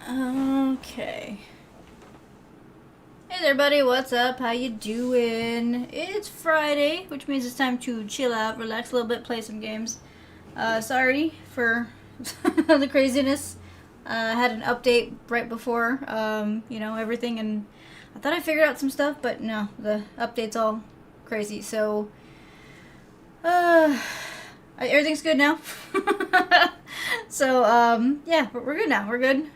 Okay. Hey there, buddy. What's up? How you doing? It's Friday, which means it's time to chill out, relax a little bit, play some games. Sorry for the craziness. I had an update right before, everything, and I thought I figured out some stuff, but no, the update's all crazy. So, everything's good now. So, yeah, we're good now. We're good.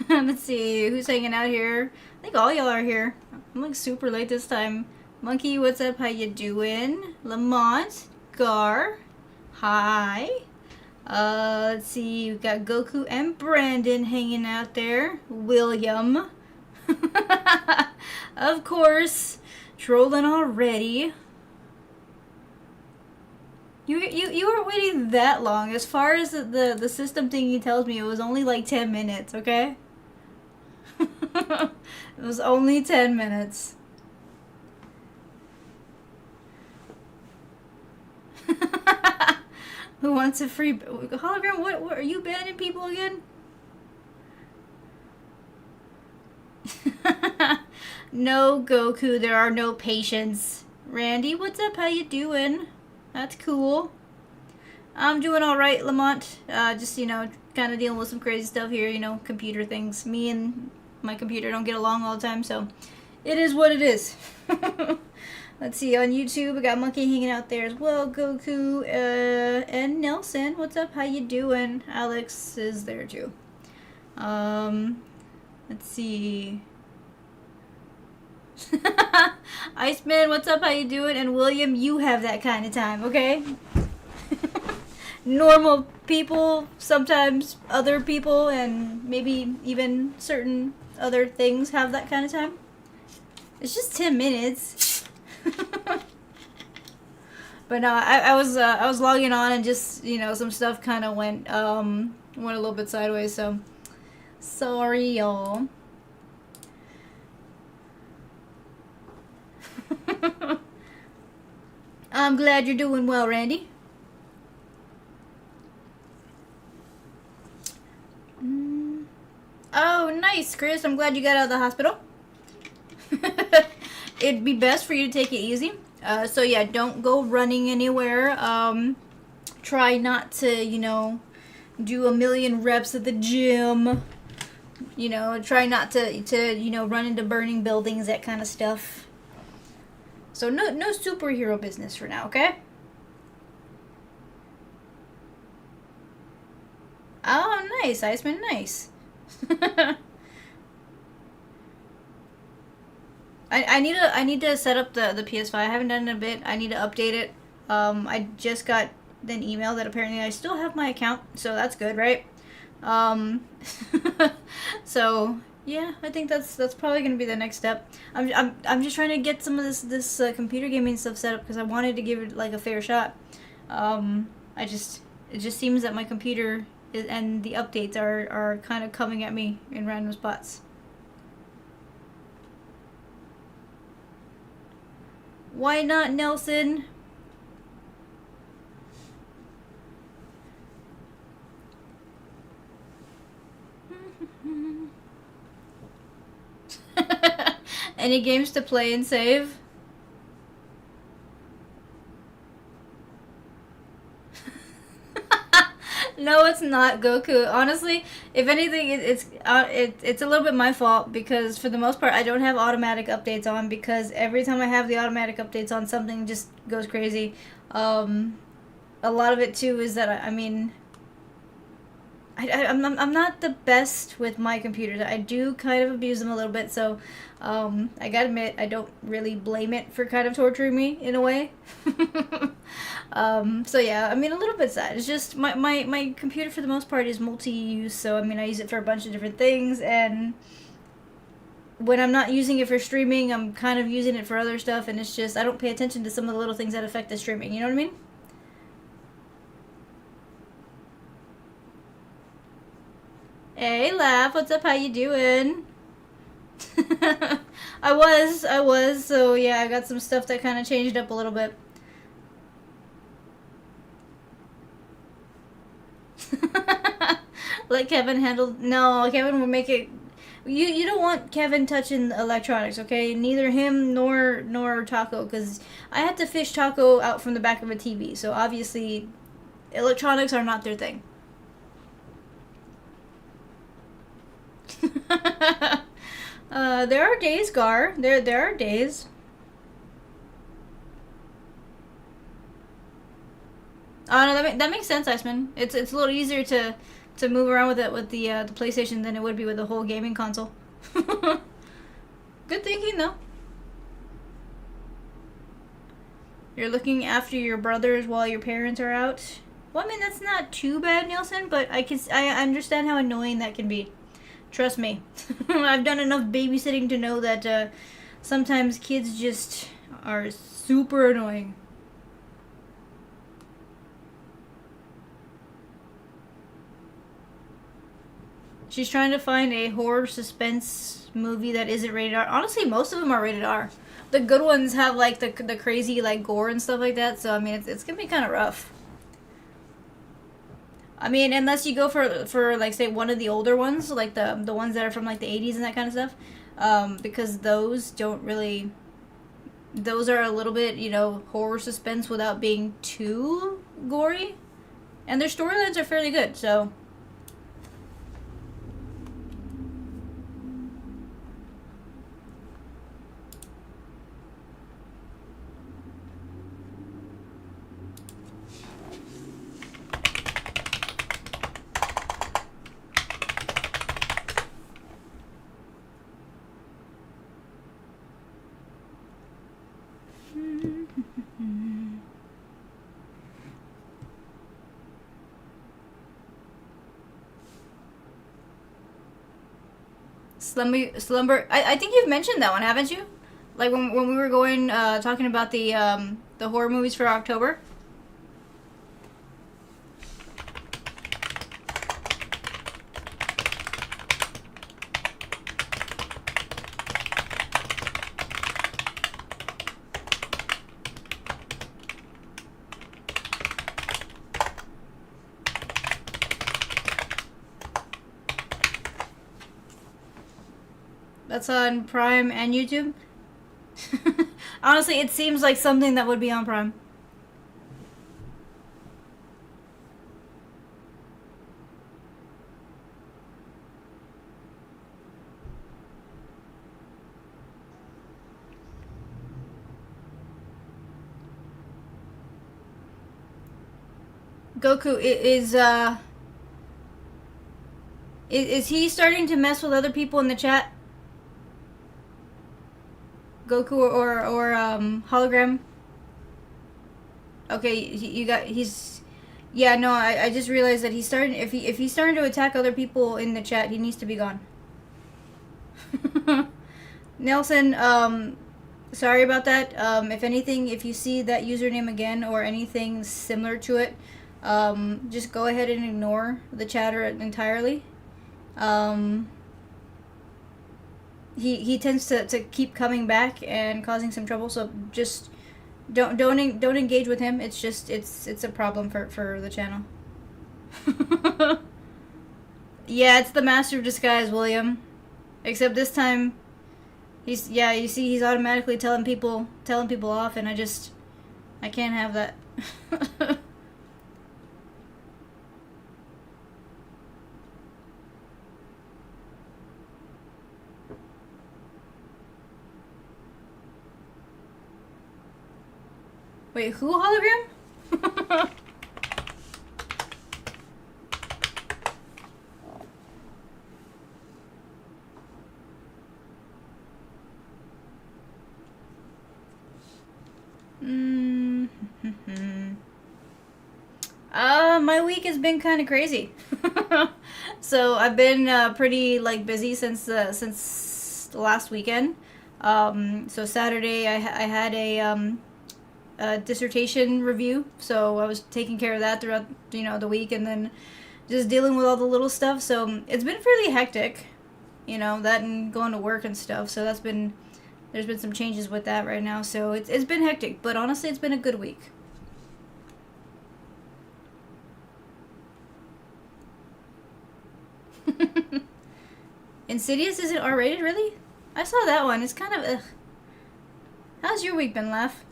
Let's see, who's hanging out here? I think all y'all are here. I'm like super late this time. Monkey, what's up? How you doing? Lamont, Gar, hi. Let's see, we've got Goku and Brandon hanging out there. William. Of course. Trolling already. You were waiting that long. As far as the system thingy tells me, it was only like 10 minutes, okay? It was only 10 minutes. Who wants a free hologram? What are you banning people again? No, Goku, there are no patients. Randy, what's up? How you doing? That's cool. I'm doing alright, Lamont. Just, kind of dealing with some crazy stuff here, computer things. Me and my computer don't get along all the time, so it is what it is. Let's see, on YouTube, I got Monkey hanging out there as well. Goku, and Nelson, what's up? How you doing? Alex is there too. Let's see. Iceman, what's up? How you doing? And William, you have that kind of time, okay? Normal people, sometimes other people, and maybe even certain other things have that kind of time. It's just 10 minutes. But no, I was logging on and just, some stuff kind of went a little bit sideways, so sorry, y'all. I'm glad you're doing well, Randy. Oh, nice, Chris. I'm glad you got out of the hospital. It'd be best for you to take it easy. So yeah, don't go running anywhere. Try not to, do a million reps at the gym. Try not to run into burning buildings, that kind of stuff. So no superhero business for now, okay? Oh, nice, Iceman, nice. I need to set up the PS5. I haven't done it in a bit. I need to update it. I just got an email that apparently I still have my account, so that's good, right? So yeah, I think that's probably gonna be the next step. I'm just trying to get some of this computer gaming stuff set up because I wanted to give it like a fair shot. It just seems that my computer and the updates are kind of coming at me in random spots. Why not, Nelson? Any games to play and save? No, it's not, Goku. Honestly, if anything, it's a little bit my fault because for the most part, I don't have automatic updates on because every time I have the automatic updates on, something just goes crazy. A lot of it too is that I'm not the best with my computers. I do kind of abuse them a little bit, so I gotta admit I don't really blame it for kind of torturing me in a way. So yeah, a little bit sad. It's just my computer for the most part is multi-use, so I use it for a bunch of different things, and when I'm not using it for streaming, I'm kind of using it for other stuff, and it's just I don't pay attention to some of the little things that affect the streaming, you know what I mean? Hey, Laugh, what's up? How you doing? I was, so yeah, I got some stuff that kind of changed up a little bit. Let Kevin handle. No, Kevin will make it. You don't want Kevin touching electronics, okay? Neither him nor Taco, because I had to fish Taco out from the back of a TV. So obviously, electronics are not their thing. There are days, Gar. There are days. Oh no, that makes sense, Iceman. It's a little easier to move around with it with the PlayStation than it would be with the whole gaming console. Good thinking though. You're looking after your brothers while your parents are out. Well, I mean that's not too bad, Nielsen, but I understand how annoying that can be. Trust me, I've done enough babysitting to know that sometimes kids just are super annoying. She's trying to find a horror suspense movie that isn't rated R. Honestly, most of them are rated R. The good ones have like the crazy like gore and stuff like that. So I mean, it's gonna be kind of rough. I mean, unless you go for like say one of the older ones, like the ones that are from like the 80s and that kind of stuff, because those don't really. Those are a little bit, you know, horror suspense without being too gory, and their storylines are fairly good. So. Slumber. I think you've mentioned that one, haven't you? Like when we were going talking about the horror movies for October. That's on Prime and YouTube. Honestly, it seems like something that would be on Prime. Goku is he starting to mess with other people in the chat? Goku or hologram. Okay, he's. Yeah, no, I just realized that he's starting. If he's starting to attack other people in the chat, he needs to be gone. Nelson, sorry about that. If anything, if you see that username again or anything similar to it, just go ahead and ignore the chatter entirely. He tends to keep coming back and causing some trouble, so just don't engage with him. It's just it's a problem for the channel. Yeah, it's the Master of Disguise, William. Except this time you see he's automatically telling people off, and I can't have that. Wait, who hologram? My week has been kind of crazy. So I've been pretty like busy since the last weekend. So Saturday I had a dissertation review, so I was taking care of that throughout the week, and then just dealing with all the little stuff. So it's been fairly hectic, that and going to work and stuff. So there's been some changes with that right now. So it's been hectic, but honestly, it's been a good week. Insidious isn't R-rated, really? I saw that one. It's kind of, ugh. How's your week been, Laugh?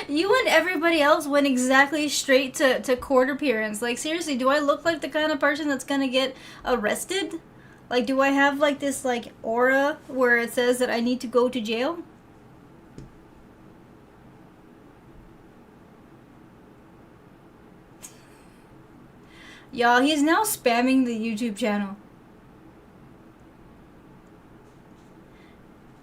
You and everybody else went exactly straight to court appearance. Like, seriously, do I look like the kind of person that's gonna get arrested? Like, do I have, like, this, like, aura where it says that I need to go to jail? Y'all, he's now spamming the YouTube channel.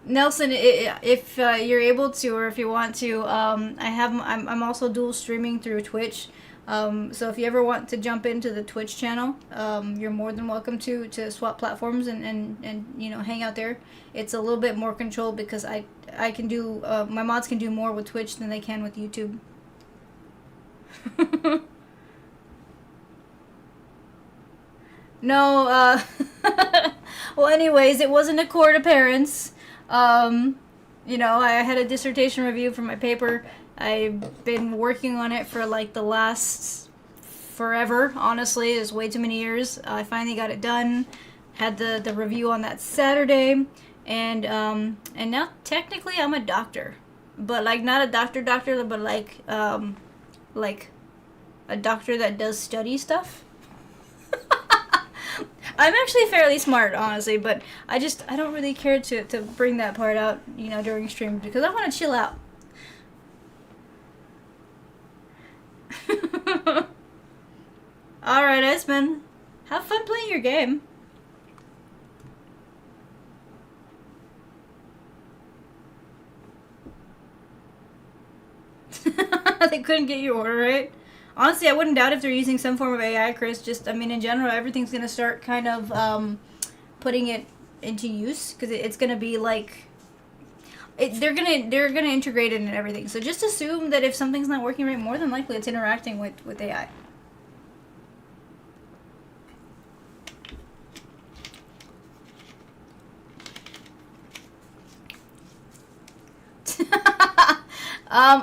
Nelson, if you're able to, or if you want to, I'm also dual streaming through Twitch. So if you ever want to jump into the Twitch channel, you're more than welcome to swap platforms and you know, hang out there. It's a little bit more controlled because I can do my mods can do more with Twitch than they can with YouTube. No, well, anyways, it wasn't a court appearance. You know, I had a dissertation review for my paper. I've been working on it for like the last forever, honestly. It's way too many years. I finally got it done. Had the review on that Saturday, and now technically I'm a doctor. But like not a doctor, but like a doctor that does study stuff. I'm actually fairly smart, honestly, but I don't really care to bring that part out, you know, during streams because I want to chill out. Alright, Iceman. Have fun playing your game. They couldn't get your order right. Honestly, I wouldn't doubt if they're using some form of AI, Chris. Just, I mean, in general, everything's going to start kind of putting it into use because it's going to be like they're gonna integrate it in everything. So just assume that if something's not working right, more than likely it's interacting with AI.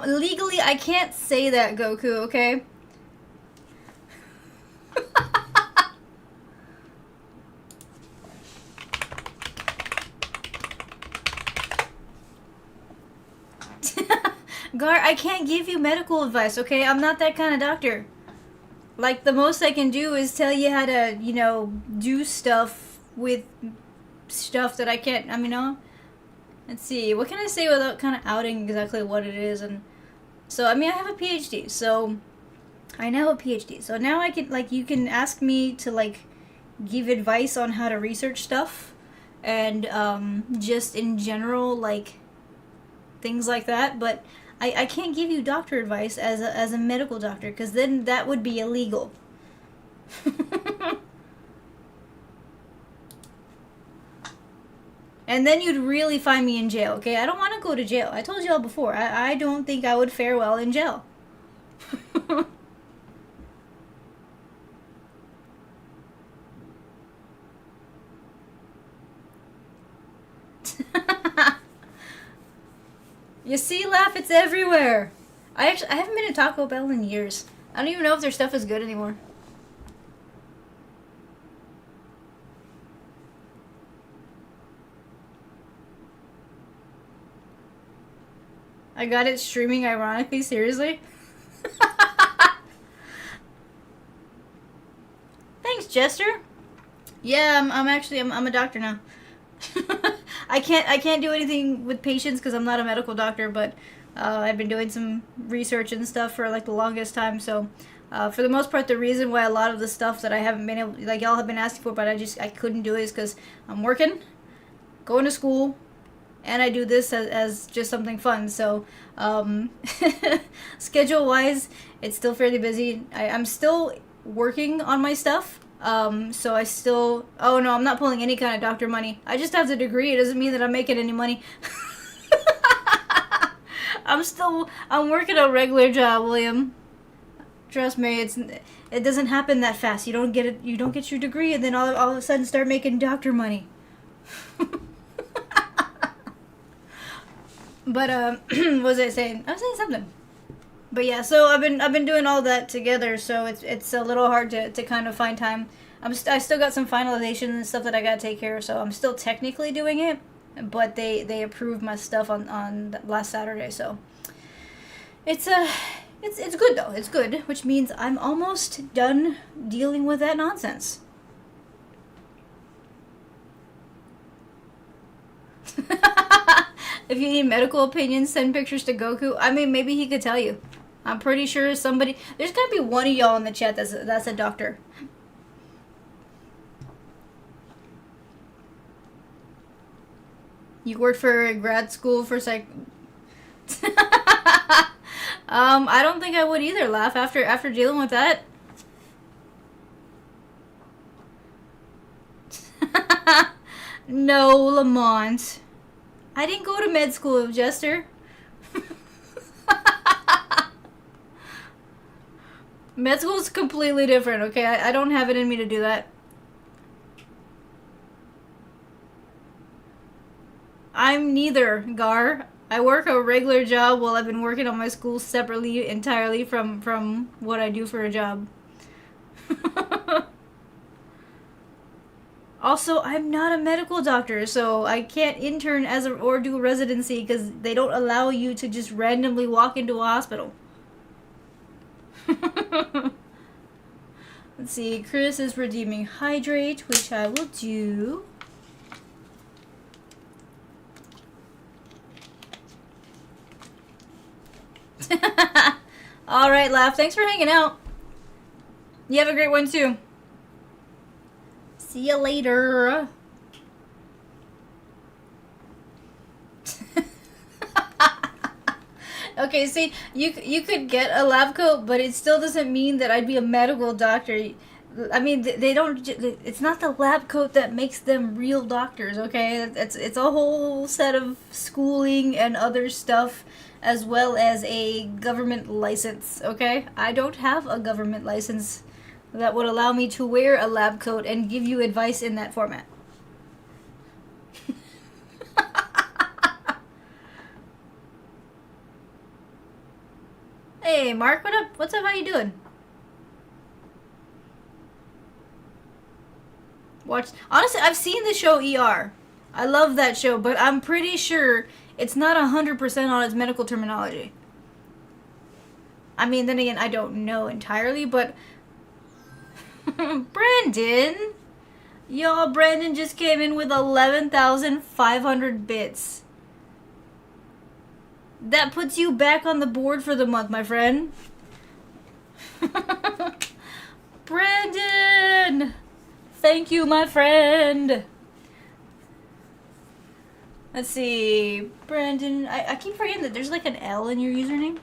Legally, I can't say that, Goku, okay? Gar, I can't give you medical advice, okay? I'm not that kind of doctor. Like, the most I can do is tell you how to, you know, do stuff with stuff that I can't, I mean, let's see, what can I say without kind of outing exactly what it is? And so, I mean, I have a PhD, so I now have a PhD. So now I can, like, you can ask me to, like, give advice on how to research stuff and just in general, like, things like that, but I can't give you doctor advice as a medical doctor because then that would be illegal. And then you'd really find me in jail, okay? I don't want to go to jail. I told y'all before, I don't think I would fare well in jail. You see, Laugh, it's everywhere. I haven't been to Taco Bell in years. I don't even know if their stuff is good anymore. I got it streaming ironically, seriously? Thanks, Jester. Yeah, I'm a doctor now. I can't do anything with patients because I'm not a medical doctor, but I've been doing some research and stuff for like the longest time. So for the most part, the reason why a lot of the stuff that I haven't been able, like y'all have been asking for, but I couldn't do it is because I'm working, going to school, and I do this as just something fun. So schedule wise, it's still fairly busy. I'm still working on my stuff. So I still, oh no, I'm not pulling any kind of doctor money. I just have the degree. It doesn't mean that I'm making any money. I'm working a regular job, William. Trust me, it doesn't happen that fast. You don't get your degree and then all of a sudden start making doctor money. But, what was I saying? I was saying something. But yeah, so I've been doing all that together, so it's a little hard to kind of find time. I still got some finalization and stuff that I gotta take care of, so I'm still technically doing it, but they approved my stuff on last Saturday, so it's it's good though. It's good, which means I'm almost done dealing with that nonsense. If you need medical opinions, send pictures to Goku. I mean, maybe he could tell you. I'm pretty sure somebody. There's gotta be one of y'all in the chat that's a doctor. You worked for grad school for psych. I don't think I would either. Laugh after dealing with that. No, Lamont. I didn't go to med school, Jester. Med school is completely different, okay? I don't have it in me to do that. I'm neither, Gar. I work a regular job while I've been working on my school separately entirely from what I do for a job. Also, I'm not a medical doctor, so I can't intern or do a residency because they don't allow you to just randomly walk into a hospital. Let's see, Chris is redeeming Hydrate, which I will do. Alright, Laugh. Thanks for hanging out. You have a great one, too. See you later. Okay, see, you could get a lab coat, but it still doesn't mean that I'd be a medical doctor. I mean, they don't. It's not the lab coat that makes them real doctors. Okay, it's a whole set of schooling and other stuff, as well as a government license. Okay, I don't have a government license that would allow me to wear a lab coat and give you advice in that format. Hey, Mark, what up? What's up? How you doing? Honestly, I've seen the show ER. I love that show, but I'm pretty sure it's not 100% on its medical terminology. I mean, then again, I don't know entirely, but Brandon, y'all, Brandon just came in with 11,500 bits. That puts you back on the board for the month, my friend. Brandon! Thank you, my friend. Let's see. Brandon, I keep forgetting that there's like an L in your username.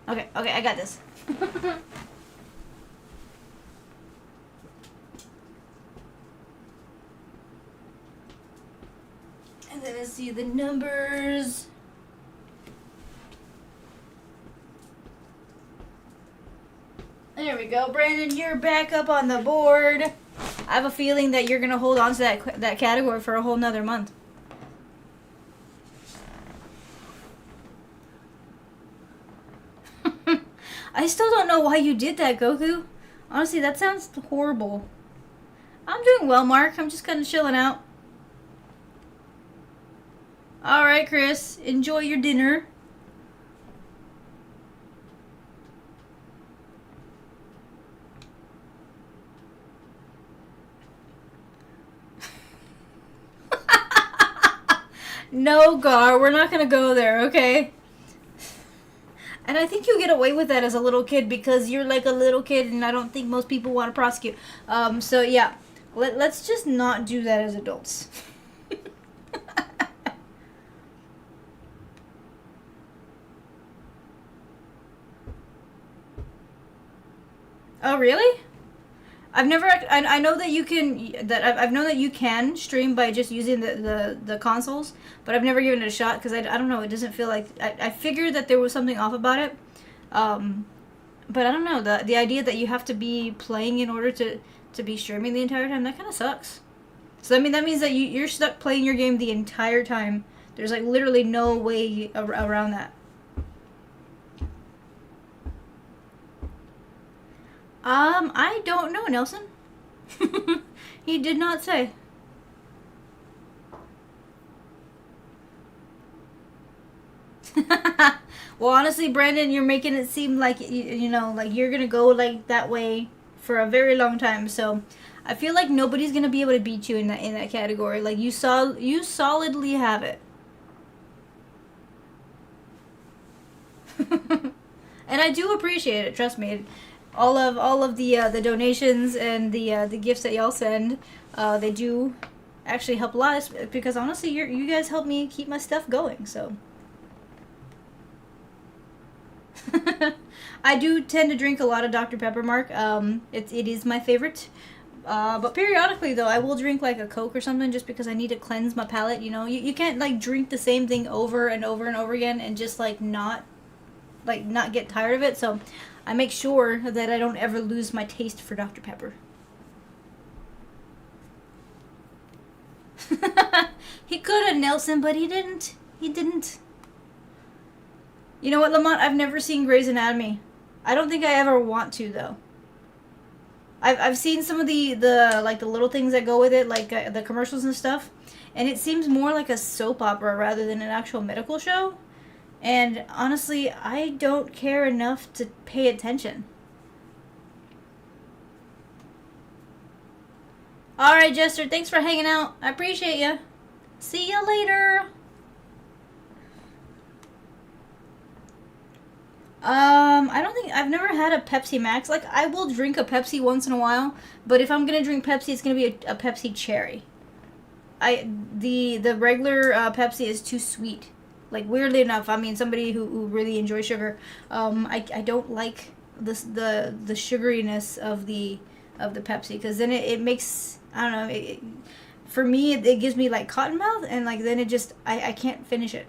Okay, I got this. And then let's see the numbers. There we go. Brandon, you're back up on the board. I have a feeling that you're going to hold on to that category for a whole nother month. I still don't know why you did that, Goku. Honestly, that sounds horrible. I'm doing well, Mark. I'm just kind of chilling out. Alright, Chris. Enjoy your dinner. No, Gar, we're not gonna go there, okay? And I think you get away with that as a little kid because you're like a little kid and I don't think most people want to prosecute. So yeah, let's just not do that as adults. Oh, really? I've never. I know that you can. I've known that you can stream by just using the consoles, but I've never given it a shot because I don't know. It doesn't feel like I figured that there was something off about it, but I don't know. The idea that you have to be playing in order to be streaming the entire time, that kind of sucks. So I mean that means that you're stuck playing your game the entire time. There's like literally no way around that. I don't know, Nelson. He did not say. Well, honestly, Brandon, you're making it seem like you know, like you're gonna go like that way for a very long time. So, I feel like nobody's gonna be able to beat you in that category. Like you solidly have it. And I do appreciate it. Trust me. All of the donations and the gifts that y'all send, they do actually help a lot. Because honestly, you guys help me keep my stuff going. So. I do tend to drink a lot of Dr. Pepper, Mark. It is my favorite. But periodically, though, I will drink like a Coke or something just because I need to cleanse my palate. You know, you can't like drink the same thing over and over and over again and just not get tired of it. So I make sure that I don't ever lose my taste for Dr. Pepper. He could have, Nelson, but he didn't. He didn't. You know what, Lamont? I've never seen Grey's Anatomy. I don't think I ever want to, though. I've seen some of the little things that go with it, like the commercials and stuff, and it seems more like a soap opera rather than an actual medical show. And honestly, I don't care enough to pay attention. All right, Jester, thanks for hanging out. I appreciate you. See ya later. I don't think I've never had a Pepsi Max. Like, I will drink a Pepsi once in a while, but if I'm gonna drink Pepsi, it's gonna be a Pepsi Cherry. The regular Pepsi is too sweet. Like, weirdly enough, I mean, somebody who really enjoys sugar, I don't like the sugariness of the Pepsi, because then it makes, I don't know, for me it gives me like cotton mouth, and like then it just I can't finish it.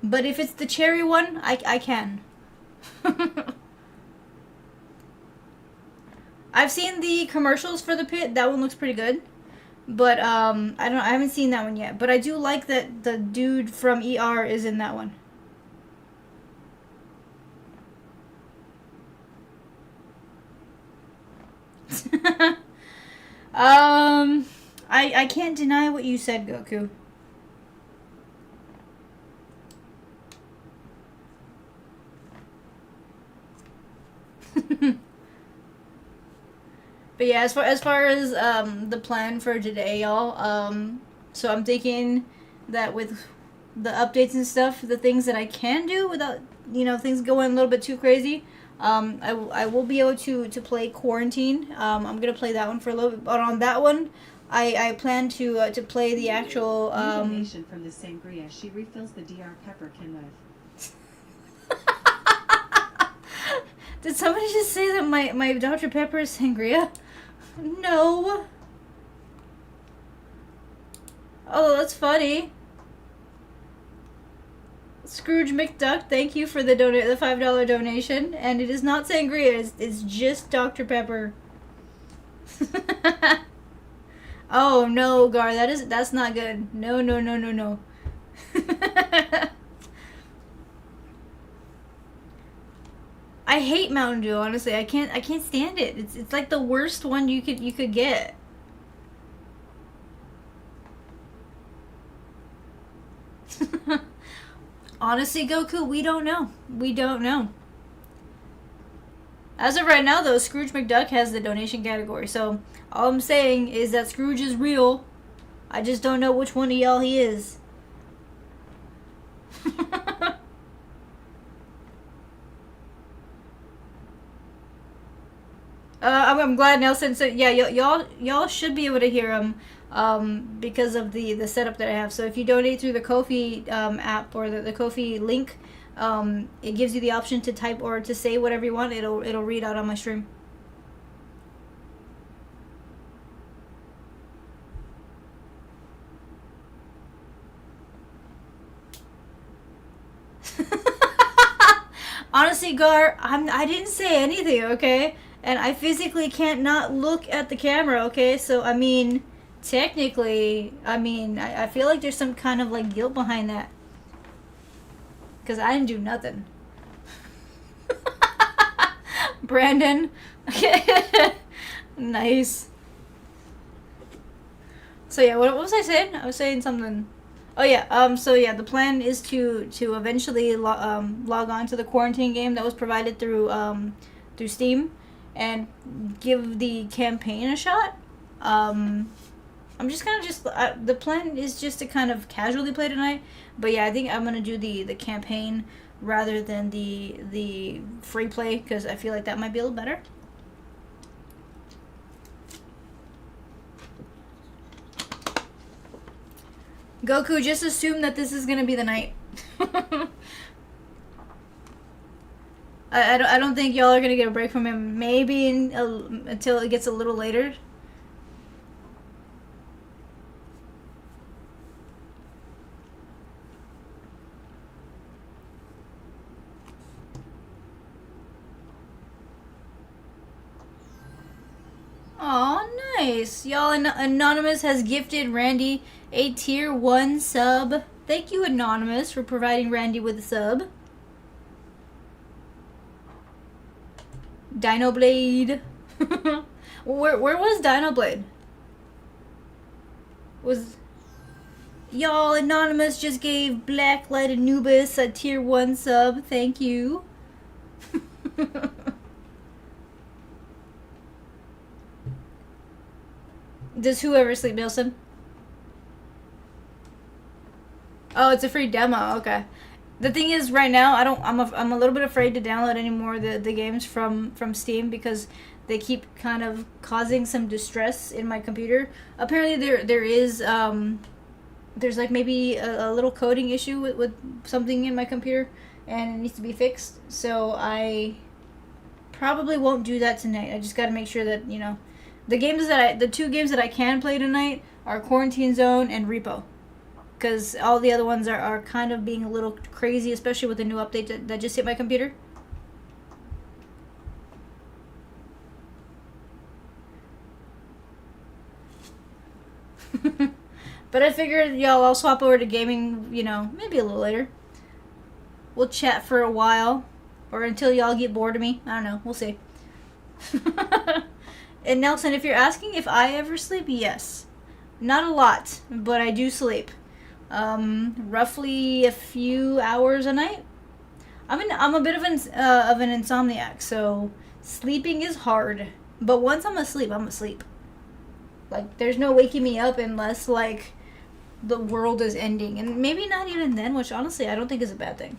But if it's the cherry one, I can. I've seen the commercials for the pit. That one looks pretty good. But I haven't seen that one yet. But I do like that the dude from ER is in that one. I can't deny what you said, Goku. But yeah, as far as the plan for today, y'all, so I'm thinking that with the updates and stuff, the things that I can do without, things going a little bit too crazy, I will be able to play Quarantine. I'm gonna play that one for a little bit, but on that one, I plan to play the actual donation from the sangria she refills the Dr. Pepper can with. Did somebody just say that my Dr. Pepper is sangria? No. Oh, that's funny. Scrooge McDuck, thank you for the $5 donation. And it is not sangria, it's just Dr. Pepper. Oh no, Gar, that's not good. No. I hate Mountain Dew, honestly. I can't stand it. It's like the worst one you could get. Honestly, Goku, we don't know. We don't know. As of right now, though, Scrooge McDuck has the donation category. So all I'm saying is that Scrooge is real. I just don't know which one of y'all he is. I'm glad Nelson. So yeah, y'all should be able to hear him because of the setup that I have. So if you donate through the Ko-fi app or the Ko-fi link, it gives you the option to type or to say whatever you want. It'll read out on my stream. Honestly, Gar, I didn't say anything, okay? And I physically can't not look at the camera, okay? So, I mean, technically, I feel like there's some kind of, like, guilt behind that. Because I didn't do nothing. Brandon. Nice. So yeah, what was I saying? I was saying something. Oh yeah. So yeah, the plan is to eventually log on to the quarantine game that was provided through Steam, and give the campaign a shot. I'm just kind of the plan is just to kind of casually play tonight. But yeah, I think I'm gonna do the campaign rather than the free play, because I feel like that might be a little better. Goku, just assume that this is gonna be the night. I don't think y'all are gonna get a break from him. Maybe until it gets a little later. Aw, nice. Y'all, Anonymous has gifted Randy a tier 1 sub. Thank you, Anonymous, for providing Randy with a sub. Dino Blade. where was Dino Blade? Y'all, Anonymous just gave Blacklight Anubis a tier 1 sub. Thank you. Does whoever sleep, Nielsen? Oh, it's a free demo. Okay. The thing is, right now, I'm a little bit afraid to download any more of the games from Steam, because they keep kind of causing some distress in my computer. Apparently, there is there's like maybe a little coding issue with something in my computer, and it needs to be fixed. So I probably won't do that tonight. I just got to make sure that, you know, the two games that I can play tonight are Quarantine Zone and Repo, because all the other ones are kind of being a little crazy, especially with the new update that just hit my computer. But I figured, y'all, I'll swap over to gaming, you know, maybe a little later. We'll chat for a while, or until y'all get bored of me. I don't know. We'll see. And Nelson, if you're asking if I ever sleep, yes. Not a lot, but I do sleep. Roughly a few hours a night. I'm a bit of an insomniac, so sleeping is hard. But once I'm asleep, I'm asleep. Like, there's no waking me up unless, like, the world is ending. And maybe not even then, which honestly I don't think is a bad thing.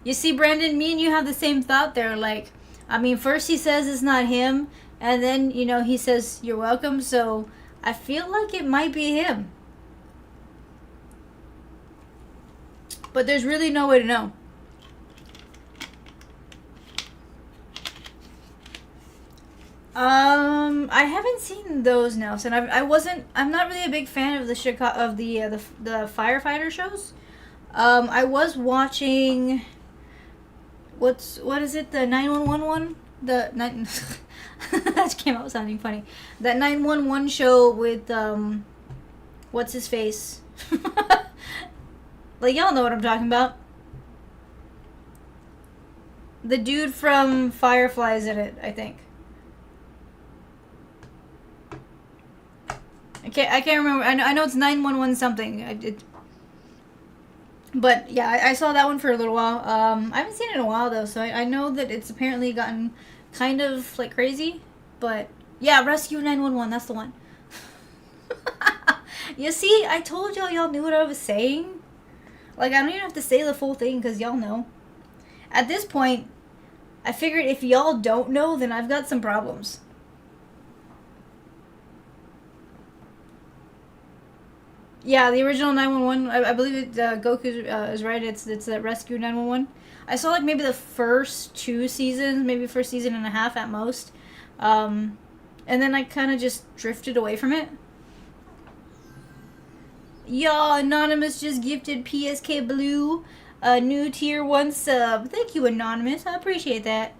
You see, Brandon, me and you have the same thought there. Like, I mean, first he says it's not him, and then, you know, he says you're welcome, so I feel like it might be him. But there's really no way to know. I haven't seen those, Nelson. I'm not really a big fan of the the firefighter shows. I was watching, what is it, the 911 one? That came out sounding funny. That 911 show with, what's his face? Like, y'all know what I'm talking about. The dude from Firefly's in it, I think. I can't remember. I know it's 911 something. But yeah, I saw that one for a little while. I haven't seen it in a while though, so I know that it's apparently gotten kind of like crazy. But yeah, Rescue 911, that's the one. You see, I told y'all knew what I was saying. Like, I don't even have to say the full thing, because y'all know. At this point, I figured if y'all don't know, then I've got some problems. Yeah, the original 911. I believe it. Goku is right. It's that Rescue 911. I saw like maybe the first 2 seasons, maybe first season and a half at most, and then I kind of just drifted away from it. Y'all, Anonymous just gifted PSK Blue a new tier 1 sub. Thank you, Anonymous. I appreciate that.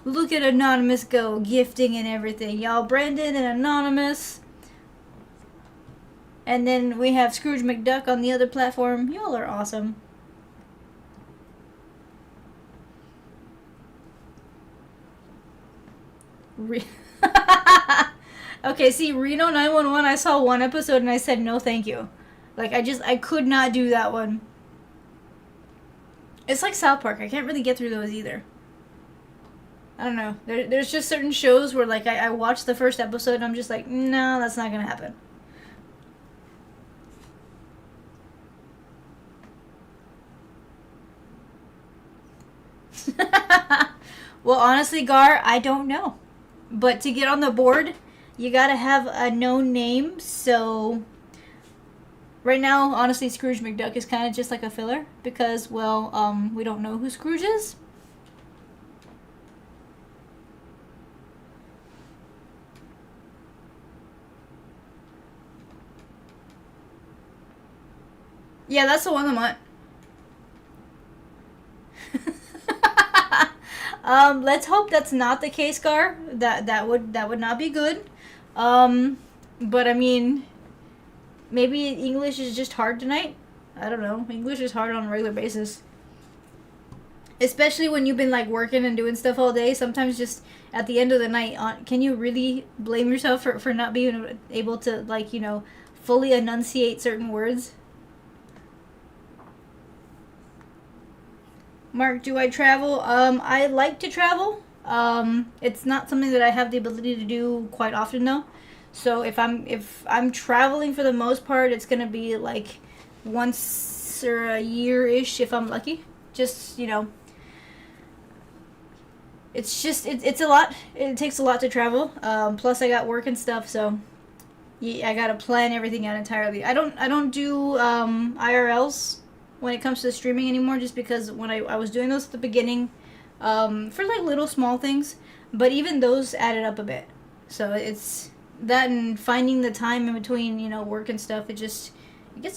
Look at Anonymous go, gifting and everything. Y'all, Brandon and Anonymous. And then we have Scrooge McDuck on the other platform. Y'all are awesome. Okay, see, Reno 911, I saw one episode and I said no thank you. Like, I could not do that one. It's like South Park. I can't really get through those either. I don't know. There's just certain shows where, like, I watch the first episode and I'm just like, no, that's not gonna happen. Well, honestly, Gar, I don't know. But to get on the board, you gotta have a known name, so... Right now, honestly, Scrooge McDuck is kind of just like a filler, because, well, we don't know who Scrooge is. Yeah, that's the one I want. Let's hope that's not the case, Gar. That would not be good. But I mean, maybe English is just hard tonight. I don't know. English is hard on a regular basis. Especially when you've been like working and doing stuff all day. Sometimes just at the end of the night, can you really blame yourself for not being able to, like, you know, fully enunciate certain words? Mark, do I travel? I like to travel. It's not something that I have the ability to do quite often though. So if I'm traveling, for the most part, it's gonna be like once or a year-ish if I'm lucky. Just, you know, it's just it's a lot. It takes a lot to travel. Plus I got work and stuff, so yeah, I gotta plan everything out entirely. I don't do IRLs when it comes to streaming anymore, just because when I was doing those at the beginning, for like little small things, but even those added up a bit. So it's that, and finding the time in between, you know, work and stuff, it gets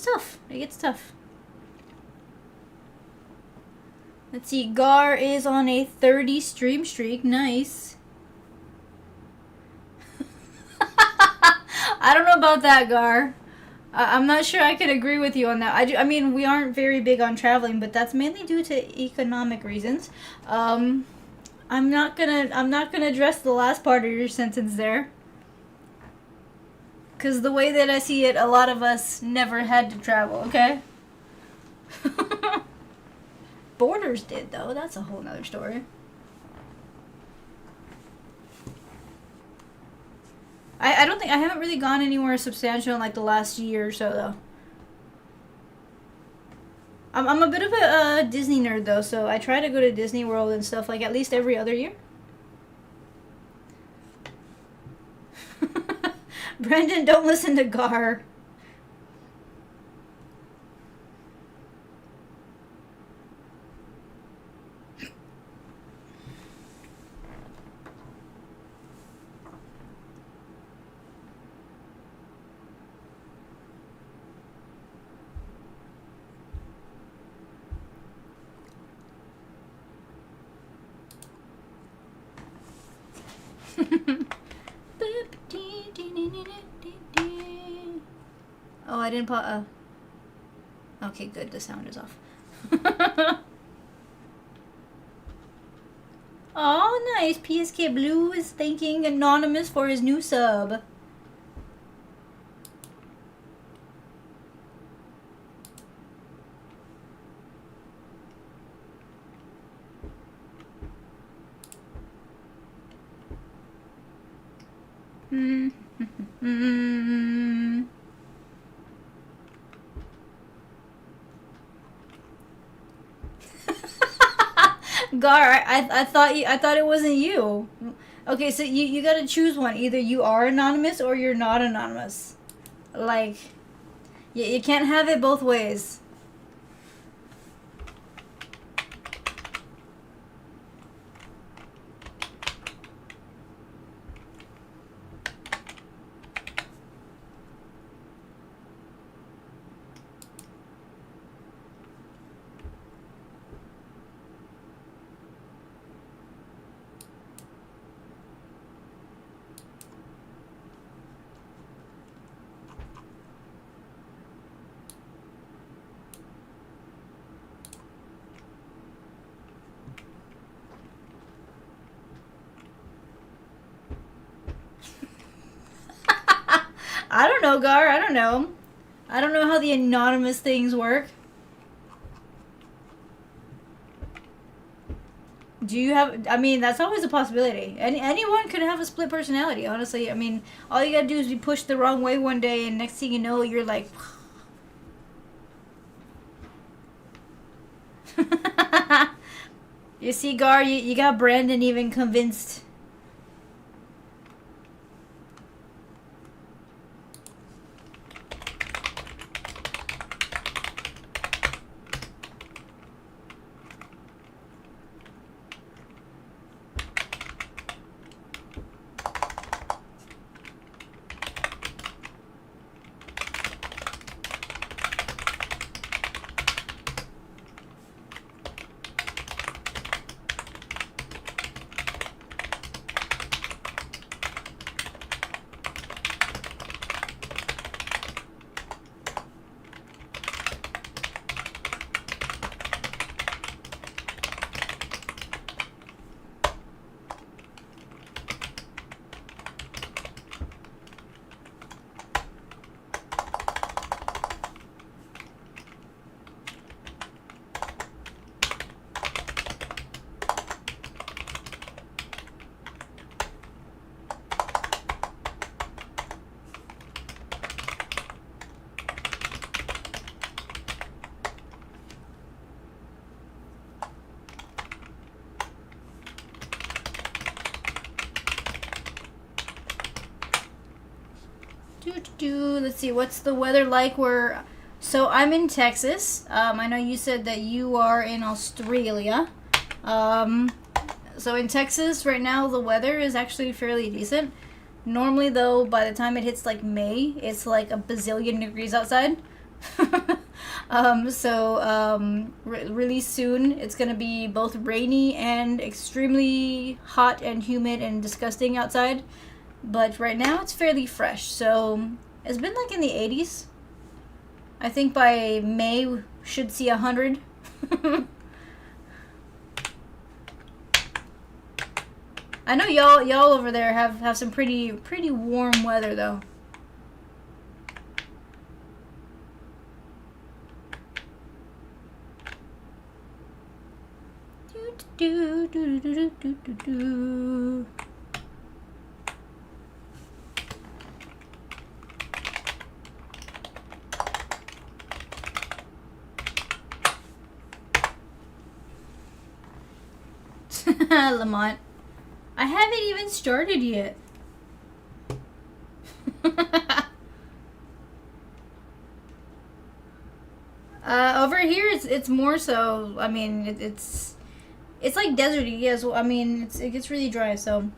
tough. It gets tough. Let's see, Gar is on a 30 stream streak. Nice. I don't know about that, Gar. I'm not sure I could agree with you on that. I mean, we aren't very big on traveling, but that's mainly due to economic reasons. I'm not gonna address the last part of your sentence there, because the way that I see it, a lot of us never had to travel. Okay. Borders did, though. That's a whole nother story. I don't think I haven't really gone anywhere substantial in like the last year or so though. I'm a bit of a Disney nerd though, so I try to go to Disney World and stuff like at least every other year. Brendan, don't listen to Gar. Oh, I didn't put. Okay, good. The sound is off. Oh, nice. PSK Blue is thanking Anonymous for his new sub. Gar, I thought it wasn't you. Okay, so you gotta choose one. Either you are anonymous or you're not anonymous. Like, you can't have it both ways. I don't know, Gar. I don't know. I don't know how the anonymous things work. Do you have... I mean, that's always a possibility. Anyone could have a split personality, honestly. I mean, all you gotta do is be pushed the wrong way one day, and next thing you know, you're like... You see, Gar, you got Brandon even convinced. Let's see, what's the weather like where... So I'm in Texas. I know you said that you are in Australia. So in Texas right now the weather is actually fairly decent. Normally though, by the time it hits like May, it's like a bazillion degrees outside. Really soon it's gonna be both rainy and extremely hot and humid and disgusting outside. But right now it's fairly fresh, so it's been like in the 80s. I think by May we should see 100. I know y'all over there have some pretty warm weather though. Do do do do do do do. Lamont, I haven't even started yet. Over here it's more so. I mean, it's like deserty. Yes, I mean it gets really dry. So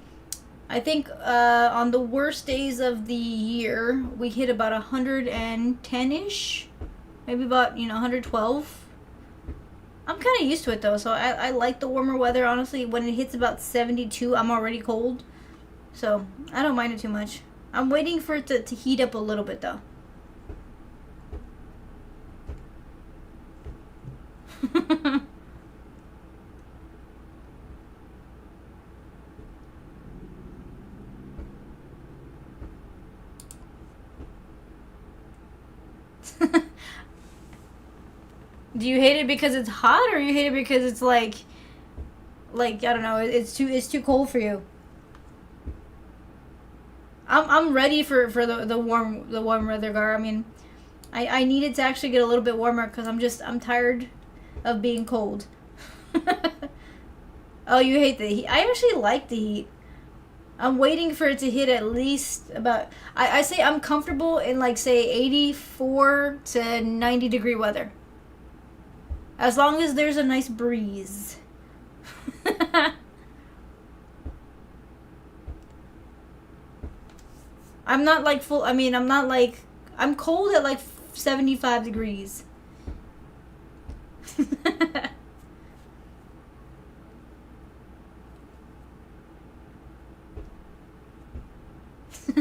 I think on the worst days of the year we hit about 110-ish, maybe about 112. I'm kind of used to it though, so I like the warmer weather. Honestly, when it hits about 72, I'm already cold, so I don't mind it too much. I'm waiting for it to heat up a little bit though. Do you hate it because it's hot, or you hate it because it's like I don't know, it's too cold for you? I'm ready for the warm weather, Gar. I mean, I need it to actually get a little bit warmer because I'm tired of being cold. Oh, you hate the heat. I actually like the heat. I'm waiting for it to hit at least about... I say I'm comfortable in like say 84 to 90 degree weather. As long as there's a nice breeze. I'm not like full... I mean, I'm not like... I'm cold at like 75 degrees.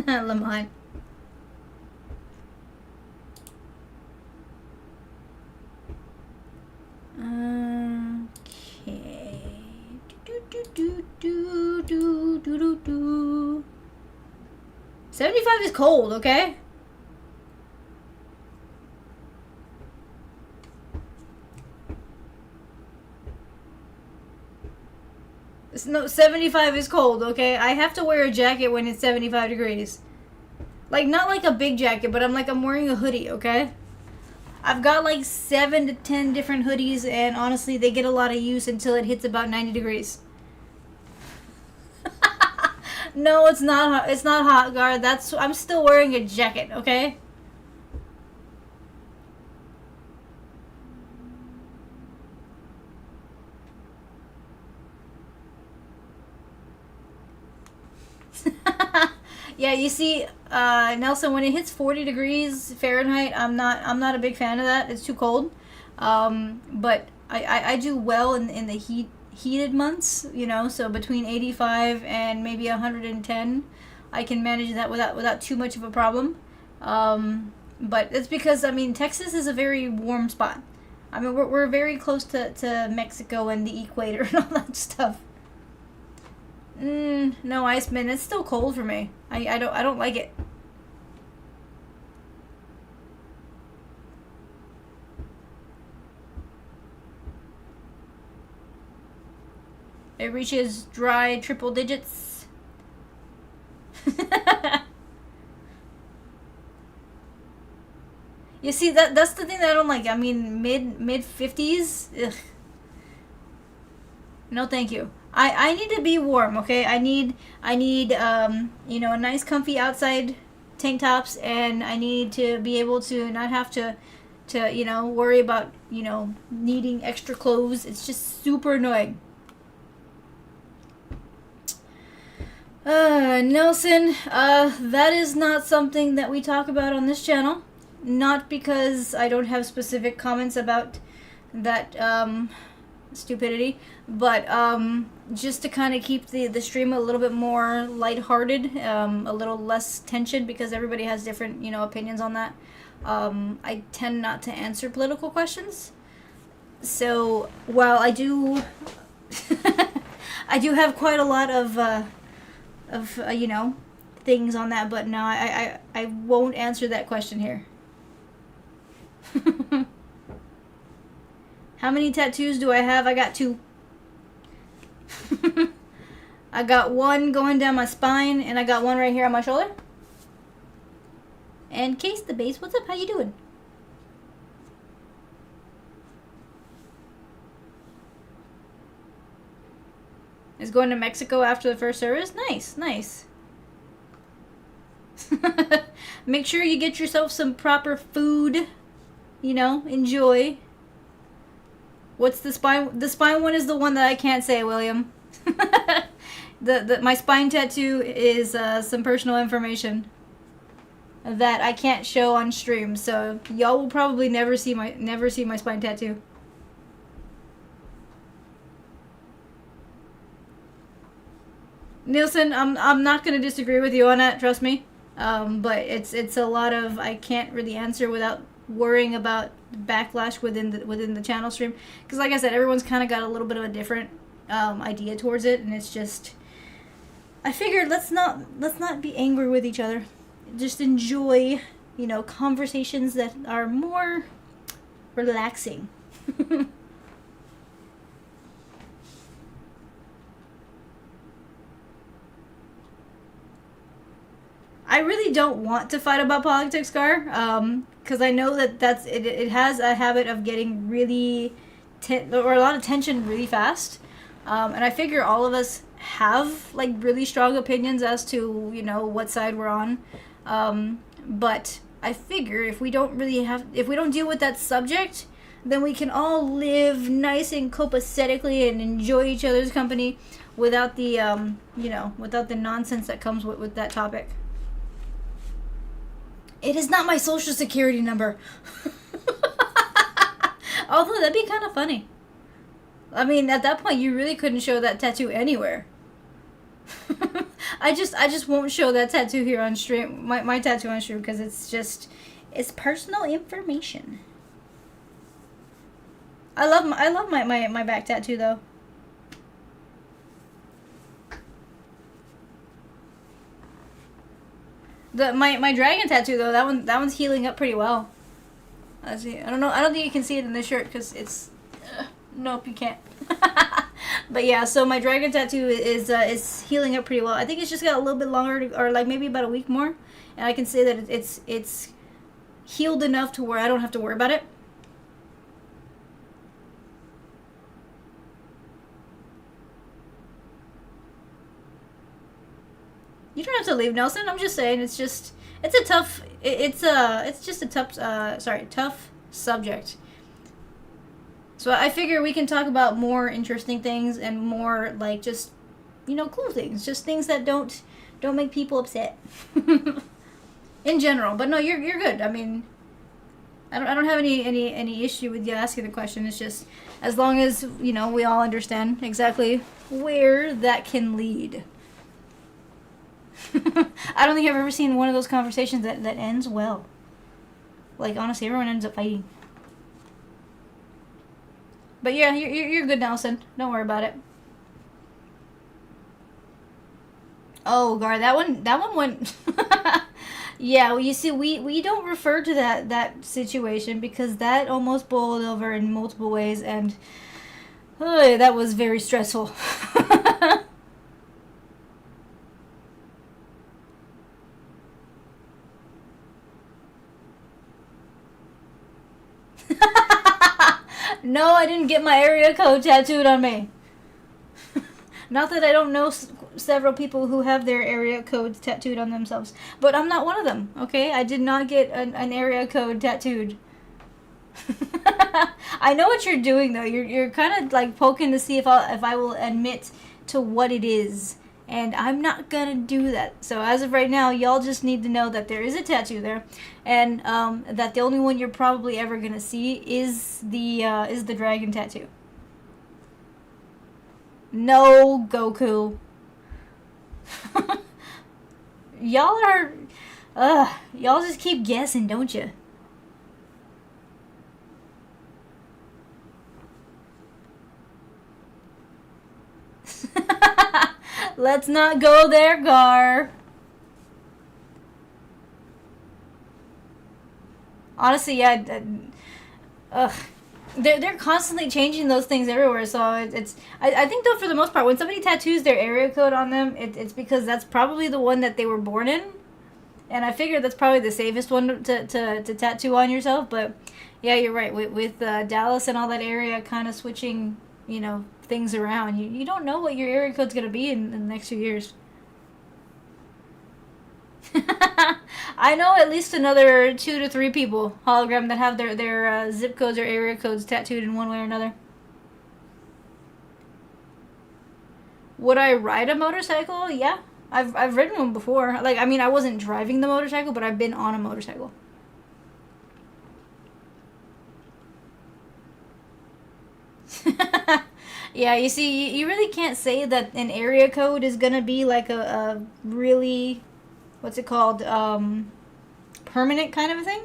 Lamont. Okay. Do. 75 is cold, okay? No, 75 is cold, okay? I have to wear a jacket when it's 75 degrees. Like, not like a big jacket, but I'm wearing a hoodie, okay? I've got like 7 to 10 different hoodies, and honestly, they get a lot of use until it hits about 90 degrees. No, it's not hot. It's not hot, guard. I'm still wearing a jacket, okay? Yeah, you see, Nelson, when it hits 40 degrees Fahrenheit, I'm not a big fan of that. It's too cold. But I do well in the heated months, you know, so between 85 and maybe 110, I can manage that without too much of a problem. But it's because, I mean, Texas is a very warm spot. I mean, we're very close to Mexico and the equator and all that stuff. No, Iceman. It's still cold for me. I don't like it. It reaches dry triple digits. You see, that's the thing that I don't like. I mean, mid 50s. Ugh. No, thank you. I need to be warm, okay? I need a nice comfy outside tank tops, and I need to be able to not have to worry about, needing extra clothes. It's just super annoying. Nelson, that is not something that we talk about on this channel. Not because I don't have specific comments about that, stupidity, but just to kind of keep the stream a little bit more lighthearted, a little less tension, because everybody has different opinions on that. I tend not to answer political questions, so while I do I do have quite a lot of things on that, but no, I won't answer that question here. How many tattoos do I have? I got 2. I got one going down my spine, and I got one right here on my shoulder. And Case the Base, what's up? How you doing? Is going to Mexico after the first service? Nice, nice. Make sure you get yourself some proper food. Enjoy. What's the spine? The spine one is the one that I can't say, William. My spine tattoo is some personal information that I can't show on stream, so y'all will probably never see my spine tattoo. Nielsen, I'm not gonna disagree with you on that. Trust me. But it's a lot of, I can't really answer without worrying about backlash within the channel stream, because like I said, everyone's kind of got a little bit of a different idea towards it, and it's just, I figured let's not be angry with each other, just enjoy conversations that are more relaxing. I really don't want to fight about politics, Gar, because I know that's it. It has a habit of getting really, or a lot of tension really fast, and I figure all of us have like really strong opinions as to what side we're on, but I figure if we don't deal with that subject, then we can all live nice and copacetically and enjoy each other's company without the without the nonsense that comes with that topic. It is not my social security number. Although that'd be kind of funny. I mean, at that point, you really couldn't show that tattoo anywhere. I just won't show that tattoo here on stream. My tattoo on stream, because it's personal information. I love my back tattoo though. My dragon tattoo though, that one's healing up pretty well. Let's see. I don't know. I don't think you can see it in this shirt because it's Nope, you can't. But yeah, so my dragon tattoo is healing up pretty well. I think it's just got a little bit longer, or like maybe about a week more, and I can say that it's healed enough to where I don't have to worry about it. You don't have to leave, Nelson. I'm just saying, it's a tough, it's just a tough, tough subject. So I figure we can talk about more interesting things and more like just, cool things, just things that don't make people upset. In general, but no, you're good. I mean, I don't have any issue with you asking the question. It's just as long as we all understand exactly where that can lead. I don't think I've ever seen one of those conversations that ends well. Like, honestly, everyone ends up fighting. But yeah, you're good, Nelson. Don't worry about it. Oh, Gar, that one went. Yeah, well, you see, we don't refer to that situation because that almost boiled over in multiple ways, and that was very stressful. No, I didn't get my area code tattooed on me. Not that I don't know several people who have their area codes tattooed on themselves, but I'm not one of them. Okay, I did not get an area code tattooed. I know what you're doing though. You're kind of like poking to see if I will admit to what it is, and I'm not gonna do that. So as of right now, y'all just need to know that there is a tattoo there, and that the only one you're probably ever gonna see is the dragon tattoo. No, Goku. Y'all are, y'all just keep guessing, don't you? Let's not go there, Gar. Honestly, yeah. Ugh. They're constantly changing those things everywhere. So I think though for the most part when somebody tattoos their area code on them, it's because that's probably the one that they were born in, and I figure that's probably the safest one to tattoo on yourself. But yeah, you're right with Dallas and all that area kind of switching things around. You don't know what your area code's gonna be in the next few years. I know at least another 2 to 3 people hologram that have their zip codes or area codes tattooed in one way or another. Would I ride a motorcycle? Yeah, I've ridden one before. Like, I mean, I wasn't driving the motorcycle, but I've been on a motorcycle. Yeah, you see, you really can't say that an area code is gonna be like a really, what's it called, permanent kind of a thing.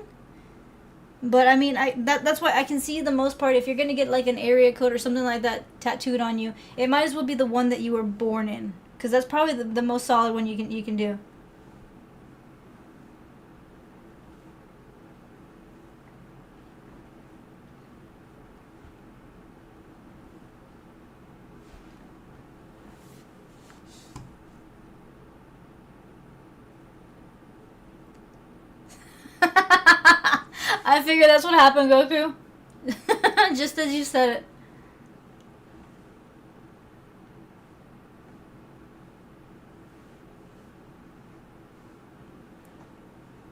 But I mean, that's why I can see the most part. If you're gonna get like an area code or something like that tattooed on you, it might as well be the one that you were born in, because that's probably the most solid one you can do. I figure that's what happened, Goku. Just as you said it.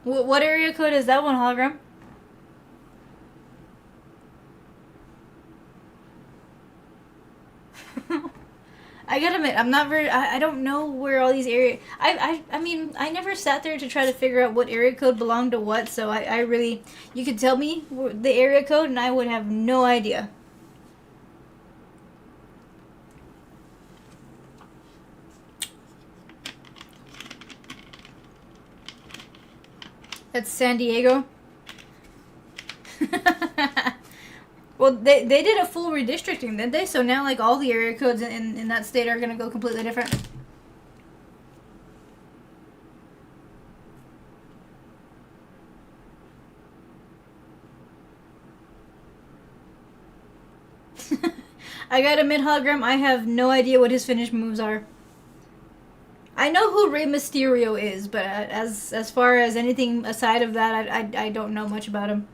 What area code is that one, hologram? I gotta admit, I'm not very. I don't know where all these area. I mean, I never sat there to try to figure out what area code belonged to what. So I really, you could tell me the area code, and I would have no idea. That's San Diego. Well, they did a full redistricting, didn't they? So now, like, all the area codes in that state are going to go completely different. I gotta admit, hologram, I have no idea what his finished moves are. I know who Rey Mysterio is, but as far as anything aside of that, I don't know much about him.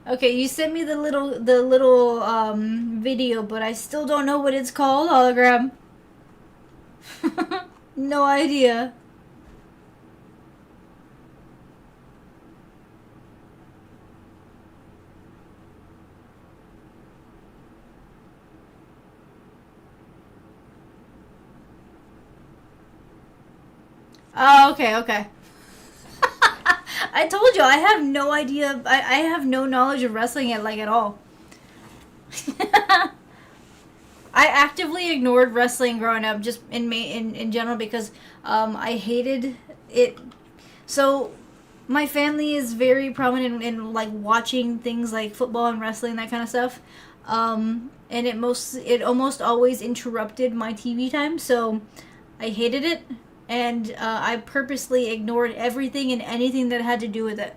Okay, you sent me the little video, but I still don't know what it's called, hologram. No idea. Oh, okay, okay. I told you I have no idea. I have no knowledge of wrestling at all. I actively ignored wrestling growing up, just in general, because I hated it. So my family is very prominent in like watching things like football and wrestling, that kind of stuff. And it almost always interrupted my TV time, so I hated it, and I purposely ignored everything and anything that had to do with it,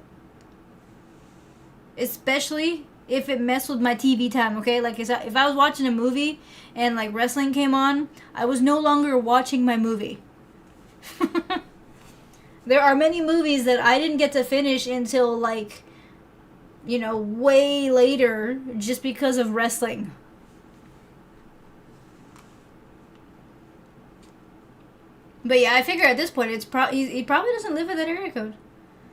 especially if it messed with my TV time. Okay, like if I was watching a movie and like wrestling came on, I was no longer watching my movie. There are many movies that I didn't get to finish until like, way later, just because of wrestling. But yeah, I figure at this point he probably doesn't live with that area code.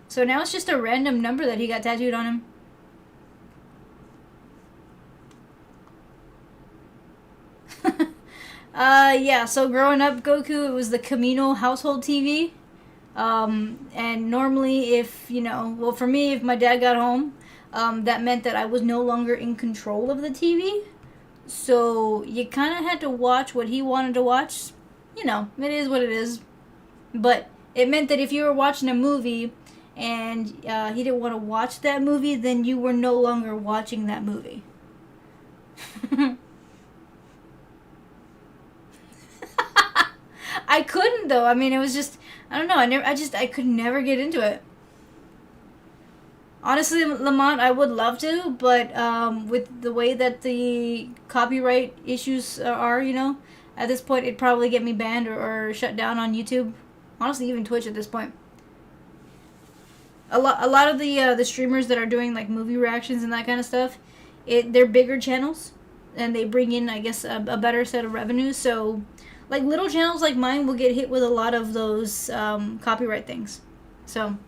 So now it's just a random number that he got tattooed on him. Yeah, so growing up, Goku, it was the Camino household TV. And normally well, for me, if my dad got home, that meant that I was no longer in control of the TV. So you kind of had to watch what he wanted to watch. It is what it is. But it meant that if you were watching a movie and he didn't want to watch that movie, then you were no longer watching that movie. I couldn't though. I mean, it was just I don't know. I could never get into it. Honestly, Lamont, I would love to, but with the way that the copyright issues are, at this point, it'd probably get me banned or shut down on YouTube. Honestly, even Twitch at this point. A lot of the streamers that are doing like movie reactions and that kind of stuff, they're bigger channels, and they bring in, I guess, a better set of revenue. So, like little channels like mine will get hit with a lot of those copyright things. So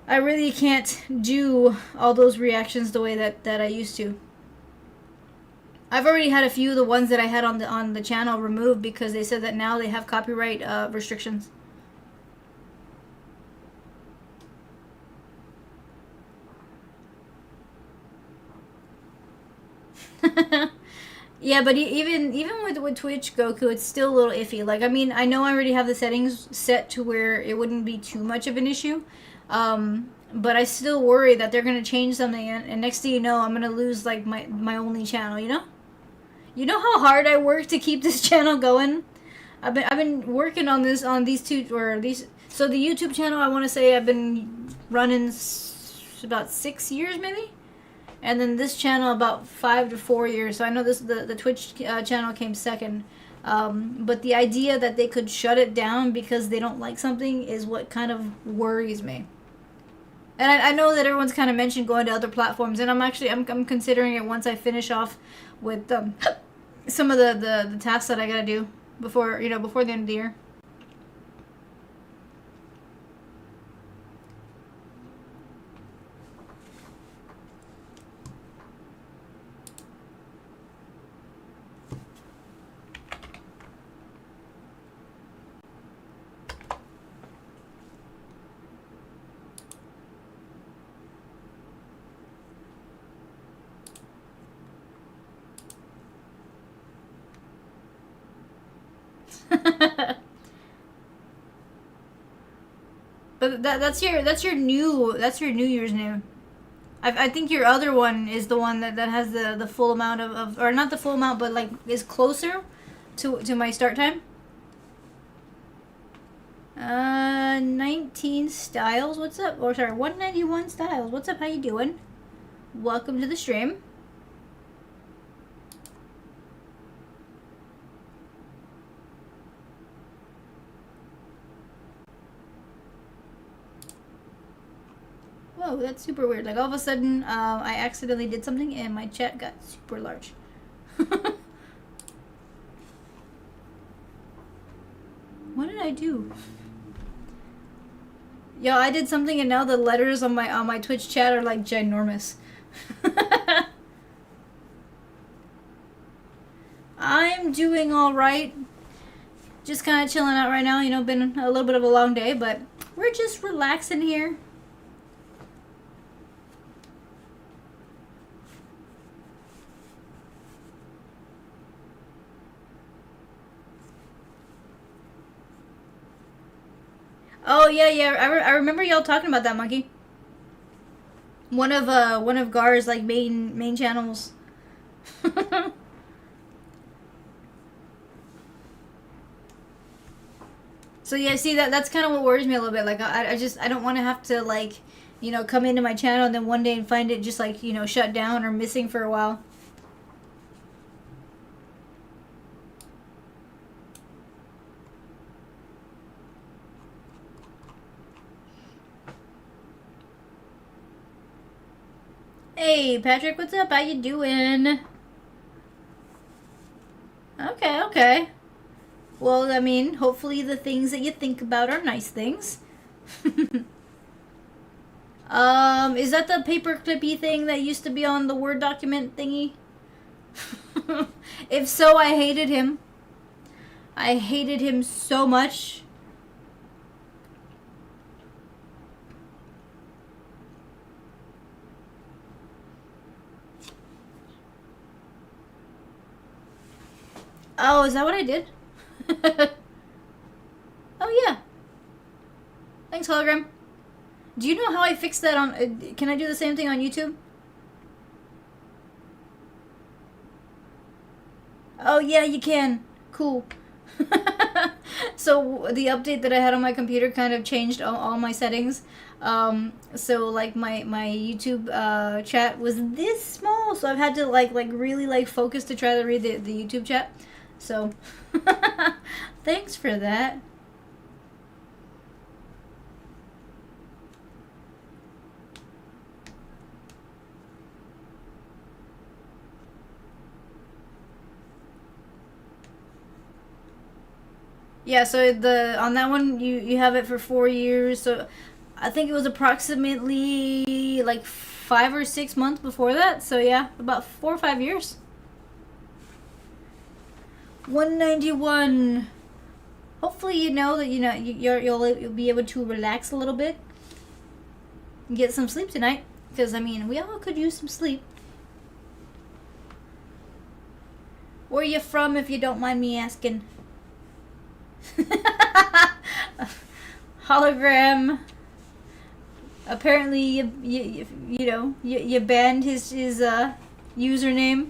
I really can't do all those reactions the way that I used to. I've already had a few of the ones that I had on the channel removed because they said that now they have copyright restrictions. Yeah, but even with Twitch Goku, it's still a little iffy. Like, I mean, I know I already have the settings set to where it wouldn't be too much of an issue, but I still worry that they're gonna change something, and next thing you know, I'm gonna lose like my only channel. You know how hard I work to keep this channel going. I've been working on these two or these. So the YouTube channel, I want to say I've been running about 6 years maybe. And then this channel about 5 to 4 years. So I know the Twitch channel came second. But the idea that they could shut it down because they don't like something is what kind of worries me. And I know that everyone's kind of mentioned going to other platforms, and I'm considering it once I finish off with some of the tasks that I gotta do before the end of the year. But that's your New Year's name. I think your other one is the one that has the full amount of, or not the full amount, but like is closer to my start time. 19 Styles, what's up? Or sorry, 191 Styles, what's up? How you doing? Welcome to the stream. Whoa, that's super weird. Like all of a sudden, I accidentally did something and my chat got super large. What did I do? Yo, I did something and now the letters on my Twitch chat are like ginormous. I'm doing all right. Just kind of chilling out right now. You know, been a little bit of a long day, but we're just relaxing here. Oh yeah. I remember y'all talking about that, Monkey. One of Gar's like main channels. So yeah, see that's kind of what worries me a little bit. Like I don't want to have to like, you know, come into my channel and then one day and find it just like, you know, shut down or missing for a while. Hey Patrick, what's up? How you doing? Okay. Well, I mean, hopefully the things that you think about are nice things. Is that the paper clippy thing that used to be on the Word document thingy? If so, I hated him. I hated him so much. Oh, is that what I did? Oh, yeah. Thanks, hologram. Do you know how I fixed that on... can I do the same thing on YouTube? Oh, yeah, you can. Cool. So, the update that I had on my computer kind of changed all my settings. So, like, my YouTube chat was this small. So, I've had to, like really, like, focus to try to read the YouTube chat. So, thanks for that. Yeah, so on that one you have it for 4 years. So I think it was approximately like 5 or 6 months before that. So yeah, about 4 or 5 years. 191. Hopefully you know that you'll be able to relax a little bit and get some sleep tonight. Because I mean, we all could use some sleep. Where you from, if you don't mind me asking? Hologram. Apparently you banned his username.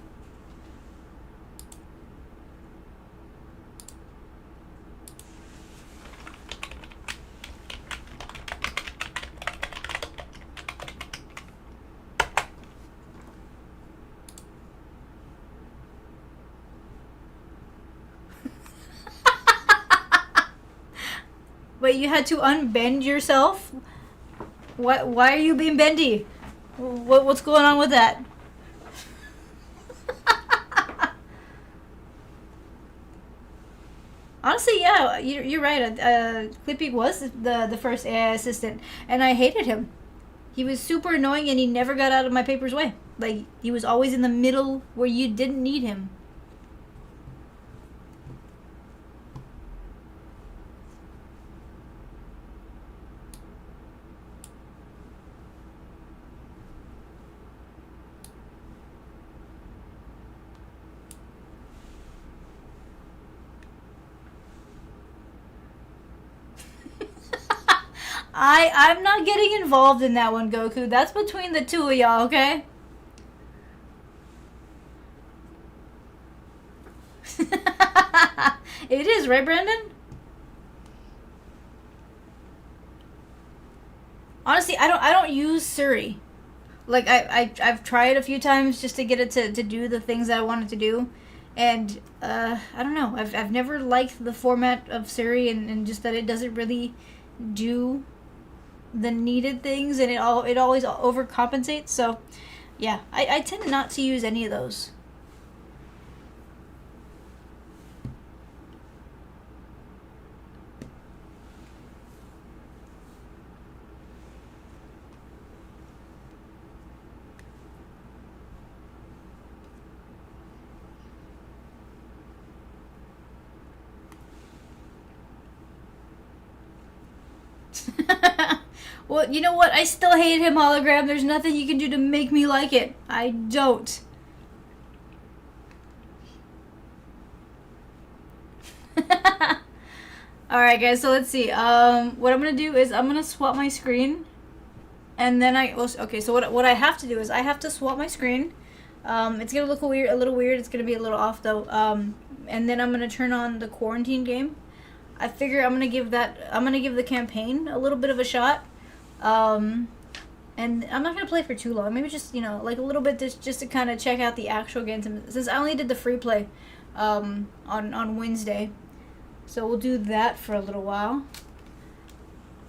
Wait, you had to unbend yourself? What? Why are you being bendy? What's going on with that? Honestly, yeah, you're right. Clippy was the first AI assistant, and I hated him. He was super annoying, and he never got out of my paper's way. Like, he was always in the middle where you didn't need him. I'm not getting involved in that one, Goku. That's between the two of y'all, okay? It is, right, Brandon? Honestly, I don't use Suri. Like I've tried a few times just to get it to do the things that I wanted to do, and I don't know. I've never liked the format of Suri, and just that it doesn't really do the needed things, and it always overcompensates. So yeah, I tend not to use any of those. Well, you know what? I still hate him, hologram. There's nothing you can do to make me like it. I don't. Alright, guys, so let's see. What I'm gonna do is I'm gonna swap my screen. And then okay, so what I have to do is I have to swap my screen. It's gonna look a little weird. It's gonna be a little off, though. And then I'm gonna turn on the quarantine game. I figure I'm gonna give the campaign a little bit of a shot. And I'm not gonna play for too long. Maybe just like a little bit, just to kind of check out the actual game. Since I only did the free play, on Wednesday, so we'll do that for a little while.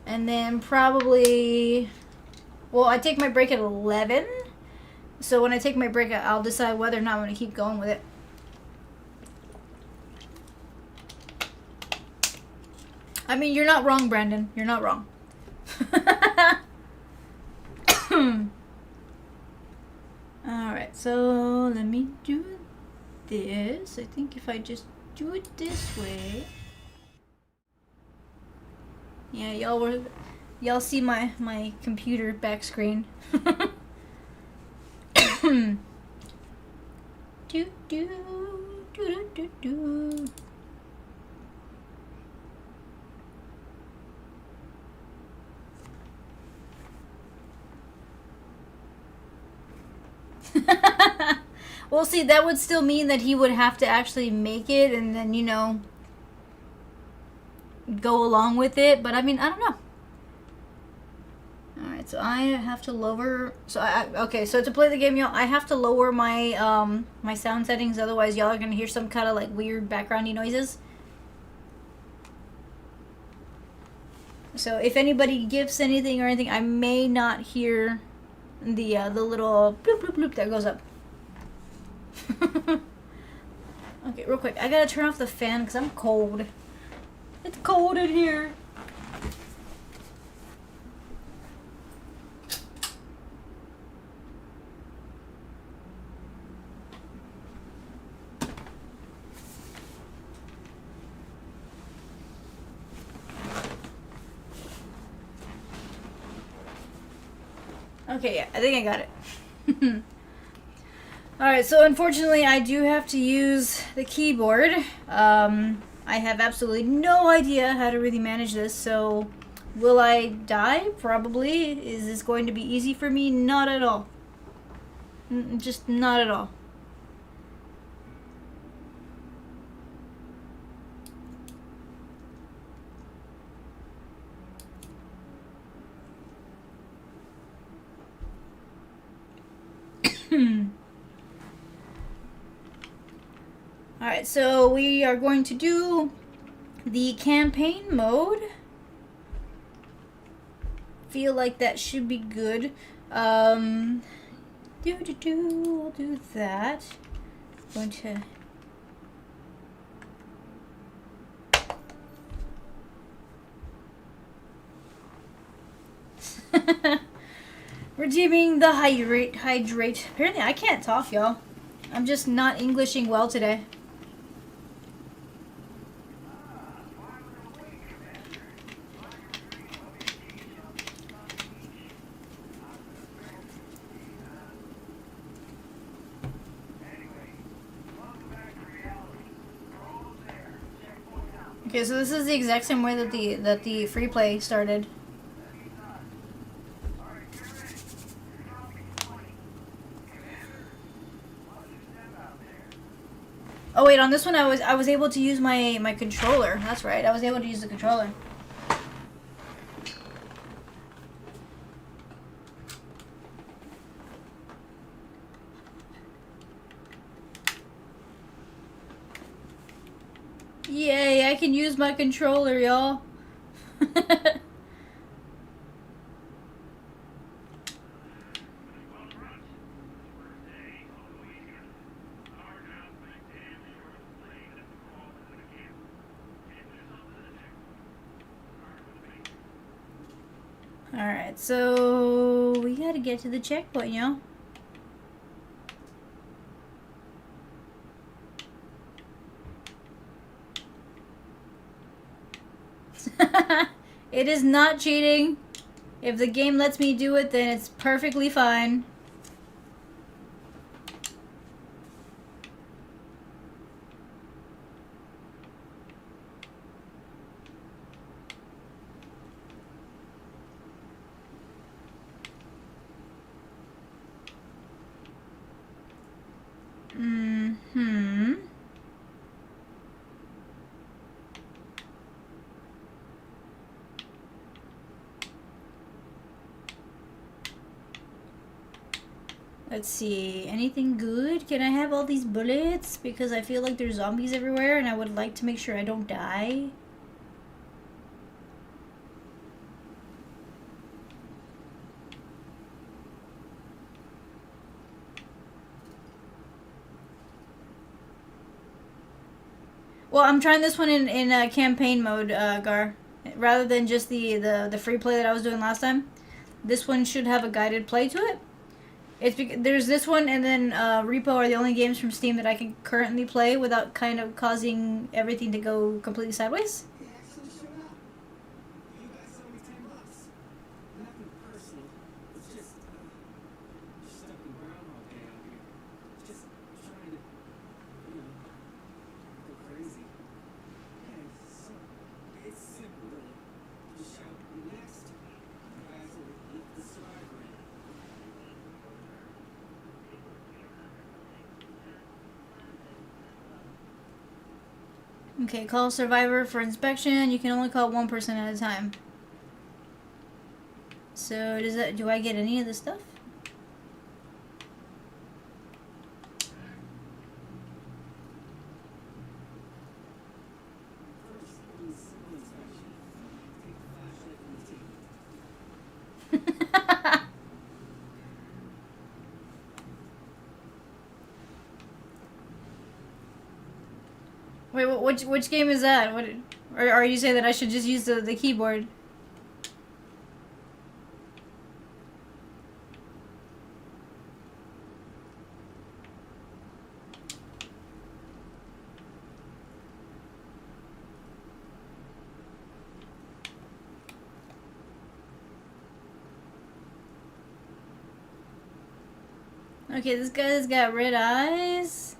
And then probably, well, I take my break at 11. So when I take my break, I'll decide whether or not I'm gonna keep going with it. I mean, you're not wrong, Brandon. You're not wrong. Alright, so let me do this. I think if I just do it this way. Yeah, y'all see my computer back screen. do do do do do do. Well, see, that would still mean that he would have to actually make it and then, go along with it. But, I mean, I don't know. Alright, so I have to lower... Okay, so to play the game, y'all, I have to lower my, my sound settings. Otherwise, y'all are going to hear some kind of, like, weird backgroundy noises. So, if anybody gifts anything or anything, I may not hear the little bloop, bloop, bloop that goes up. Okay, real quick. I gotta turn off the fan because I'm cold. It's cold in here. Okay, yeah, I think I got it. Alright, so unfortunately I do have to use the keyboard. I have absolutely no idea how to really manage this, so will I die? Probably. Is this going to be easy for me? Not at all. Just not at all. Alright, so we are going to do the campaign mode. Feel like that should be good. I'll do that. Going to... Redeeming the hydrate. Apparently I can't talk, y'all. I'm just not Englishing well today. Okay, so this is the exact same way that the free play started. wait, on this one I was able to use my controller. That's right. I was able to use the controller. Yay, I can use my controller, y'all. Alright, so we gotta get to the checkpoint, y'all. It is not cheating. If the game lets me do it, then it's perfectly fine. Mm-hmm. Let's see. Anything good? Can I have all these bullets? Because I feel like there's zombies everywhere and I would like to make sure I don't die. Well, I'm trying this one in campaign mode, Gar. Rather than just the free play that I was doing last time. This one should have a guided play to it. It's there's this one and then Repo are the only games from Steam that I can currently play without kind of causing everything to go completely sideways. Okay, call survivor for inspection. You can only call one person at a time. So do I get any of this stuff? Wait, which game is that? What, or are you saying that I should just use the keyboard? Okay, this guy's got red eyes.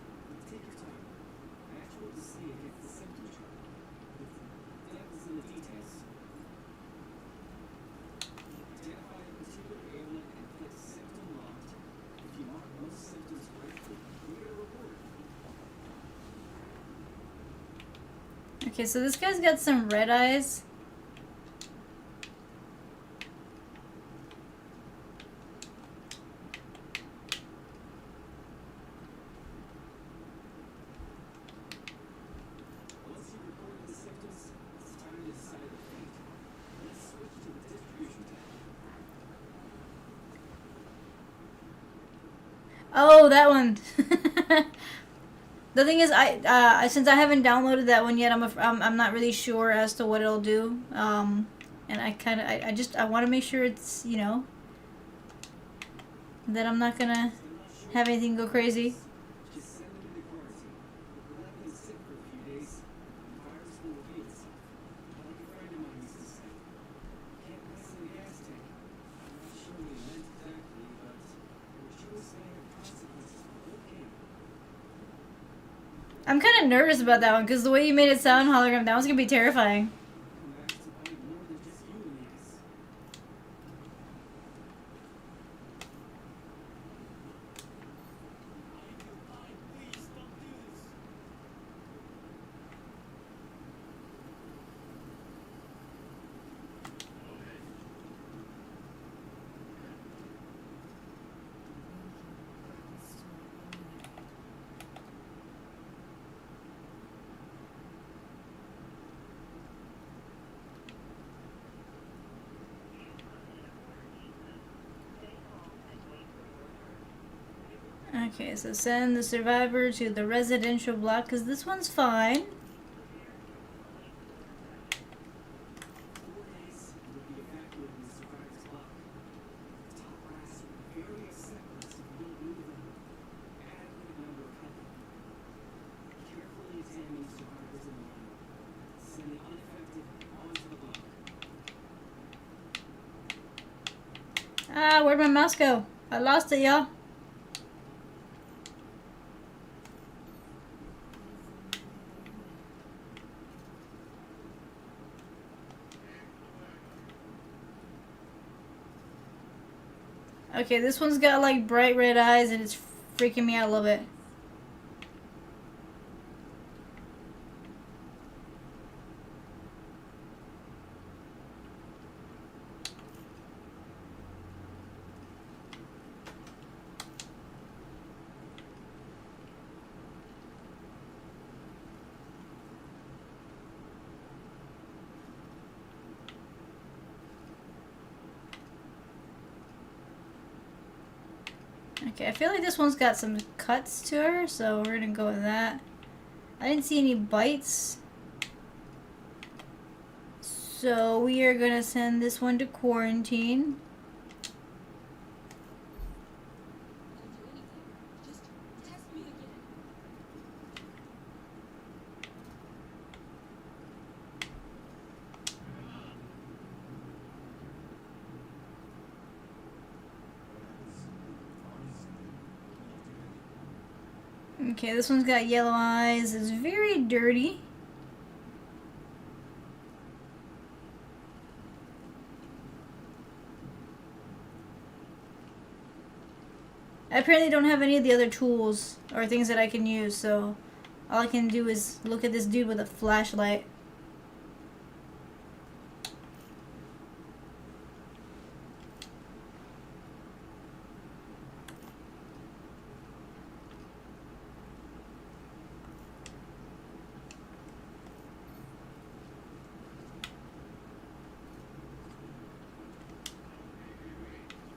Okay, so this guy's got some red eyes. Oh, that one. The thing is, since I haven't downloaded that one yet, I'm not really sure as to what it'll do. And I want to make sure it's, you know, that I'm not gonna have anything go crazy. I'm kind of nervous about that one because the way you made it sound hologram, that one's gonna be terrifying. Okay, so send the survivor to the residential block, because this one's fine. Ah, where'd my mouse go? I lost it, y'all. Okay, this one's got like bright red eyes and it's freaking me out a little bit. Okay, I feel like this one's got some cuts to her, so we're gonna go with that. I didn't see any bites. So we are gonna send this one to quarantine. Okay, this one's got yellow eyes. It's very dirty. I apparently don't have any of the other tools or things that I can use, so all I can do is look at this dude with a flashlight.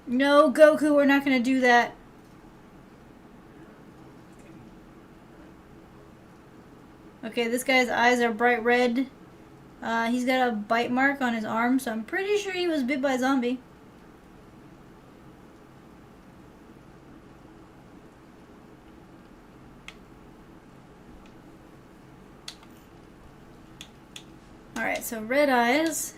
No, Goku, we're not gonna do that. Okay, this guy's eyes are bright red. He's got a bite mark on his arm, so I'm pretty sure he was bit by a zombie. Alright, so red eyes.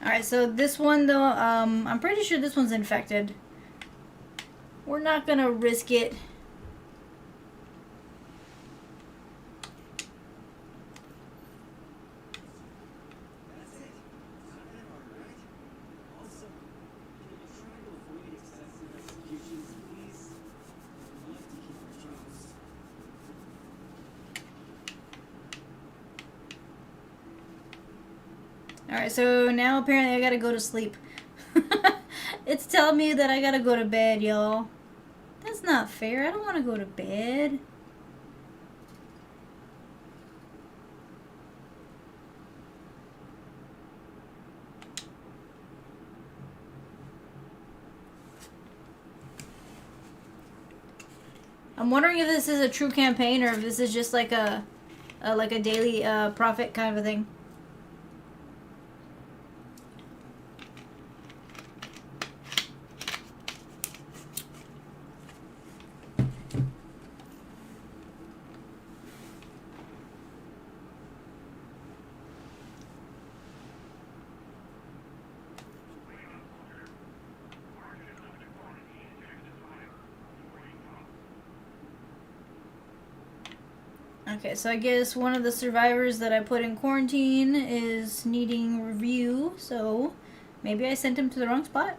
Alright, so this one though, I'm pretty sure this one's infected. We're not gonna risk it. Alright, so now apparently I gotta go to sleep. It's telling me that I gotta go to bed, y'all. That's not fair. I don't want to go to bed. I'm wondering if this is a true campaign or if this is just like a daily profit kind of a thing. Okay, so I guess one of the survivors that I put in quarantine is needing review, so maybe I sent him to the wrong spot.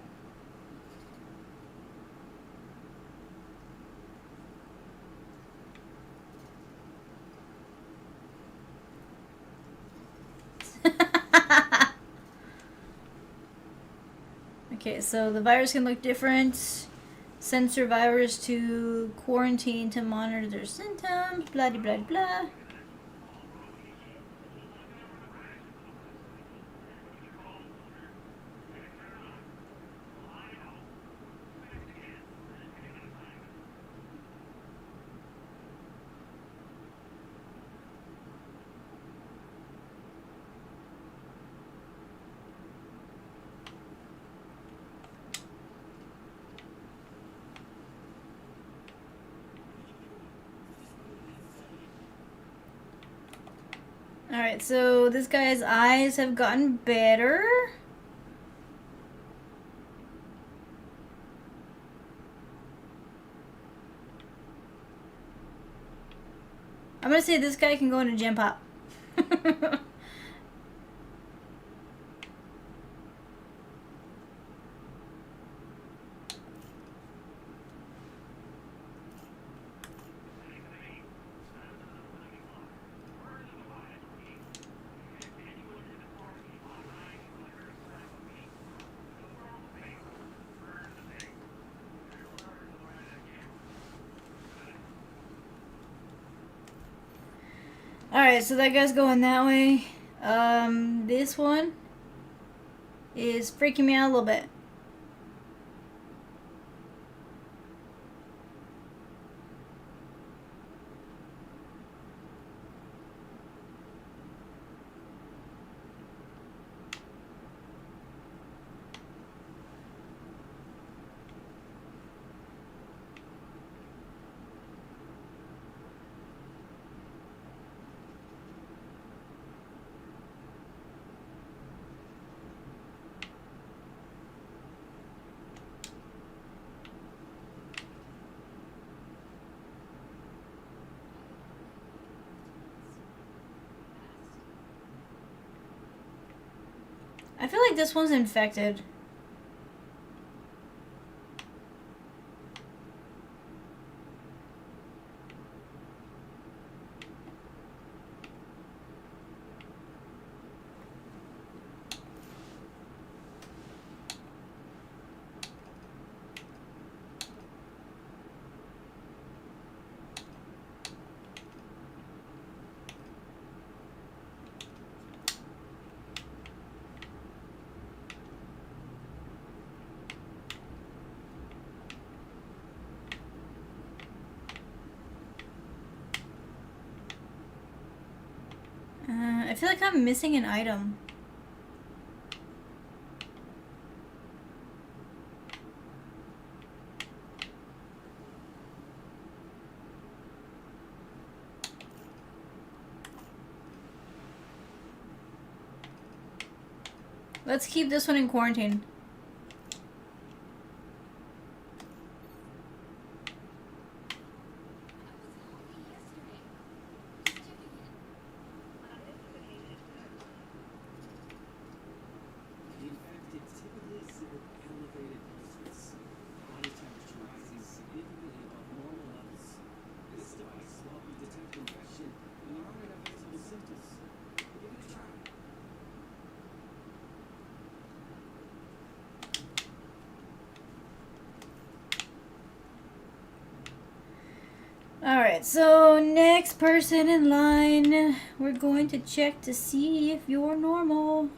Okay, so the virus can look different. Send survivors to quarantine to monitor their symptoms. Blah blah blah. Alright, so this guy's eyes have gotten better. I'm gonna say this guy can go into gym pop. Alright, so that guy's going that way. This one is freaking me out a little bit. I feel like this one's infected. I feel like I'm missing an item. Let's keep this one in quarantine. Alright, so next person in line, we're going to check to see if you're normal.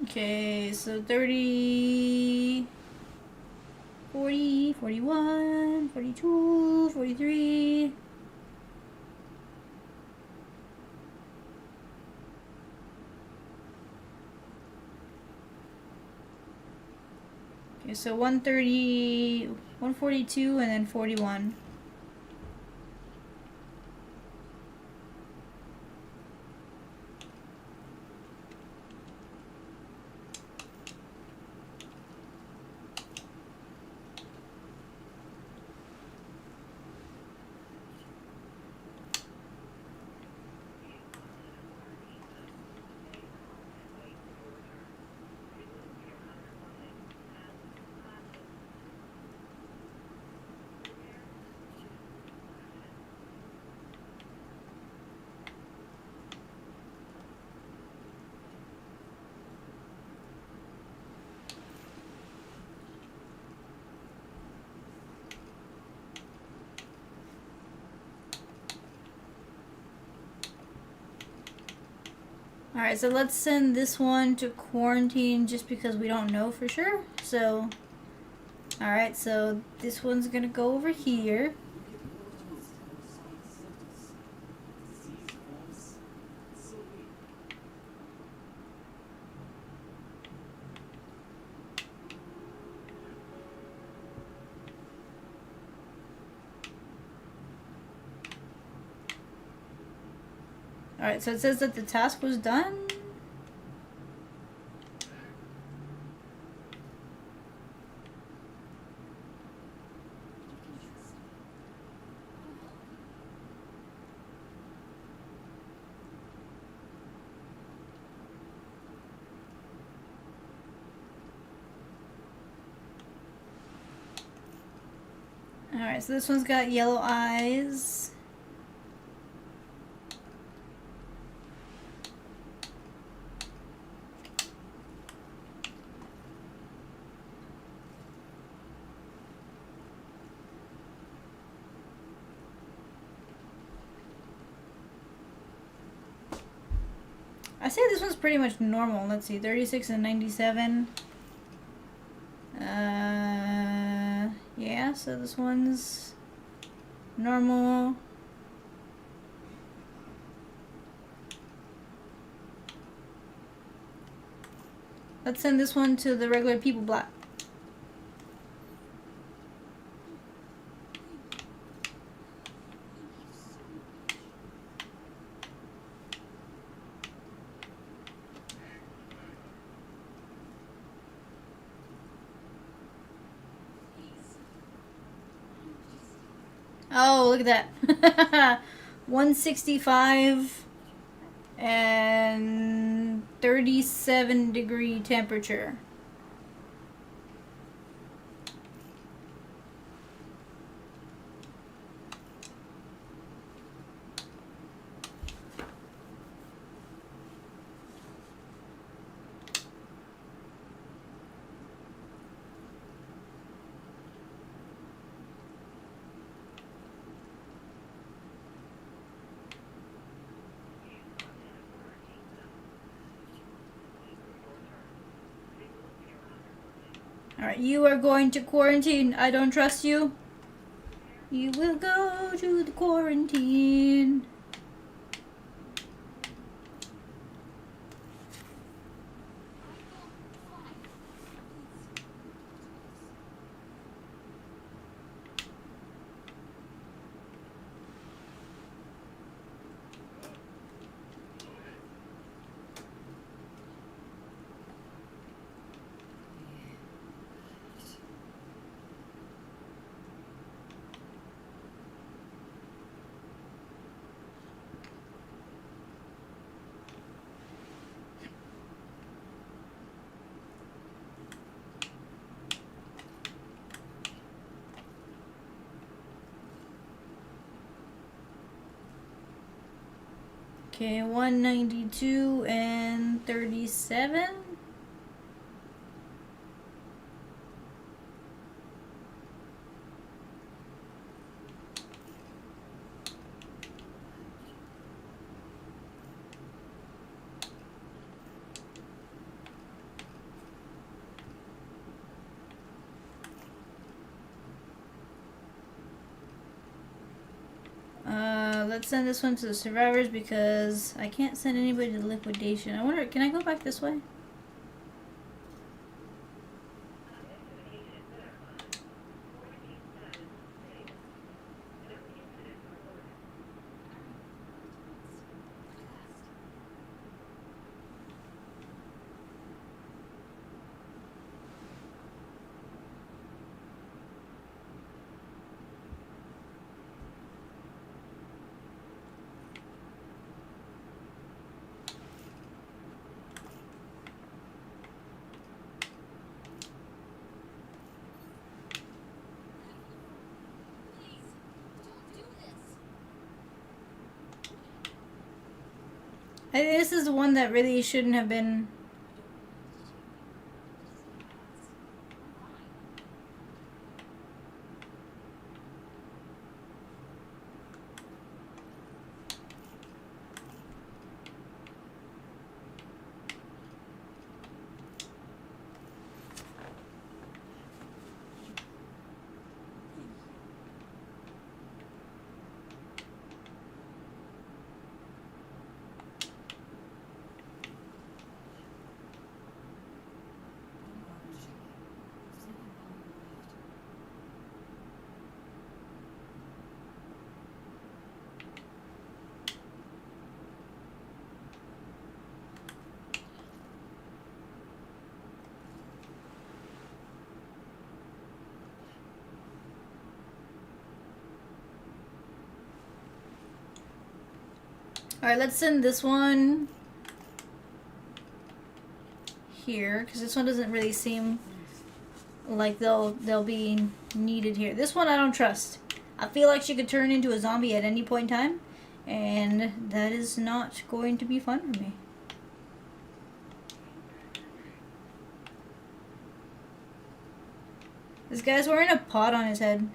Okay, so 30, 40, 41, 42, 43. Okay, so 130, 142, and then 41. Alright, so let's send this one to quarantine just because we don't know for sure. So, alright, so this one's gonna go over here. Alright, so it says that the task was done. Alright, so this one's got yellow eyes. I say this one's pretty much normal. Let's see, 36 and 97. Yeah, so this one's normal. Let's send this one to the regular people block. Oh, look at that. 165 and 37-degree temperature. Alright, you are going to quarantine. I don't trust you. You will go to the quarantine. Okay, 192 and 37. Let's send this one to the survivors because I can't send anybody to liquidation. I wonder, can I go back this way? I think this is the one that really shouldn't have been. Alright, let's send this one here, because this one doesn't really seem like they'll be needed here. This one I don't trust. I feel like she could turn into a zombie at any point in time, and that is not going to be fun for me. This guy's wearing a pot on his head.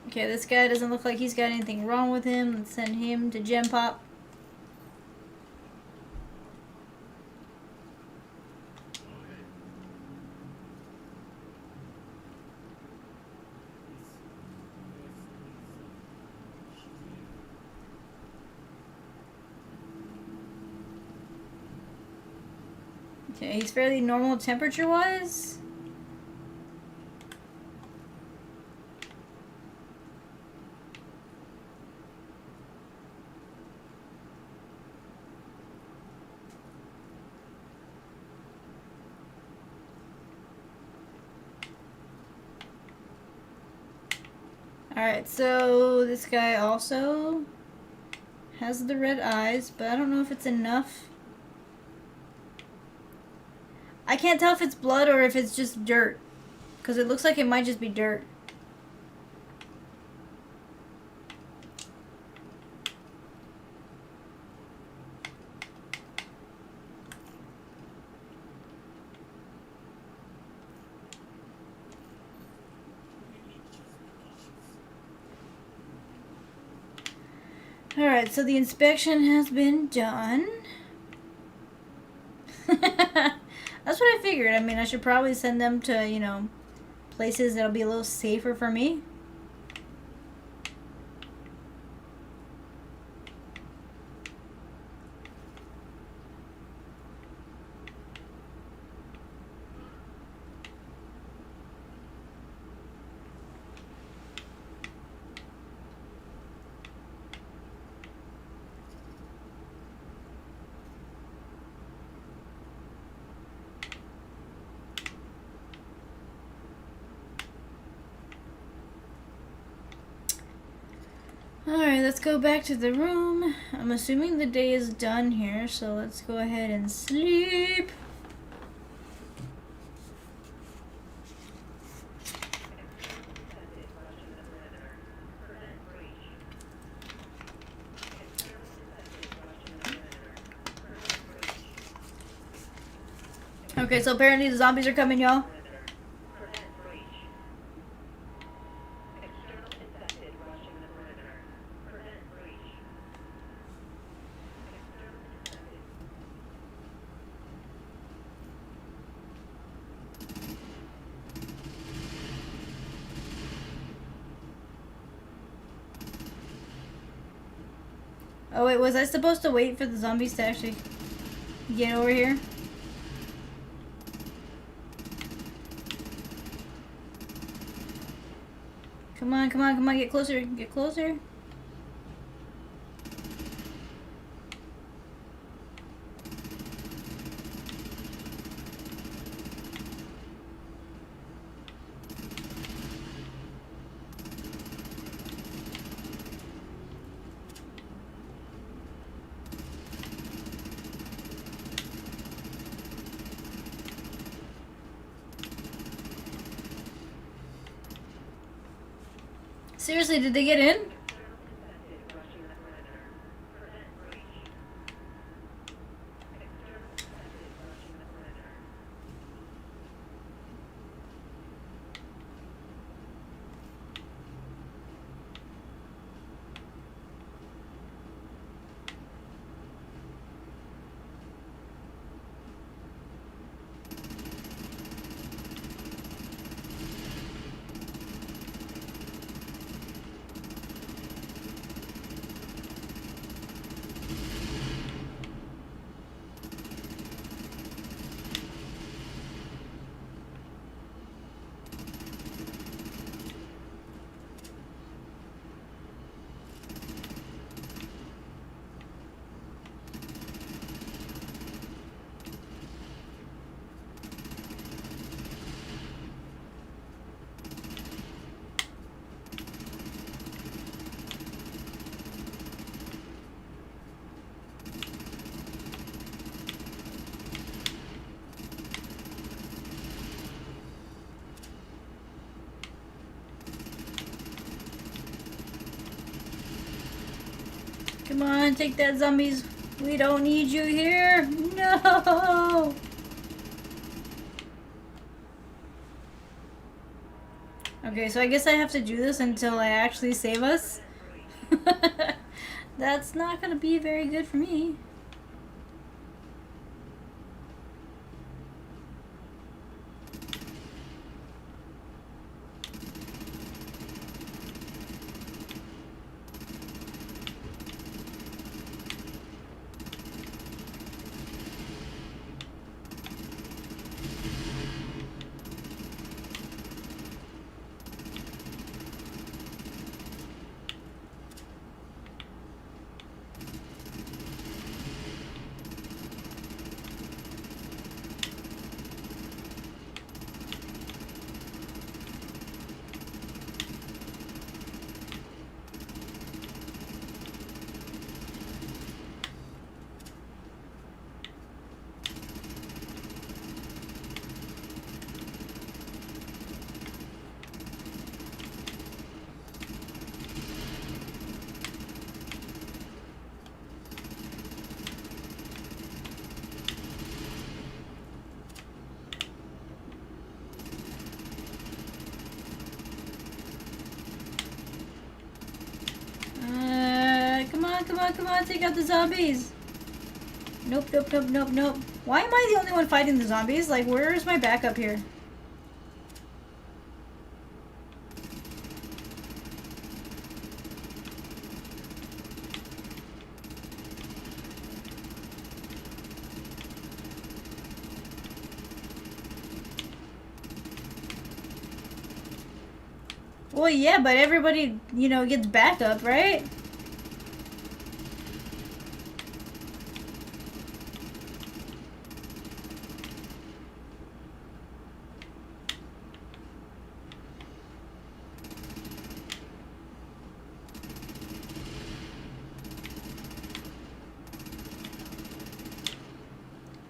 Okay, this guy doesn't look like he's got anything wrong with him. Let's send him to Gem Pop. Okay, he's fairly normal temperature-wise. Alright, so this guy also has the red eyes, but I don't know if it's enough. I can't tell if it's blood or if it's just dirt, because it looks like it might just be dirt. Alright, so the inspection has been done. That's what I figured. I mean, I should probably send them to, you know, places that'll be a little safer for me. Alright, let's go back to the room. I'm assuming the day is done here, so let's go ahead and sleep. Okay, so apparently the zombies are coming, y'all. Oh wait, was I supposed to wait for the zombies to actually get over here? Come on, come on, come on, get closer, get closer. Seriously, did they get in? Come on, take that, zombies. We don't need you here. No! Okay, so I guess I have to do this until I actually save us. That's not gonna be very good for me. Come on, take out the zombies. Nope. Why am I the only one fighting the zombies? Like, where's my backup here? Well, yeah, but everybody, you know, gets backup, right?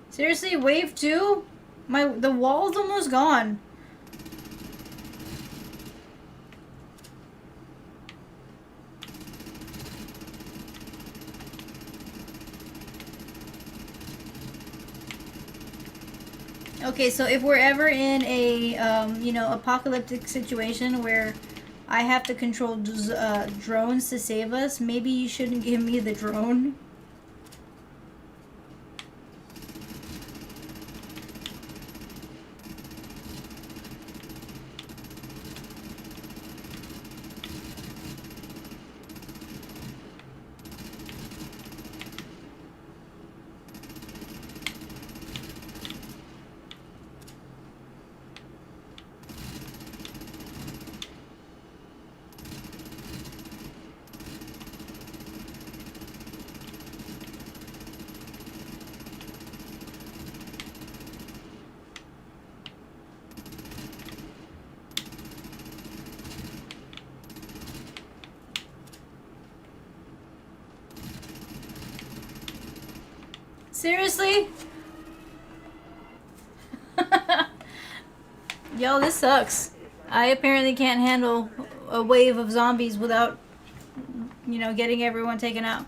Seriously, wave 2? The wall's almost gone. Okay, so if we're ever in a, you know, apocalyptic situation where I have to control drones to save us, maybe you shouldn't give me the drone. Seriously? Yo, this sucks. I apparently can't handle a wave of zombies without, you know, getting everyone taken out.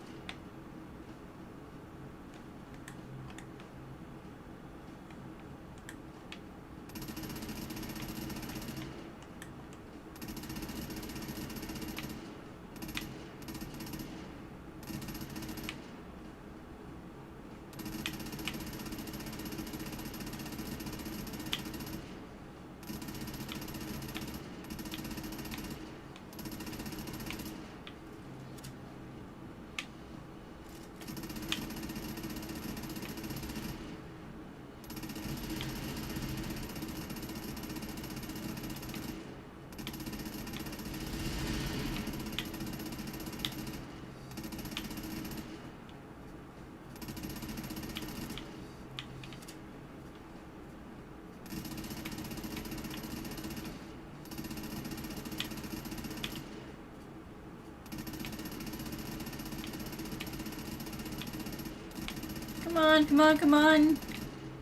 Come on.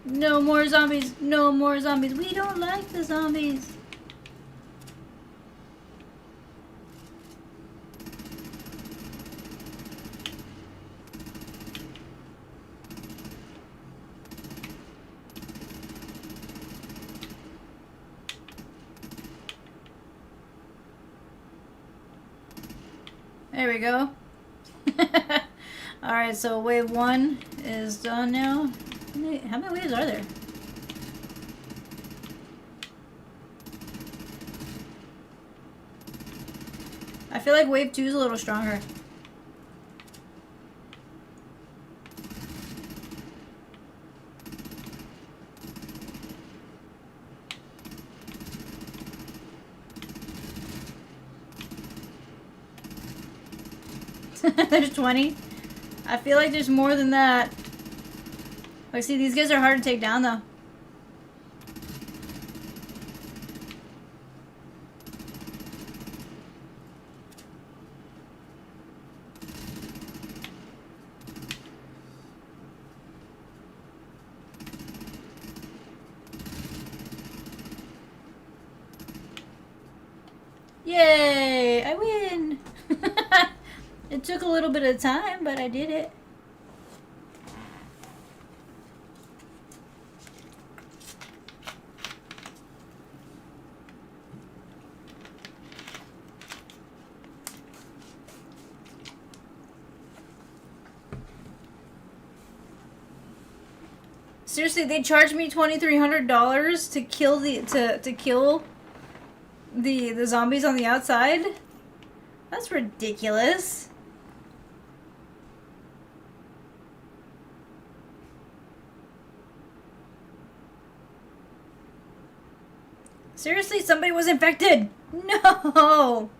No more zombies. No more zombies. We don't like the zombies. There we go. Alright, so wave 1 is done now. How many waves are there? I feel like wave 2 is a little stronger. There's 20. I feel like there's more than that. Like, see, these guys are hard to take down, though. Yay! I win! It took a little bit of time, but I did it. Seriously, they charged me $2,300 to kill the zombies on the outside? That's ridiculous. Seriously, somebody was infected. No.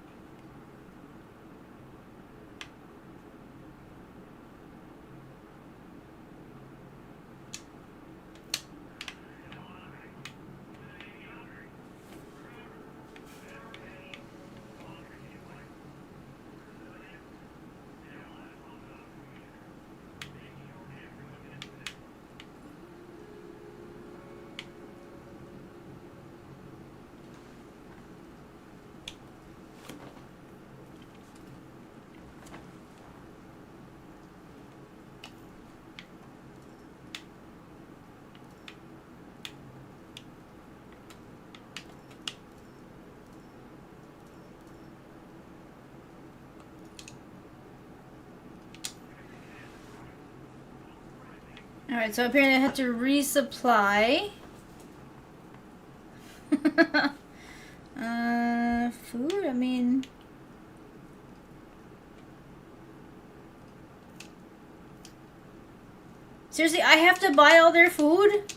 Alright, so apparently I had to resupply. Food? I mean... Seriously, I have to buy all their food?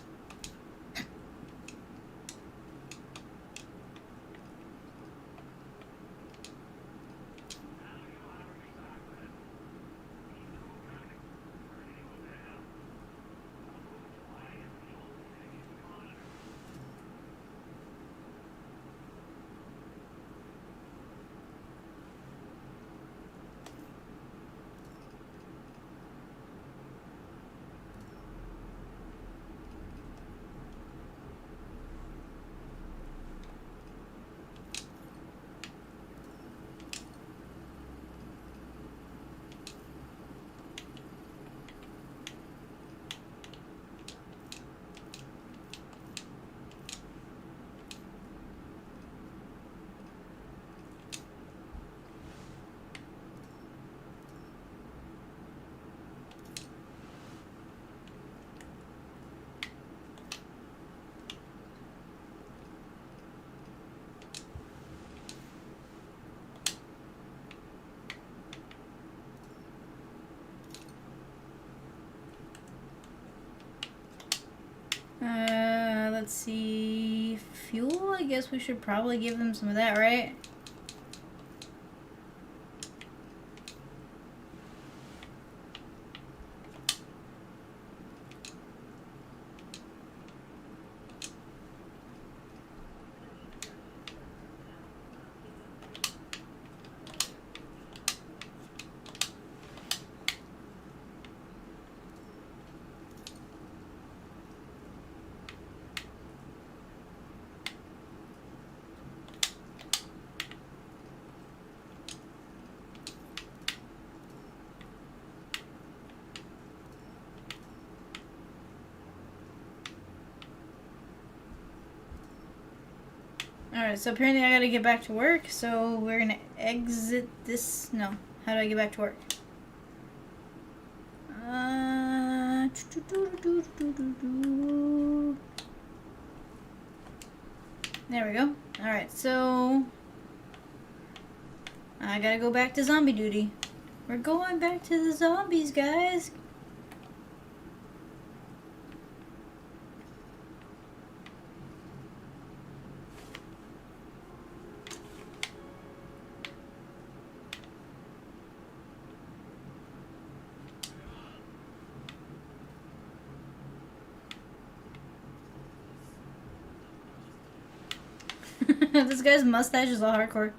Let's see. Fuel? I guess we should probably give them some of that, right? Alright, so apparently I gotta get back to work, so we're gonna exit this. No. How do I get back to work? There we go. Alright, so I gotta go back to zombie duty. We're going back to the zombies, guys. This guy's mustache is all hardcore.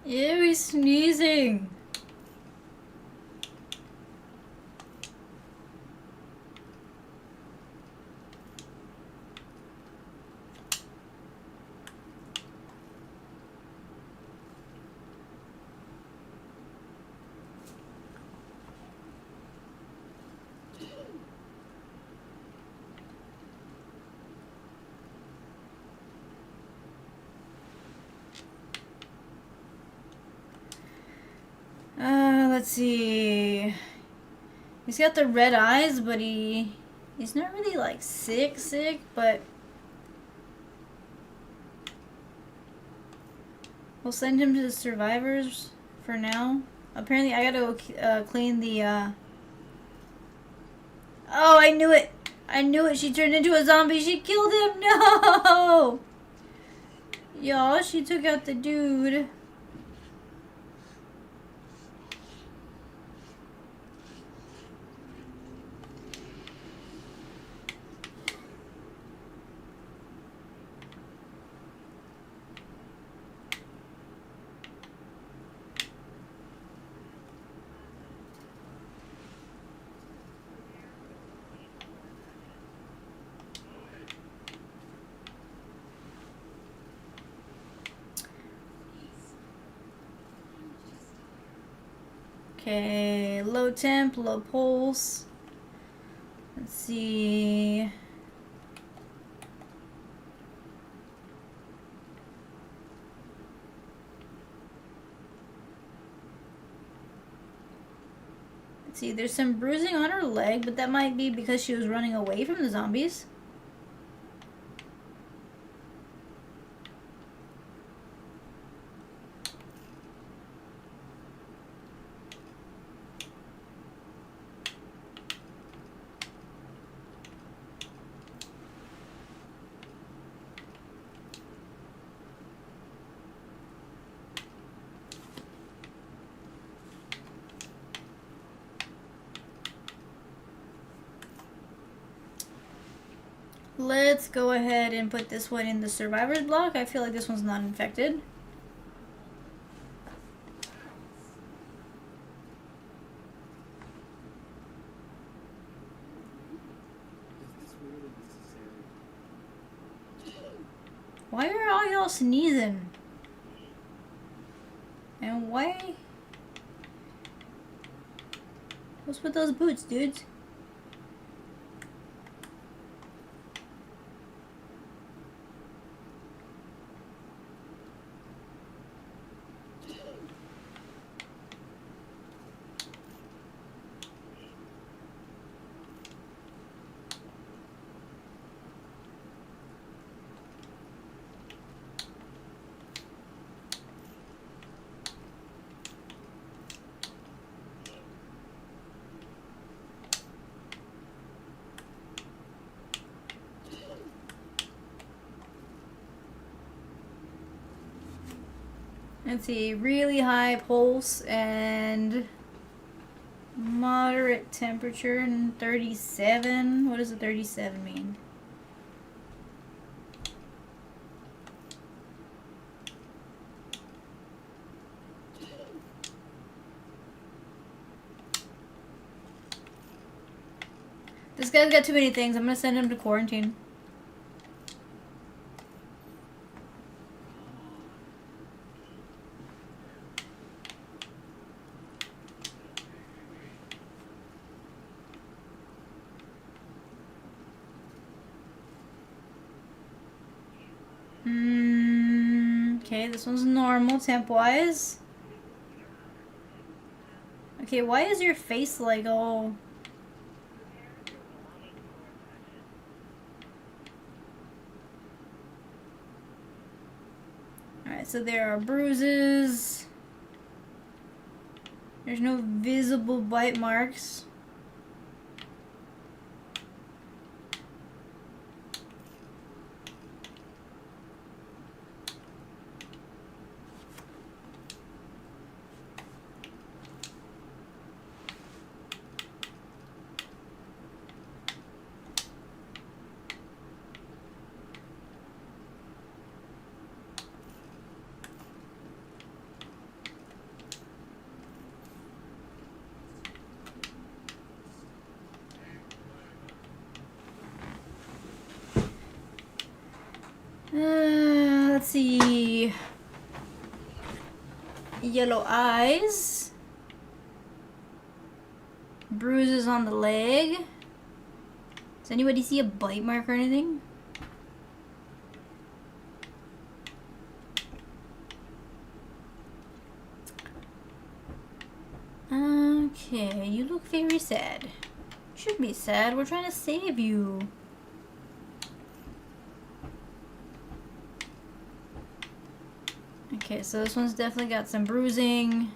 Ew, he's sneezing. Let's see. He's got the red eyes, but he's not really like sick, but we'll send him to the survivors for now. Apparently, I gotta go clean the. Oh, I knew it! I knew it! She turned into a zombie. She killed him. No! Y'all, she took out the dude. Okay, low temp, low pulse. Let's see. Let's see, there's some bruising on her leg, but that might be because she was running away from the zombies. Let's go ahead and put this one in the survivor's block. I feel like this one's not infected. Why are all y'all sneezing? And why? What's with those boots, dudes? Let's see, really high pulse and moderate temperature and 37. What does a 37 mean? This guy's got too many things. I'm gonna send him to quarantine. Okay, this one's normal temp-wise. Okay, why is your face like all... Alright, so there are bruises. There's no visible bite marks. Let's see. Yellow eyes. Bruises on the leg. Does anybody see a bite mark or anything? Okay, you look very sad. You should be sad. We're trying to save you. Okay, so this one's definitely got some bruising.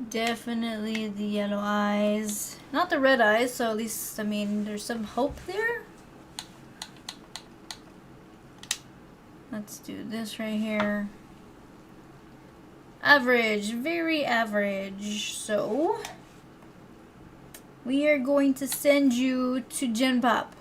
Definitely the yellow eyes. Not the red eyes, so at least, I mean, there's some hope there. Let's do this right here. Average, very average. So, we are going to send you to Gen Pop.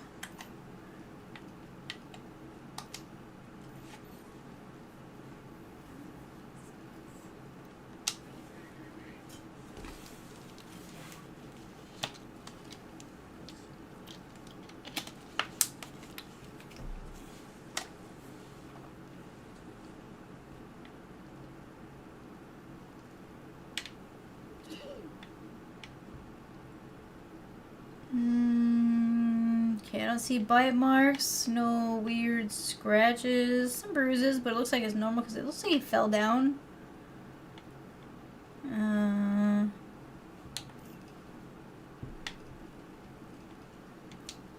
Okay, I don't see bite marks, no weird scratches, some bruises, but it looks like it's normal because it looks like he fell down.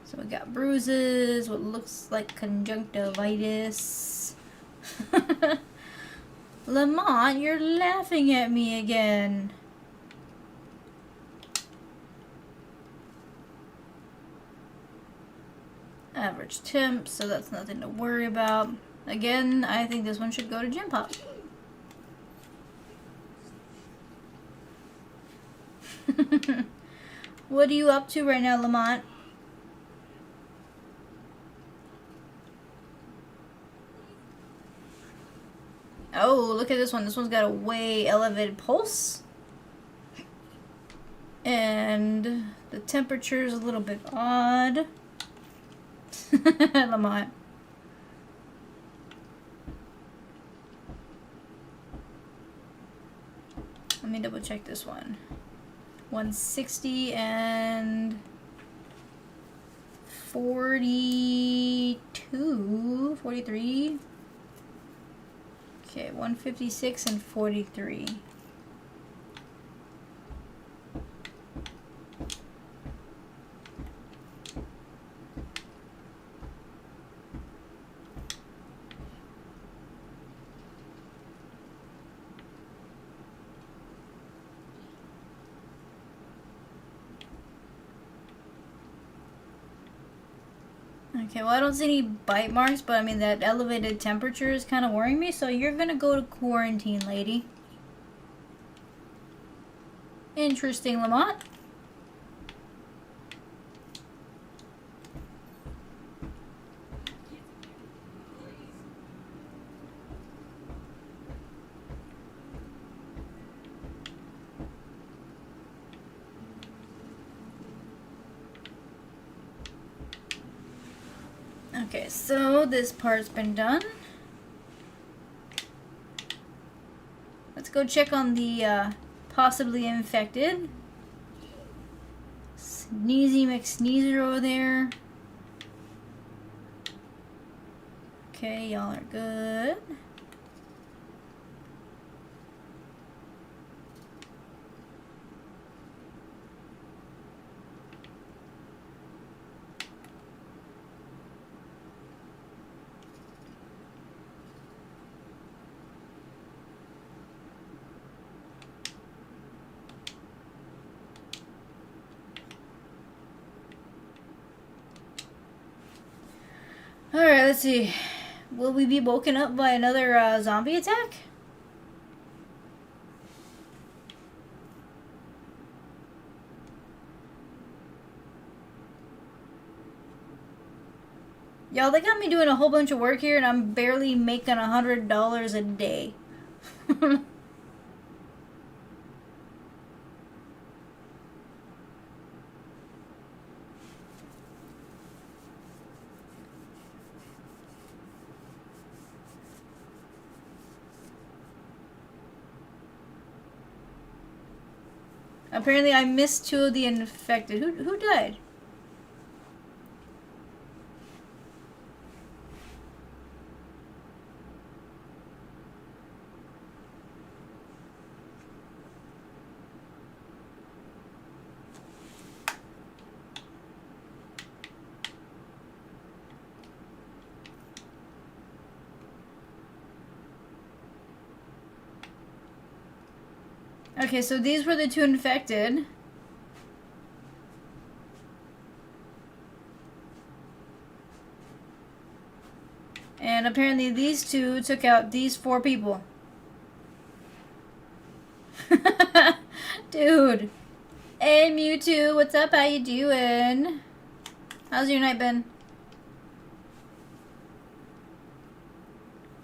So we got bruises, what looks like conjunctivitis. Lamont, you're laughing at me again. Average temp, so that's nothing to worry about. Again, I think this one should go to Gym Pop. What are you up to right now, Lamont? Oh, look at this one. This one's got a way elevated pulse. And the temperature is a little bit odd. Lamont. Let me double check this one. 160 and 42, 43. Okay, 156 and 43. Okay, well, I don't see any bite marks, but I mean, that elevated temperature is kind of worrying me, so you're gonna go to quarantine, lady. Interesting, Lamont. Okay, so this part's been done. Let's go check on the possibly infected. Sneezy McSneezer over there. Okay, y'all are good. Alright, let's see. Will we be woken up by another zombie attack? Y'all, they got me doing a whole bunch of work here and I'm barely making $100 a day. Apparently I missed 2 of the infected. Who died? Okay, so these were the 2 infected. And apparently these 2 took out these 4 people. Dude. Hey Mewtwo, what's up? How you doing? How's your night been?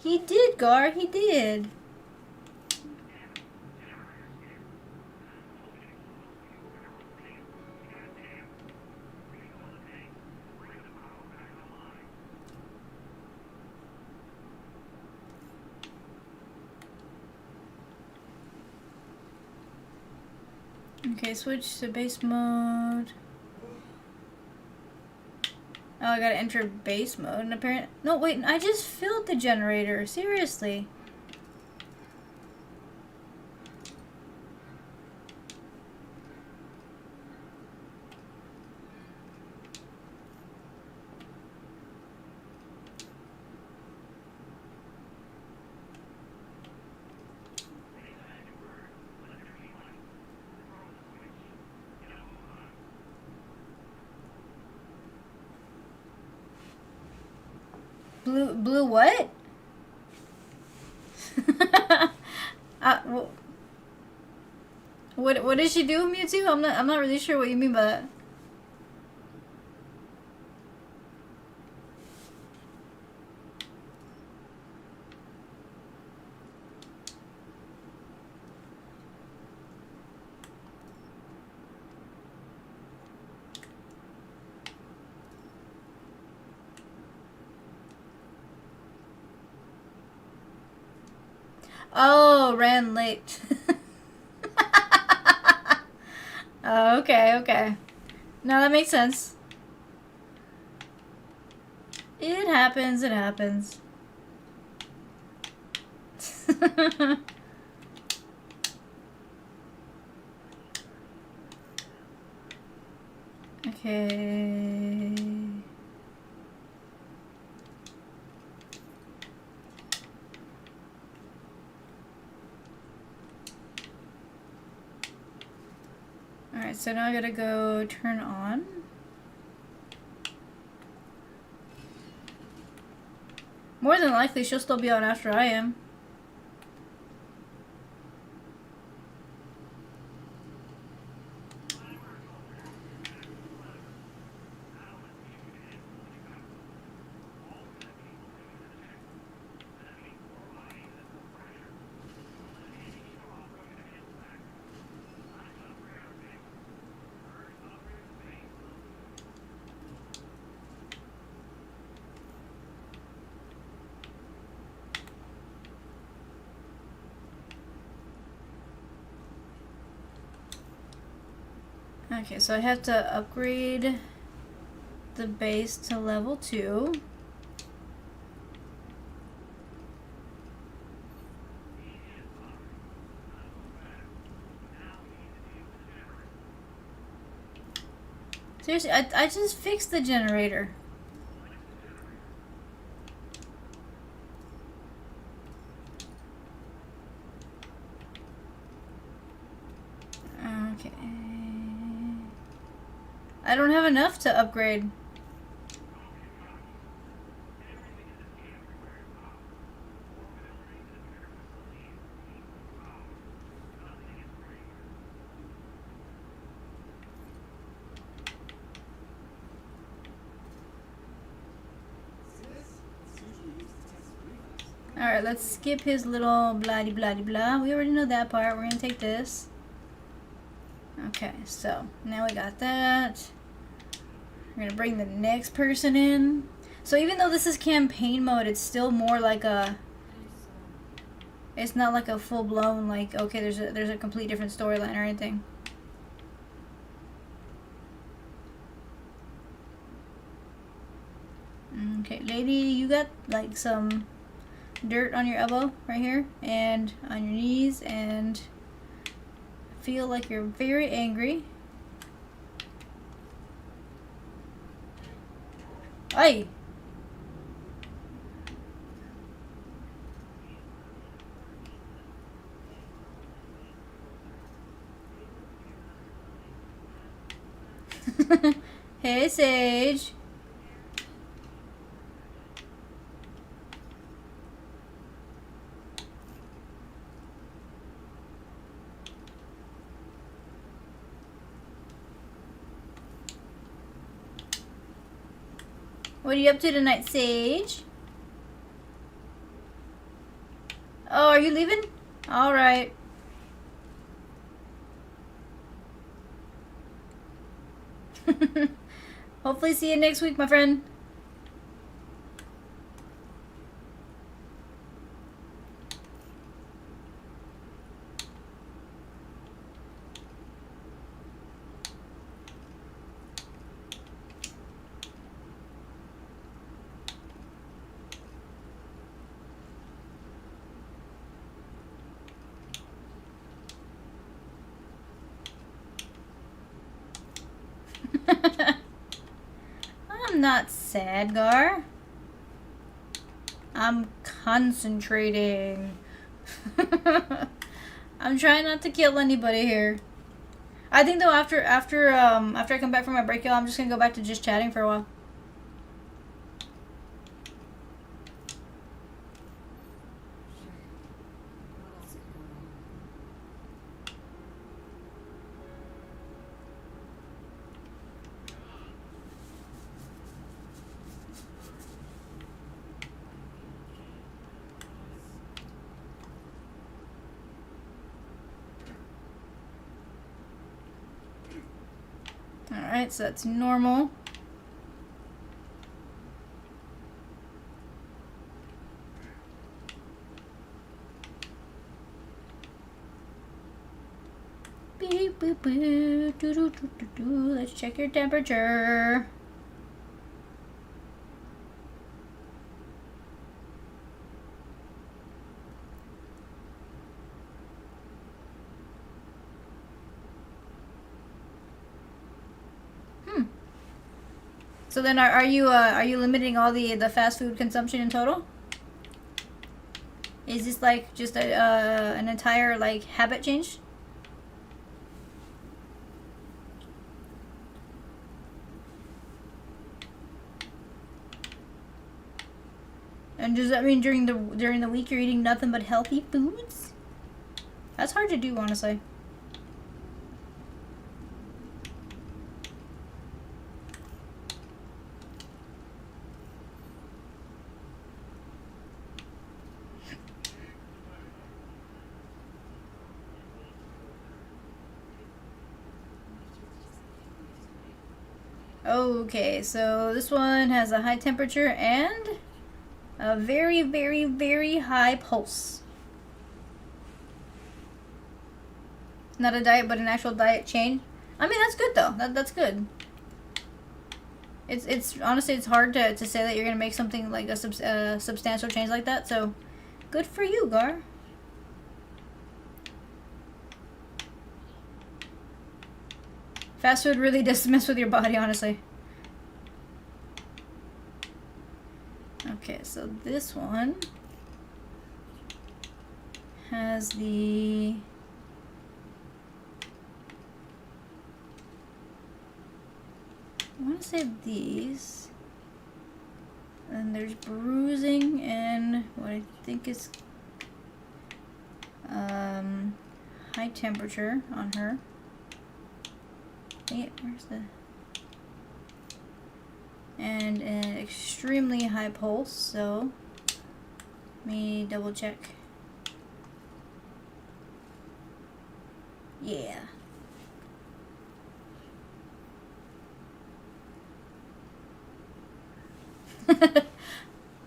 He did, Gar. He did. Okay, switch to base mode. Oh, I gotta enter base mode and apparently... No, wait, I just filled the generator. Seriously. Blue what? What did she do, Mewtwo? I'm not really sure what you mean by that. Oh, ran late. Oh, okay, okay. No, that makes sense. It happens, it happens. Okay. Alright, so now I gotta go turn on. More than likely, she'll still be on after I am. Okay, so I have to upgrade the base to level 2. Seriously, I just fixed the generator. Okay. I don't have enough to upgrade. Alright, let's skip his little blah blah blah. We already know that part. We're gonna take this. Okay, so now we got that. We're gonna bring the next person in. So even though this is campaign mode, it's still more like a... It's not like a full-blown, like, okay, there's a complete different storyline or anything. Okay, lady, you got like some dirt on your elbow right here and on your knees, and feel like you're very angry. Aye. Hey, Sage. What are you up to tonight, Sage? Oh, are you leaving? All right. Hopefully see you next week, my friend. I'm not sad, Gar. I'm concentrating. I'm trying not to kill anybody here. I think though after I come back from my break, y'all, I'm just gonna go back to just chatting for a while. Alright, so that's normal. Beep, boop, boop, doo, doo, doo, doo, doo. Let's check your temperature. So then, are you limiting all the fast food consumption in total? Is this like just an entire like habit change? And does that mean during the week you're eating nothing but healthy foods? That's hard to do, honestly. Okay, so this one has a high temperature and a very, very, very high pulse. Not a diet, but an actual diet change. I mean, that's good though. That's good. It's honestly, it's hard to say that you're gonna make something like a substantial change like that. So, good for you, Gar. Fast food really does mess with your body, honestly. Okay, so this one has the... I want to say these. And there's bruising and what I think is high temperature on her. Wait, where's the... And an extremely high pulse, so let me double check. Yeah.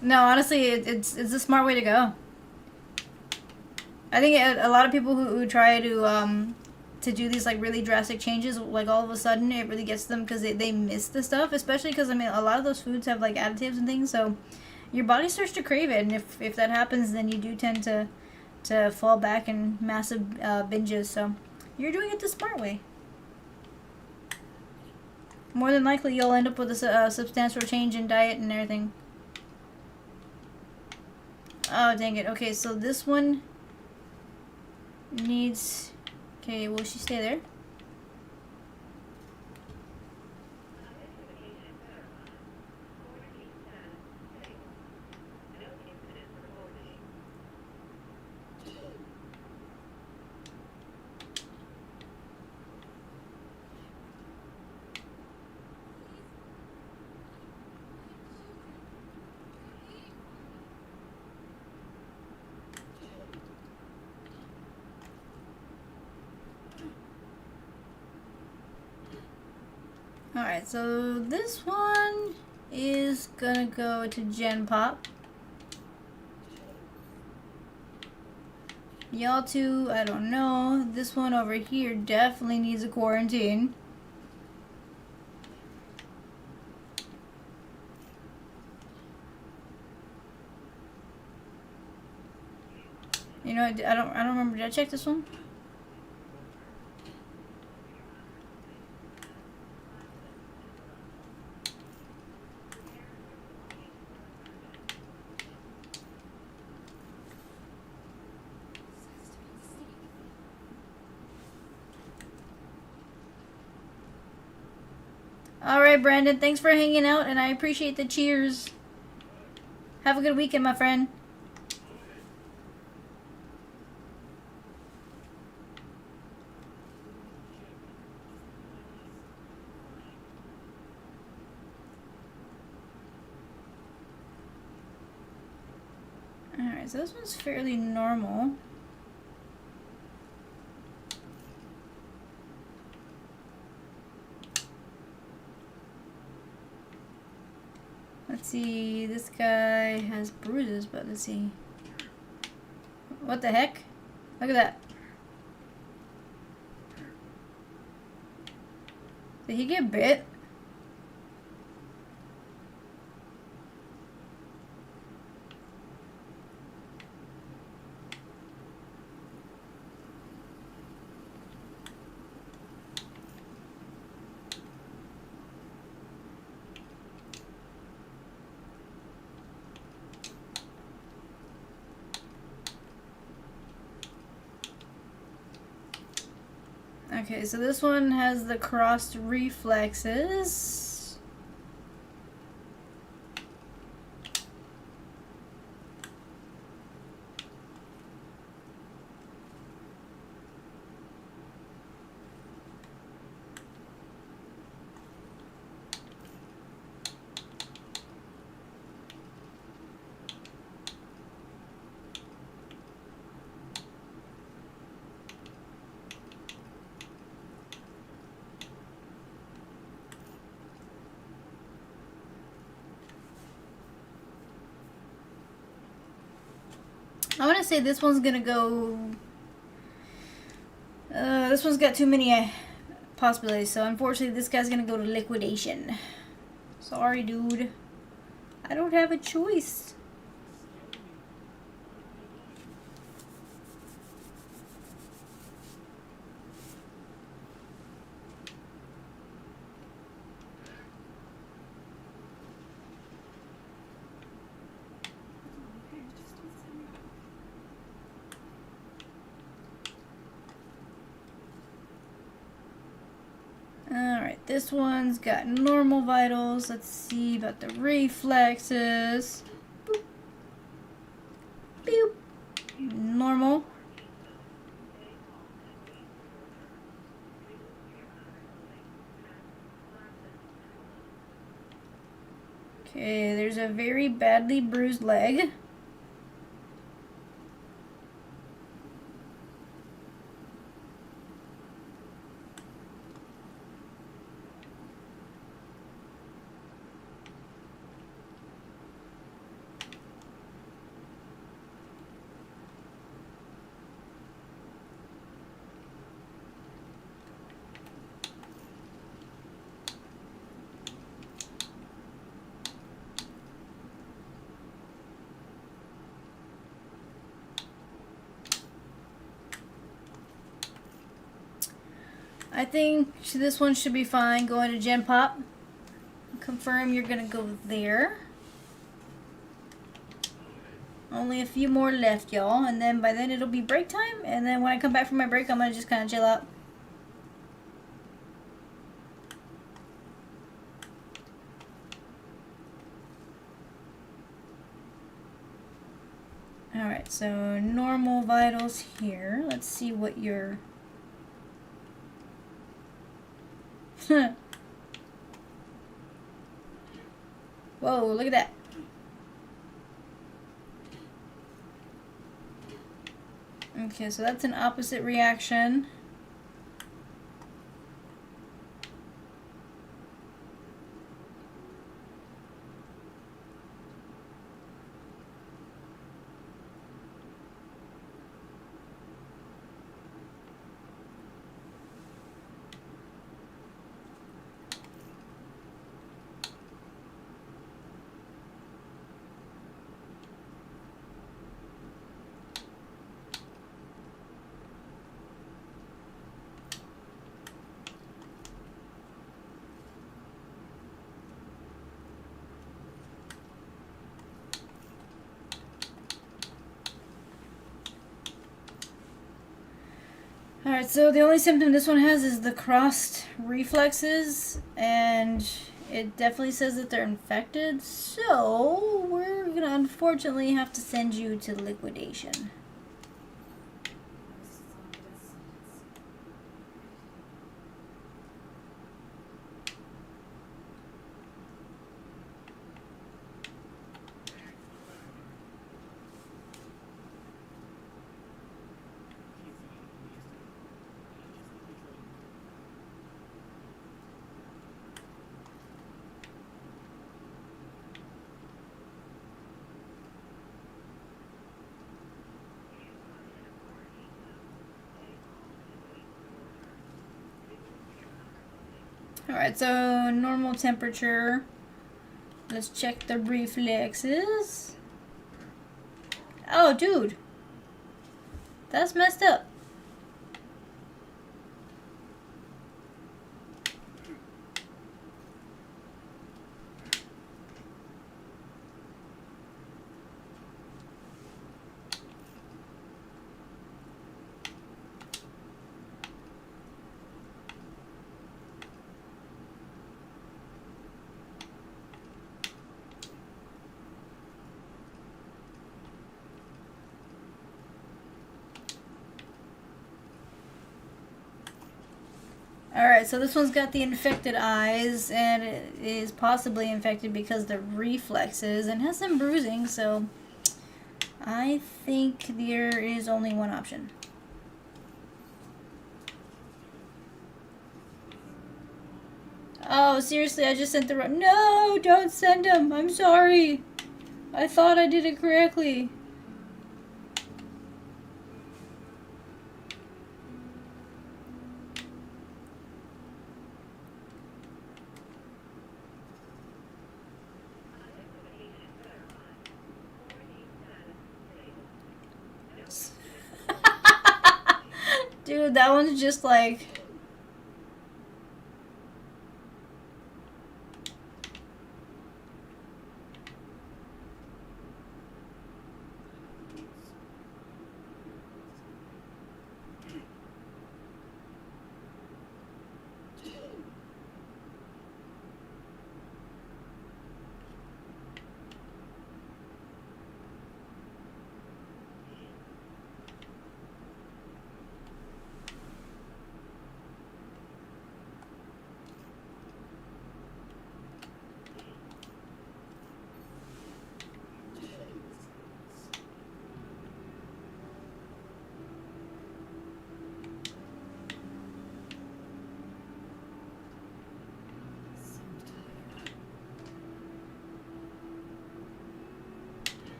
No, honestly, it's a smart way to go. I think a lot of people who try to do these like really drastic changes, like all of a sudden it really gets them because they miss the stuff, especially because I mean a lot of those foods have like additives and things, so your body starts to crave it, and if that happens, then you do tend to fall back in massive binges. So you're doing it the smart way. More than likely, you'll end up with a substantial change in diet and everything. Oh, dang it. Okay, so this one needs... Okay, will she stay there? Alright, so this one is gonna go to Gen Pop. Y'all two, I don't know. This one over here definitely needs a quarantine. You know, I don't remember. Did I check this one? Alright, Brandon, thanks for hanging out, and I appreciate the cheers. Have a good weekend, my friend. Alright, so this one's fairly normal. Let's see, this guy has bruises, but let's see. What the heck? Look at that. Did he get bit? Okay, so this one has the crossed reflexes. I want to say this one's gonna go... this one's got too many possibilities, so unfortunately this guy's gonna go to liquidation. Sorry, dude. I don't have a choice. This one's got normal vitals. Let's see about the reflexes. Boop. Boop. Normal. Okay, there's a very badly bruised leg. I think this one should be fine. Going to Gen Pop. Confirm you're gonna go there. Only a few more left, y'all. And then by then it'll be break time. And then when I come back from my break, I'm gonna just kind of chill out. Alright, so normal vitals here. Let's see what your... Whoa, look at that. Okay, so that's an opposite reaction. Alright, so the only symptom this one has is the crossed reflexes, and it definitely says that they're infected, so we're gonna unfortunately have to send you to liquidation. Alright, so normal temperature. Let's check the reflexes. Oh, dude. That's messed up. Alright, so this one's got the infected eyes, and it is possibly infected because of the reflexes, and has some bruising, so I think there is only one option. Oh, seriously, I just sent the wrong... No, don't send him. I'm sorry. I thought I did it correctly. Dude, that one's just like...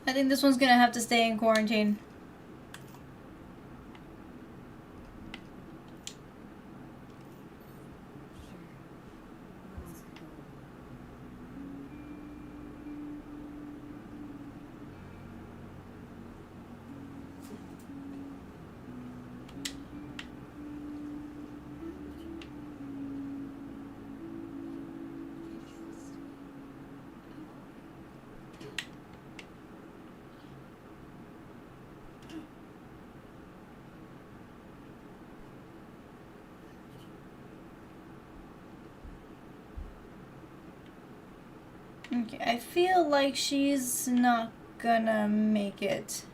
I think this one's gonna have to stay in quarantine. Okay, I feel like she's not gonna make it.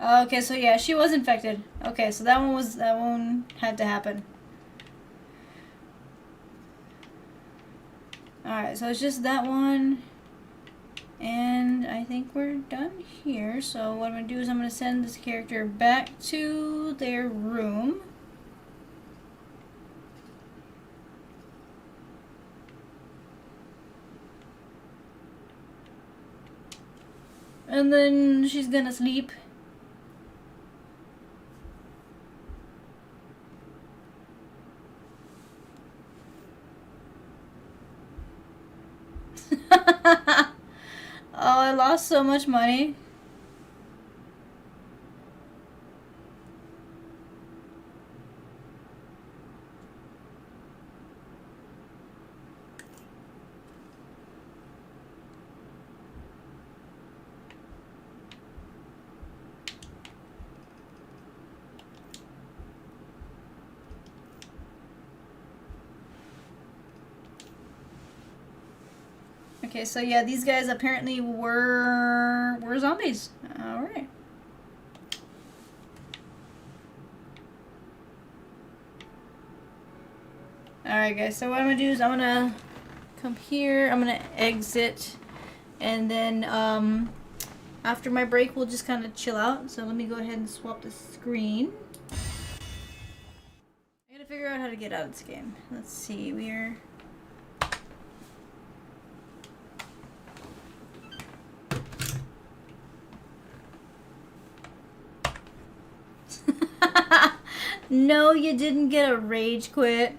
Okay, so yeah, she was infected. Okay, so that one had to happen. Alright, so it's just that one. And I think we're done here. So what I'm going to do is I'm going to send this character back to their room. And then she's going to sleep. Oh, I lost so much money. Okay, so yeah, these guys apparently were zombies. All right. All right, guys. So what I'm gonna do is I'm gonna come here. I'm gonna exit, and then after my break, we'll just kind of chill out. So let me go ahead and swap the screen. I gotta figure out how to get out of this game. Let's see. We're no, you didn't get a rage quit.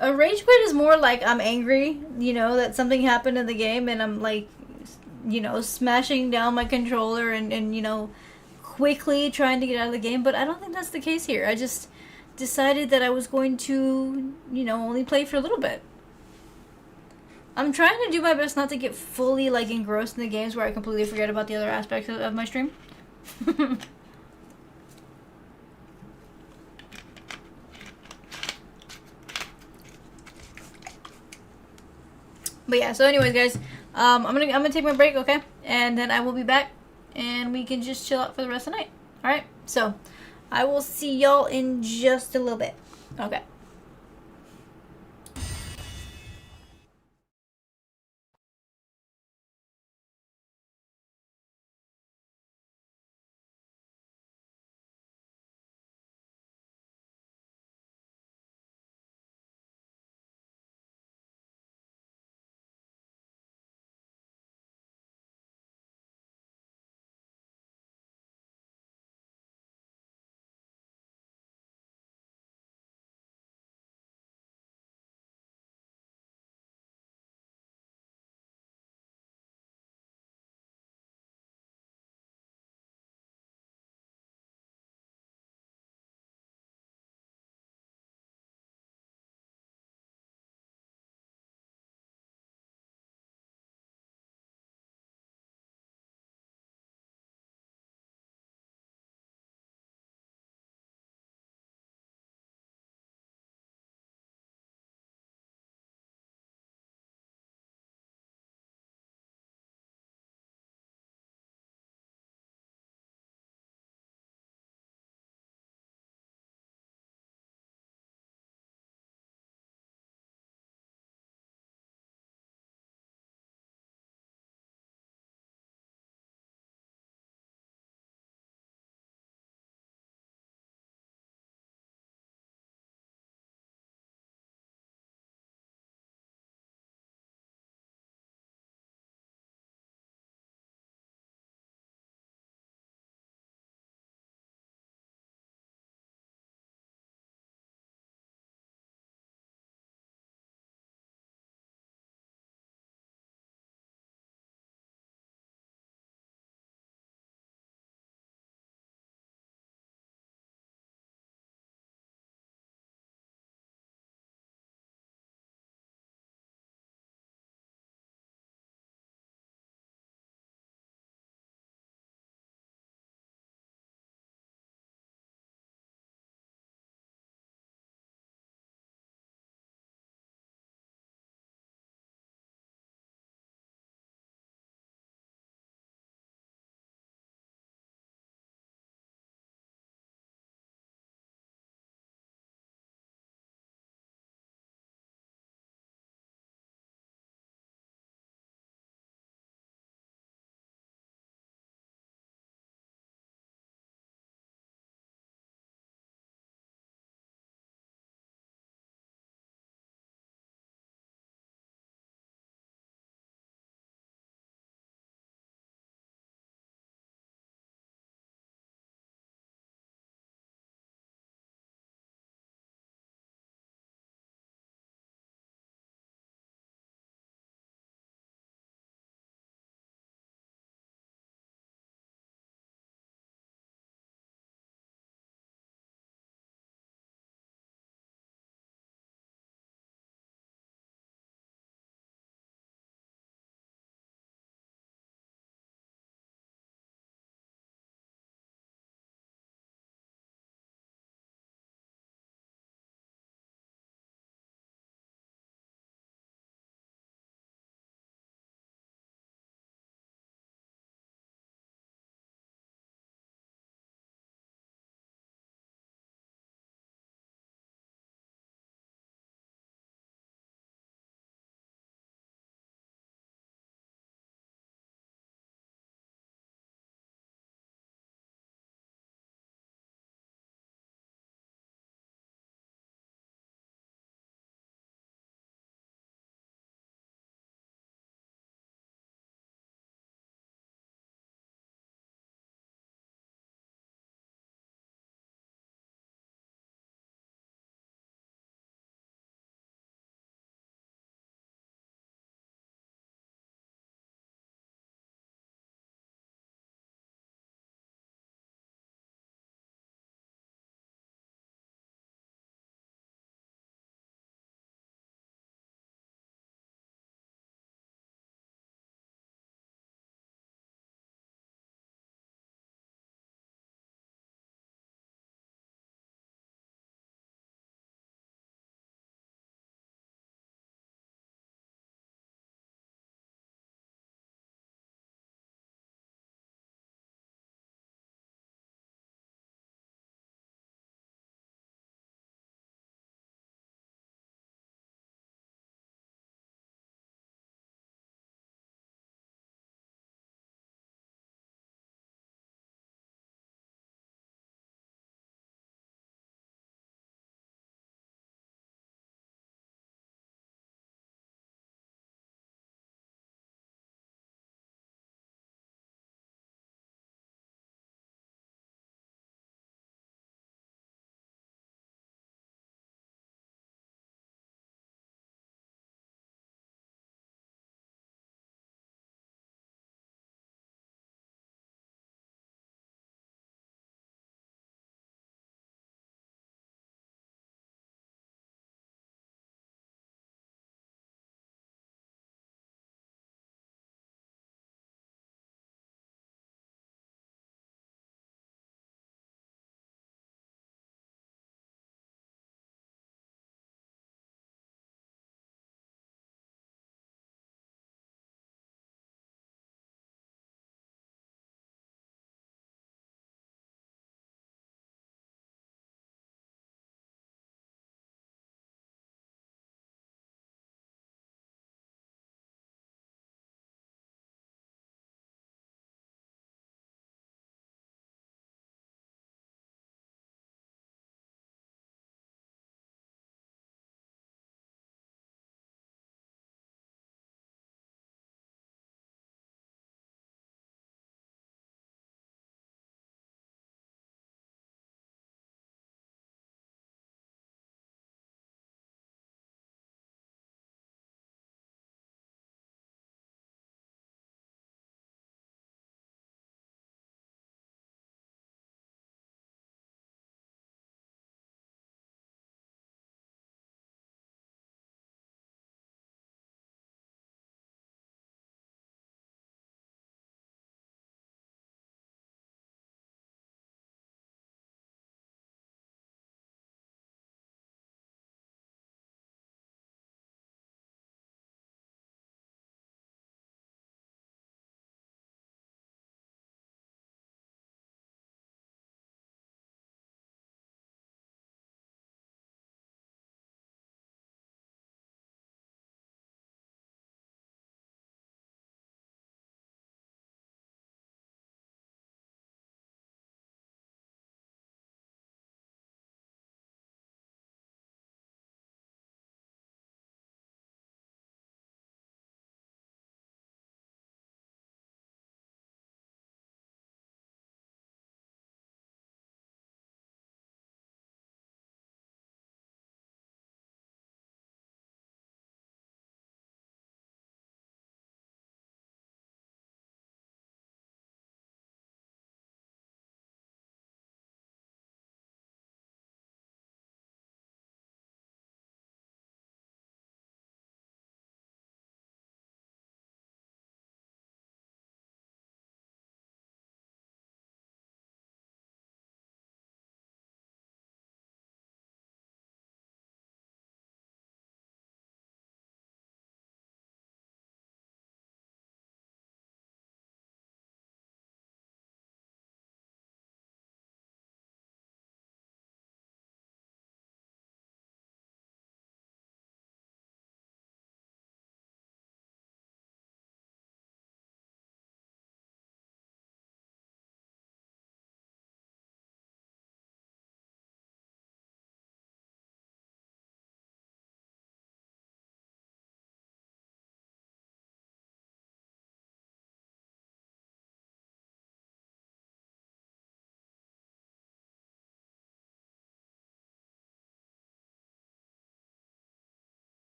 A rage quit is more like I'm angry, that something happened in the game and I'm like, smashing down my controller and quickly trying to get out of the game. But I don't think that's the case here. I just decided that I was going to, only play for a little bit. I'm trying to do my best not to get fully like engrossed in the games where I completely forget about the other aspects of my stream. But yeah, so anyways, guys, I'm gonna take my break, okay? And then I will be back, and we can just chill out for the rest of the night. All right. So I will see y'all in just a little bit. Okay.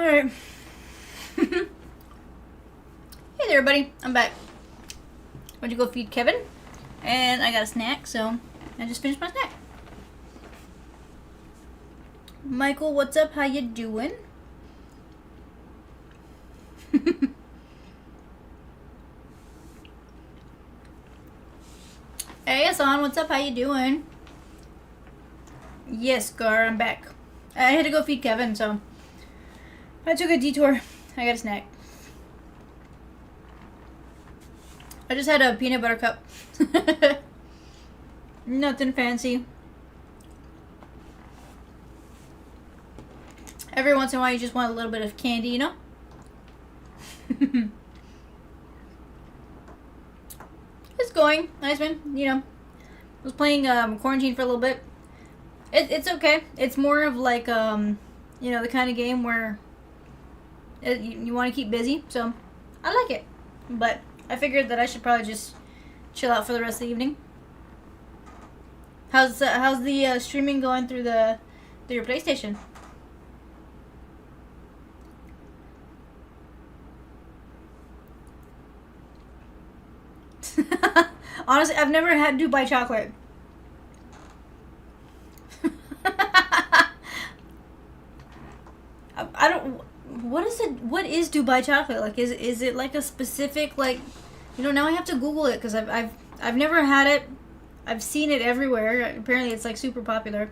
Alright. Hey there, everybody. I'm back. Went to go feed Kevin, and I got a snack, so I just finished my snack. Michael, what's up? How you doing? Hey, Hassan, what's up? How you doing? Yes, Gar, I'm back. I had to go feed Kevin, so I took a detour. I got a snack. I just had a peanut butter cup. Nothing fancy. Every once in a while you just want a little bit of candy, you know? It's going. Nice, man. You know, I was playing Quarantine for a little bit. It's okay. It's more of like, you know, the kind of game where you want to keep busy. So, I like it. But I figured that I should probably just chill out for the rest of the evening. How's the streaming going through your PlayStation? Honestly, I've never had Dubai chocolate. I don't. What is it? What is Dubai chocolate? Like, is it like a specific, like, you know? Now I have to Google it because I've never had it. I've seen it everywhere. Apparently, it's like super popular.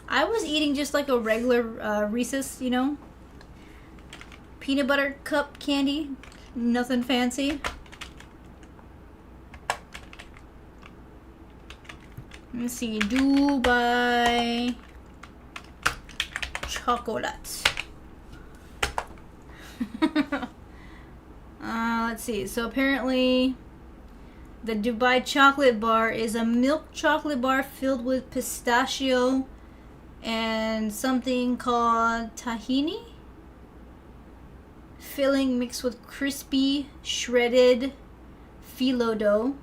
I was eating just like a regular Reese's, you know, peanut butter cup candy. Nothing fancy. Let me see. Dubai chocolate. Let's see. So apparently, the Dubai chocolate bar is a milk chocolate bar filled with pistachio and something called tahini. Filling mixed with crispy, shredded phyllo dough.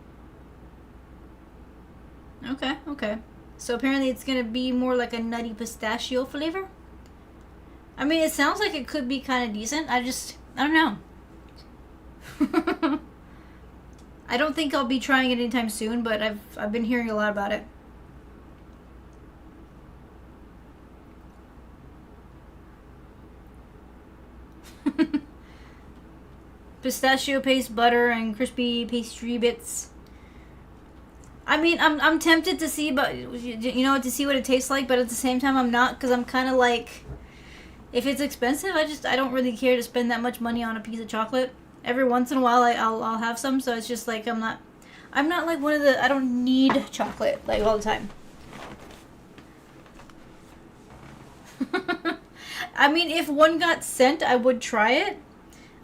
Okay. So apparently it's going to be more like a nutty pistachio flavor. I mean, it sounds like it could be kind of decent. I don't know. I don't think I'll be trying it anytime soon, but I've been hearing a lot about it. Pistachio paste, butter, and crispy pastry bits. I mean, I'm tempted to see, but you know, to see what it tastes like, but at the same time, I'm not, because I'm kind of like, if it's expensive, I don't really care to spend that much money on a piece of chocolate. Every once in a while, I'll have some, so it's just like I'm not like one of the, I don't need chocolate like all the time. I mean, if one got sent, I would try it.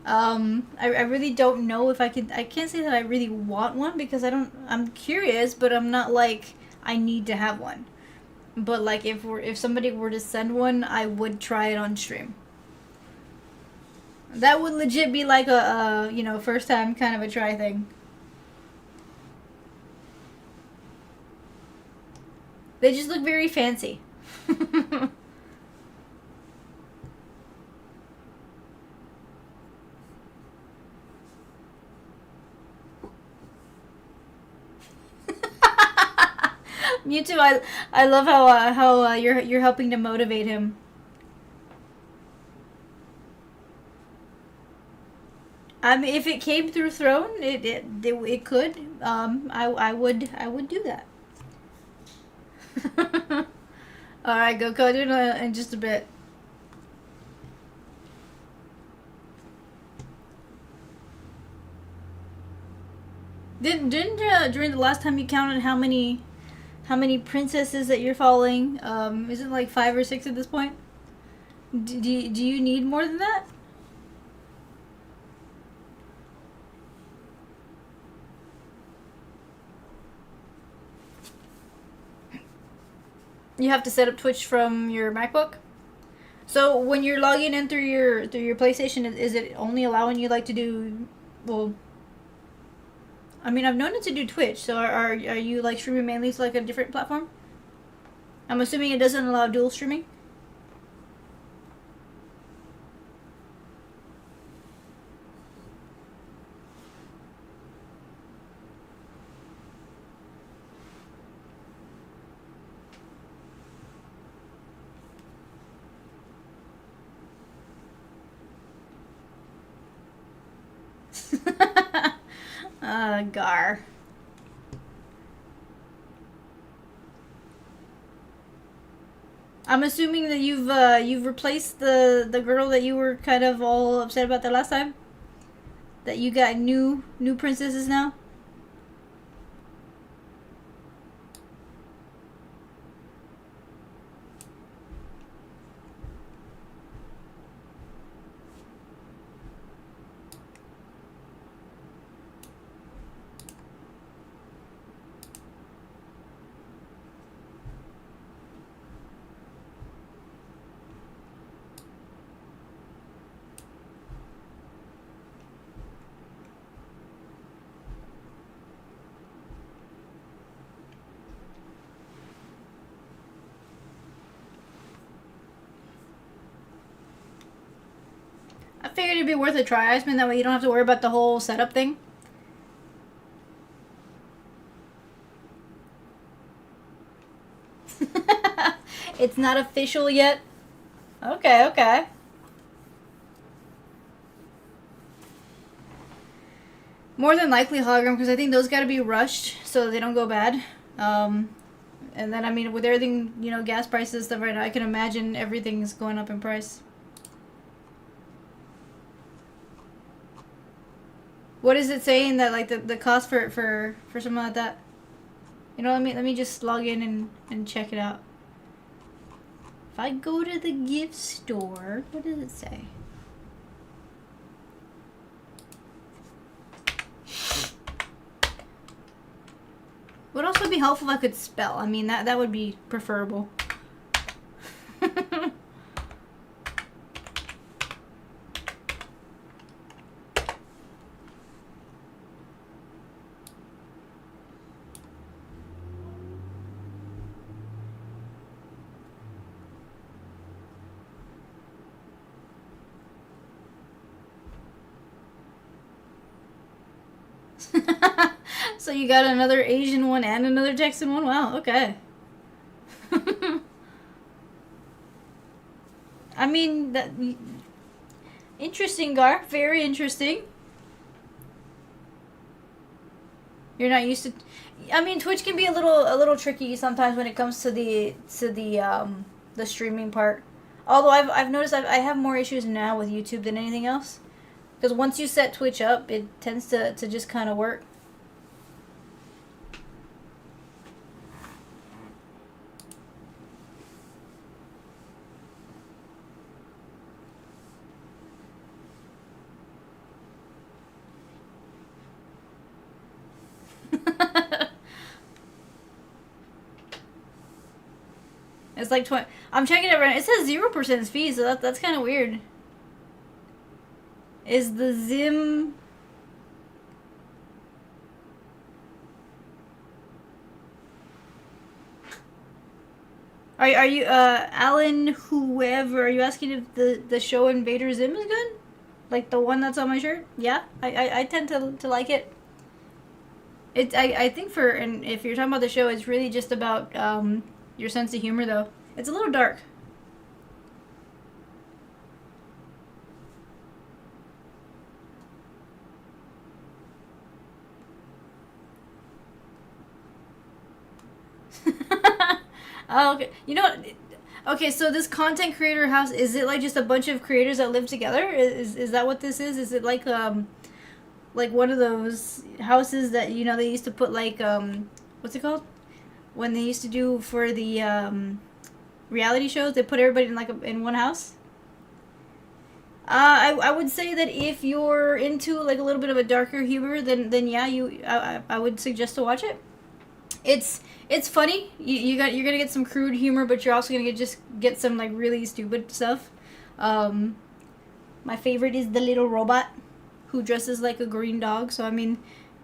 I really don't know if I can't say that I really want one because I'm curious, but I'm not like I need to have one. But like if somebody were to send one, I would try it on stream. That would legit be like a you know, first time kind of a try thing. They just look very fancy. Mewtwo, I love how you're helping to motivate him. I mean, if it came through Throne, it could. I would do that. All right, go code it in just a bit. Didn't during the last time you counted how many princesses that you're following? Is it like 5 or 6 at this point? Do you need more than that? You have to set up Twitch from your MacBook. So when you're logging in through your PlayStation, is it only allowing you like to do, well, I mean, I've known it to do Twitch. So are you like streaming mainly to like a different platform? I'm assuming it doesn't allow dual streaming. Gar. I'm assuming that you've replaced the girl that you were kind of all upset about the last time. That you got new princesses now. I figured it'd be worth a try. I just mean that way you don't have to worry about the whole setup thing. It's not official yet. Okay, okay. More than likely hologram, because I think those gotta be rushed so they don't go bad. And then, I mean, with everything, you know, gas prices and stuff right now, I can imagine everything's going up in price. What is it saying that, like, the cost for something like that? You know, let me just log in and check it out. If I go to the gift store, what does it say? Would also be helpful if I could spell. I mean, that would be preferable. So you got another Asian one and another Texan one? Wow, okay. I mean, that interesting, Gar. Very interesting. You're not used to. I mean, Twitch can be a little tricky sometimes when it comes to the streaming part. Although I've noticed I have more issues now with YouTube than anything else. Because once you set Twitch up, it tends to just kind of work. It's like 20. I'm checking it right now. It says 0% fees, so that's kind of weird. Is the Zim... Are you, Alan, whoever, are you asking if the show Invader Zim is good? Like the one that's on my shirt? Yeah, I tend to like it. I think and if you're talking about the show, it's really just about, your sense of humor, though. It's a little dark. Oh, okay. You know what? Okay, so this content creator house, is it like just a bunch of creators that live together? Is that what this is? Is it like one of those houses that, you know, they used to put like what's it called? When they used to do for the reality shows, they put everybody in in one house. I would say that if you're into like a little bit of a darker humor, then yeah, I would suggest to watch it. It's funny. You're gonna get some crude humor, but you're also gonna get some like really stupid stuff. My favorite is the little robot who dresses like a green dog. So I mean,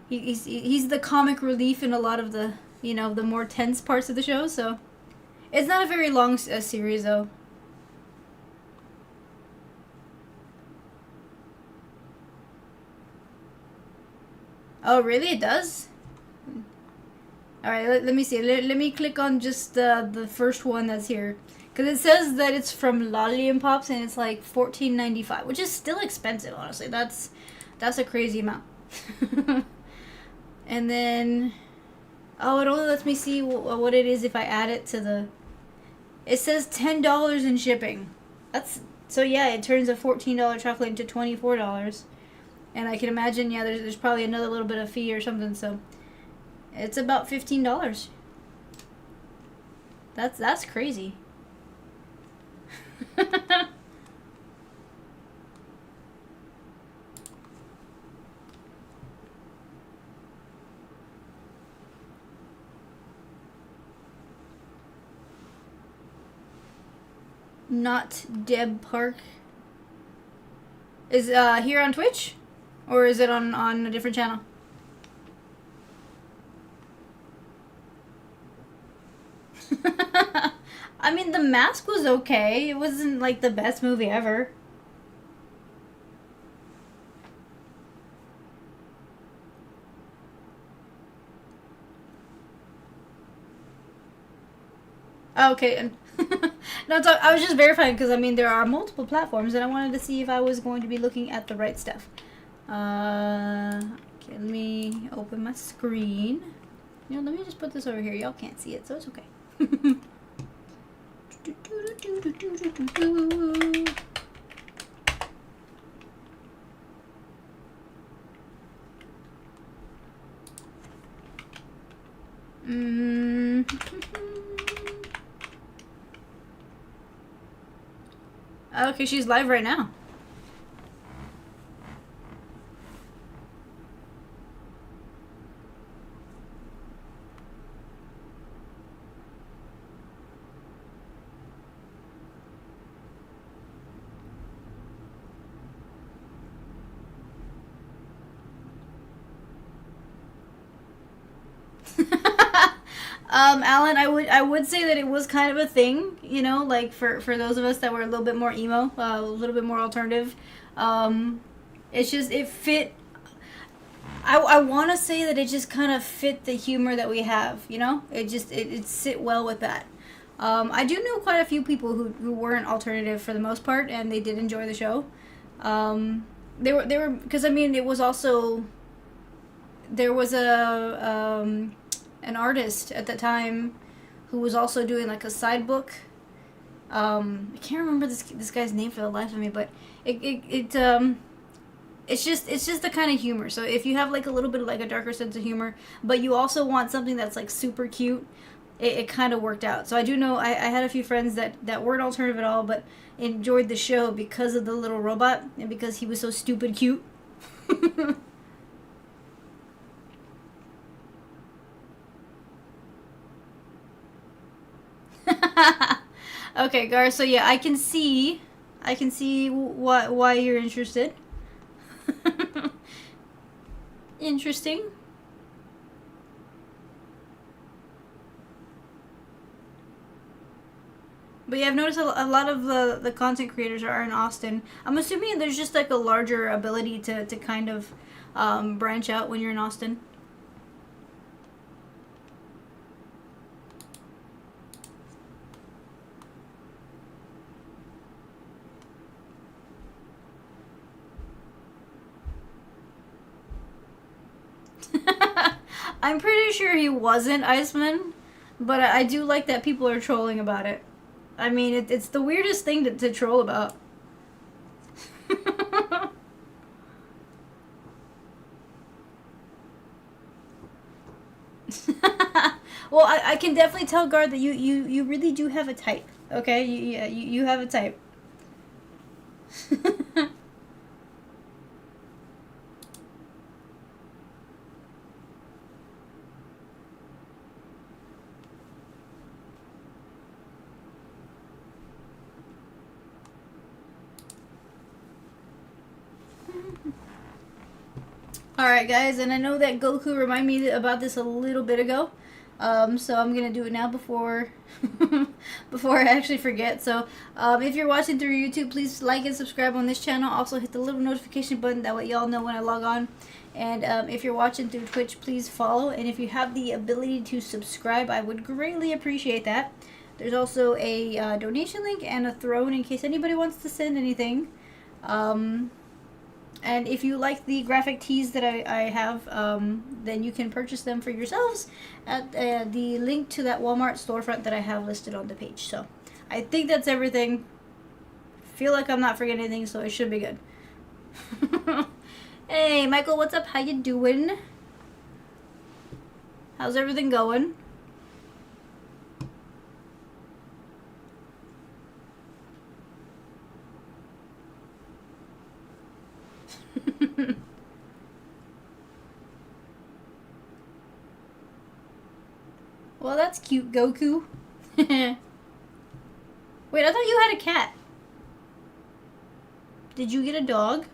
he's the comic relief in a lot of the, you know, the more tense parts of the show. So it's not a very long series though. Oh really? It does? Alright, let me see. Let me click on just the first one that's here. Because it says that it's from Lolly and Pops and it's like $14.95, which is still expensive, honestly. That's a crazy amount. And then, oh, it only lets me see what it is if I add it to the. It says $10 in shipping. That's so yeah. It turns a $14 chocolate into $24, and I can imagine there's probably another little bit of fee or something. So it's about $15. That's crazy. Not Deb Park. Is here on Twitch? Or is it on a different channel? I mean, The Mask was okay. It wasn't like the best movie ever. Oh, okay. No, I was just verifying because I mean there are multiple platforms, and I wanted to see if I was going to be looking at the right stuff. Okay, let me open my screen. Let me just put this over here. Y'all can't see it, so it's okay. Okay, she's live right now. Alan, I would say that it was kind of a thing, like for those of us that were a little bit more emo, a little bit more alternative. It's just it fit. I want to say that it just kind of fit the humor that we have, it sit well with that. I do know quite a few people who weren't alternative for the most part, and they did enjoy the show. They were because I mean it was also there was an artist at the time who was also doing like a side book. I can't remember this guy's name for the life of me, but it's just the kind of humor. So if you have like a little bit of like a darker sense of humor, but you also want something that's like super cute, it kind of worked out. So I do know I had a few friends that weren't alternative at all, but enjoyed the show because of the little robot and because he was so stupid cute. Okay, Gar. So yeah, I can see why you're interested. Interesting. But yeah, I've noticed a lot of the content creators are in Austin. I'm assuming there's just like a larger ability to kind of branch out when you're in Austin. I'm pretty sure he wasn't Iceman, but I do like that people are trolling about it. I mean, it's the weirdest thing to troll about. Well, I can definitely tell, Guard, that you really do have a type. Okay, you have a type. Alright guys, and I know that Goku reminded me about this a little bit ago, so I'm gonna do it now before before I actually forget. So if you're watching through YouTube, please like and subscribe on this channel. Also hit the little notification button, that way y'all know when I log on. And if you're watching through Twitch, please follow, and if you have the ability to subscribe, I would greatly appreciate that. There's also a donation link and a throne in case anybody wants to send anything. And if you like the graphic tees that I have, then you can purchase them for yourselves at the link to that Walmart storefront that I have listed on the page. So I think that's everything. Feel like I'm not forgetting anything, so it should be good. Hey, Michael, what's up? How you doing? How's everything going? Well, that's cute, Goku. Wait, I thought you had a cat. Did you get a dog?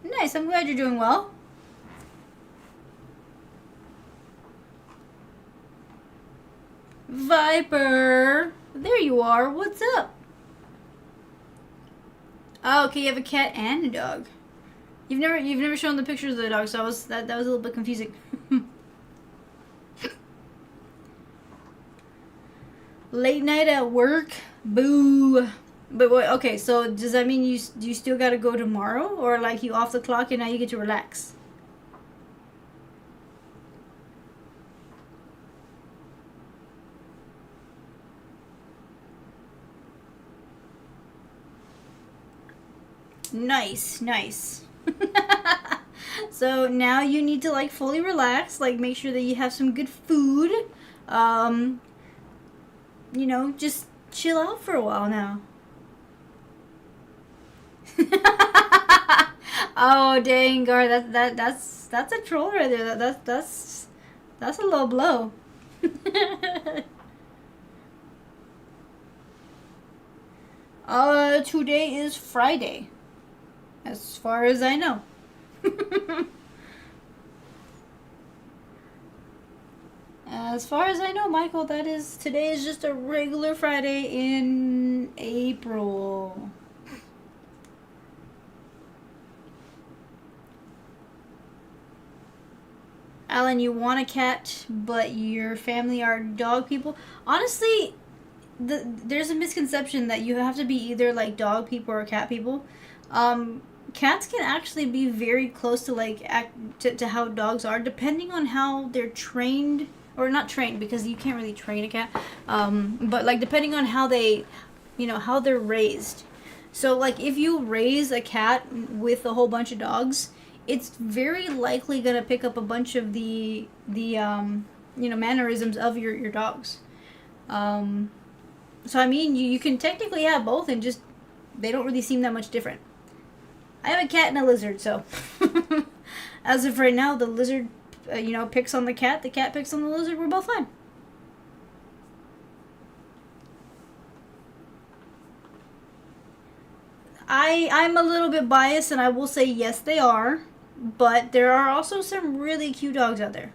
Nice, I'm glad you're doing well. Viper! There you are, what's up? Oh, okay, you have a cat and a dog. You've never shown the pictures of the dog, so that was a little bit confusing. Late night at work? Boo. But what, okay, so does that mean you still gotta go tomorrow? Or like you off the clock and now you get to relax? Nice, nice. So now you need to like fully relax, like make sure that you have some good food. You know, just chill out for a while now. Oh dang, Gar, that's a troll right there. That's a low blow. Today is Friday, as far as I know. As far as I know, Michael, today is just a regular Friday in April. Alan, you want a cat, but your family are dog people. Honestly, there's a misconception that you have to be either like dog people or cat people. Cats can actually be very close to like to how dogs are, depending on how they're trained or not trained, because you can't really train a cat. But like depending on how they, how they're raised. So like if you raise a cat with a whole bunch of dogs, it's very likely gonna pick up a bunch of the mannerisms of your dogs. So I mean, you can technically have both, and just they don't really seem that much different. I have a cat and a lizard, so as of right now, the lizard, picks on the cat picks on the lizard. We're both fine. I'm a little bit biased, and I will say yes, they are, but there are also some really cute dogs out there.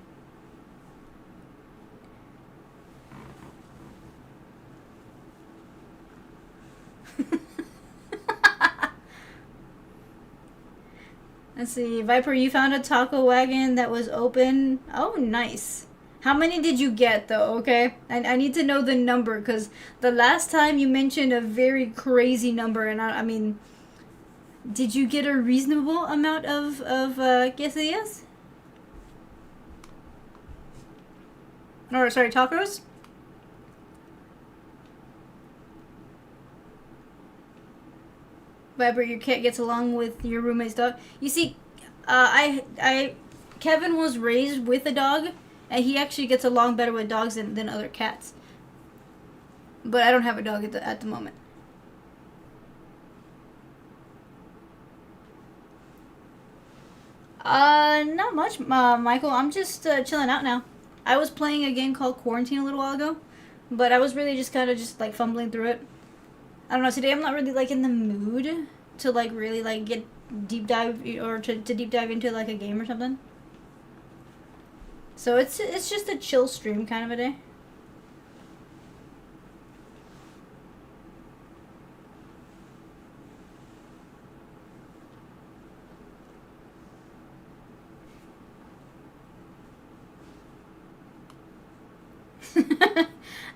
Let's see, Viper, you found a taco wagon that was open. Oh, nice. How many did you get, though, okay? I need to know the number, because the last time you mentioned a very crazy number, and I mean, did you get a reasonable amount of quesadillas? Or, sorry, tacos? Viper, your cat gets along with your roommate's dog. You see, Kevin was raised with a dog, and he actually gets along better with dogs than other cats. But I don't have a dog at the moment. Not much, Michael. I'm just chilling out now. I was playing a game called Quarantine a little while ago, but I was really just kind of just like fumbling through it. I don't know. Today I'm not really like in the mood to like really like get deep dive or to deep dive into like a game or something. So it's just a chill stream kind of a day.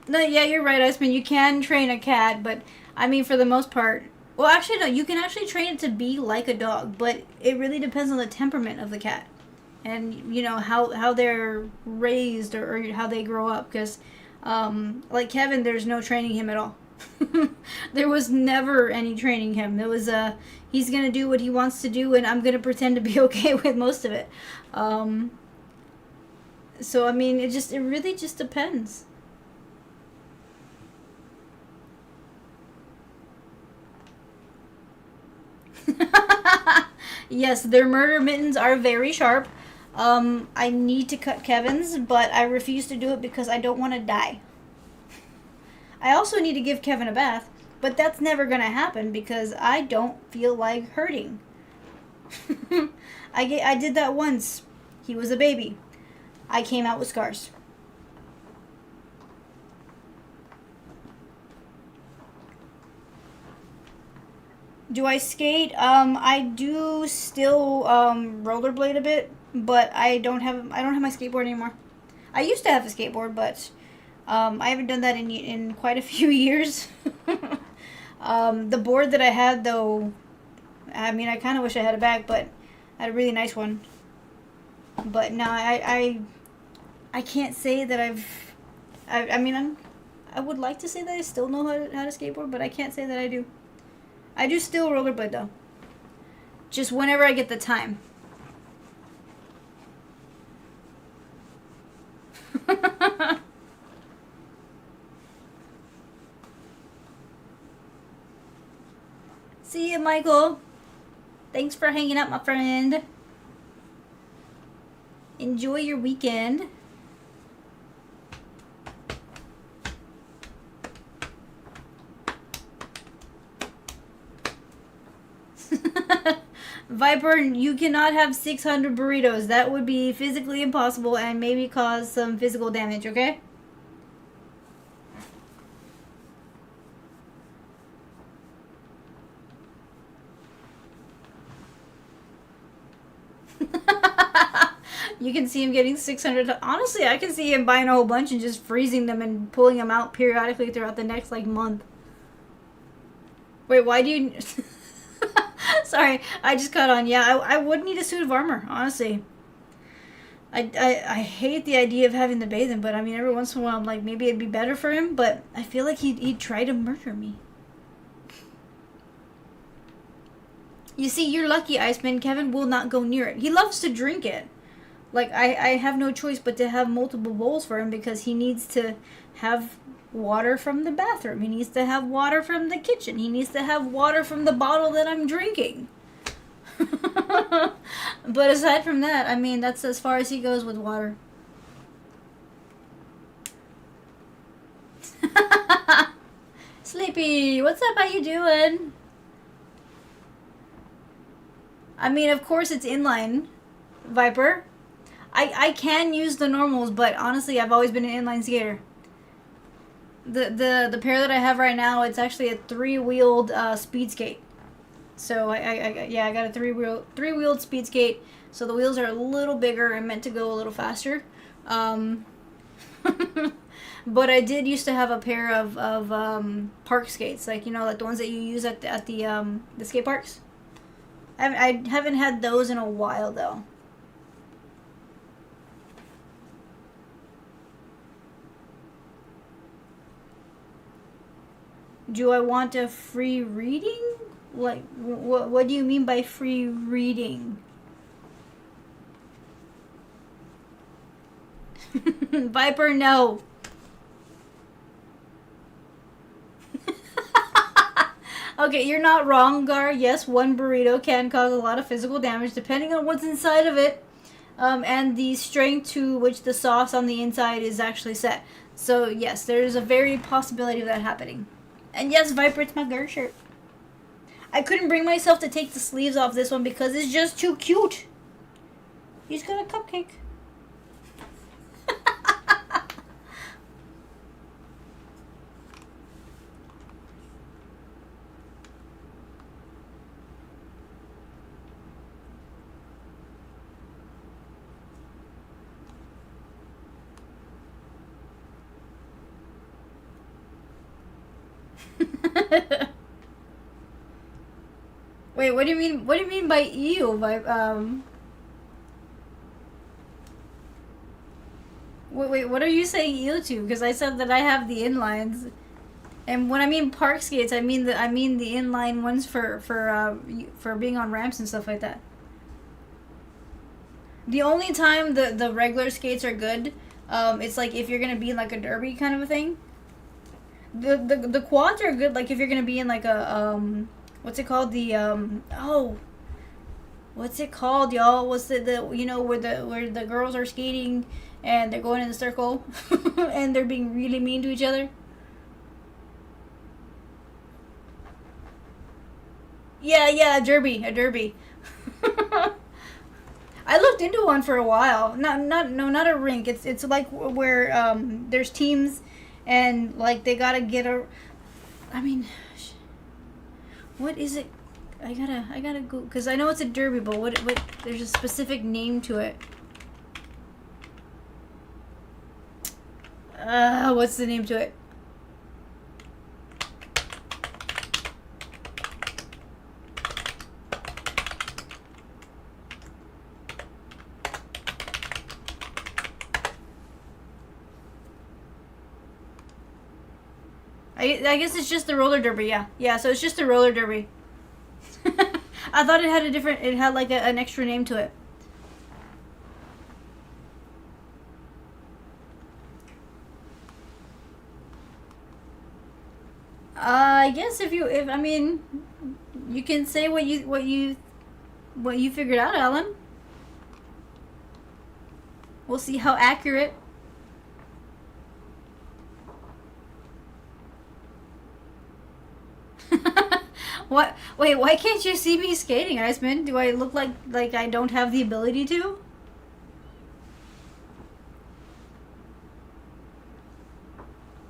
No, yeah, you're right, Iceman. You can train a cat, but I mean, for the most part, well, actually, no, you can actually train it to be like a dog, but it really depends on the temperament of the cat, and you know how they're raised or how they grow up. Because, like Kevin, there's no training him at all. There was never any training him. It was he's gonna do what he wants to do, and I'm gonna pretend to be okay with most of it. Um, so I mean, it really just depends. Yes, their murder mittens are very sharp. I need to cut Kevin's, but I refuse to do it because I don't want to die. I also need to give Kevin a bath, but that's never gonna happen because I don't feel like hurting. I did that once. He was a baby. I came out with scars. Do I skate? I do still rollerblade a bit, but I don't have my skateboard anymore. I used to have a skateboard, but I haven't done that in quite a few years. The board that I had though, I mean, I kind of wish I had it back, but I had a really nice one. But no, I can't say that I mean, I would like to say that I still know how to skateboard, but I can't say that I do. I do still rollerblade though. Just whenever I get the time. See you, Michael. Thanks for hanging out, my friend. Enjoy your weekend. Viper, you cannot have 600 burritos. That would be physically impossible and maybe cause some physical damage, okay? You can see him getting 600. Honestly, I can see him buying a whole bunch and just freezing them and pulling them out periodically throughout the next, like, month. Wait, why do you... Sorry, I just caught on. Yeah, I would need a suit of armor, honestly. I hate the idea of having to bathe him, but I mean, every once in a while, I'm like, maybe it'd be better for him, but I feel like he'd try to murder me. You see, you're lucky, Iceman. Kevin will not go near it. He loves to drink it. Like, I have no choice but to have multiple bowls for him because he needs to have water from the bathroom. He needs to have water from the kitchen. He needs to have water from the bottle that I'm drinking. But aside from that, I mean, that's as far as he goes with water. Sleepy, what's up? How you doing? I mean, of course it's inline, Viper. I can use the normals, but honestly, I've always been an inline skater. The pair that I have right now, it's actually a three-wheeled speed skate. So I got a three-wheeled speed skate. So the wheels are a little bigger and meant to go a little faster. But I did used to have a pair of park skates, like like the ones that you use at the skate parks. I haven't had those in a while though. Do I want a free reading? Like, what do you mean by free reading? Viper, no. Okay, you're not wrong, Gar. Yes, one burrito can cause a lot of physical damage depending on what's inside of it, and the strength to which the sauce on the inside is actually set. So, yes, there's a very possibility of that happening. And yes, Viper, it's my Gar shirt. I couldn't bring myself to take the sleeves off this one because it's just too cute. He's got a cupcake. Wait, what do you mean? What do you mean by ew? Wait, what are you saying ew to? Because I said that I have the inlines, and when I mean park skates, I mean the inline ones for being on ramps and stuff like that. The only time the regular skates are good, it's like if you're gonna be in like a derby kind of a thing. The quads are good, like if you're gonna be in like a what's it called, what's it called, y'all? What's the you know where the girls are skating and they're going in a circle and they're being really mean to each other. Yeah, a derby. I looked into one for a while. Not a rink. It's like where there's teams, and like they gotta get a. I mean, what is it? I gotta go because I know it's a derby, but what? There's a specific name to it. What's the name to it? I guess it's just the roller derby. Yeah. So it's just the roller derby. I thought it had a different. It had like an extra name to it. I guess if I mean, you can say what you figured out, Alan. We'll see how accurate. What? Wait, why can't you see me skating, Iceman? Do I look like I don't have the ability to?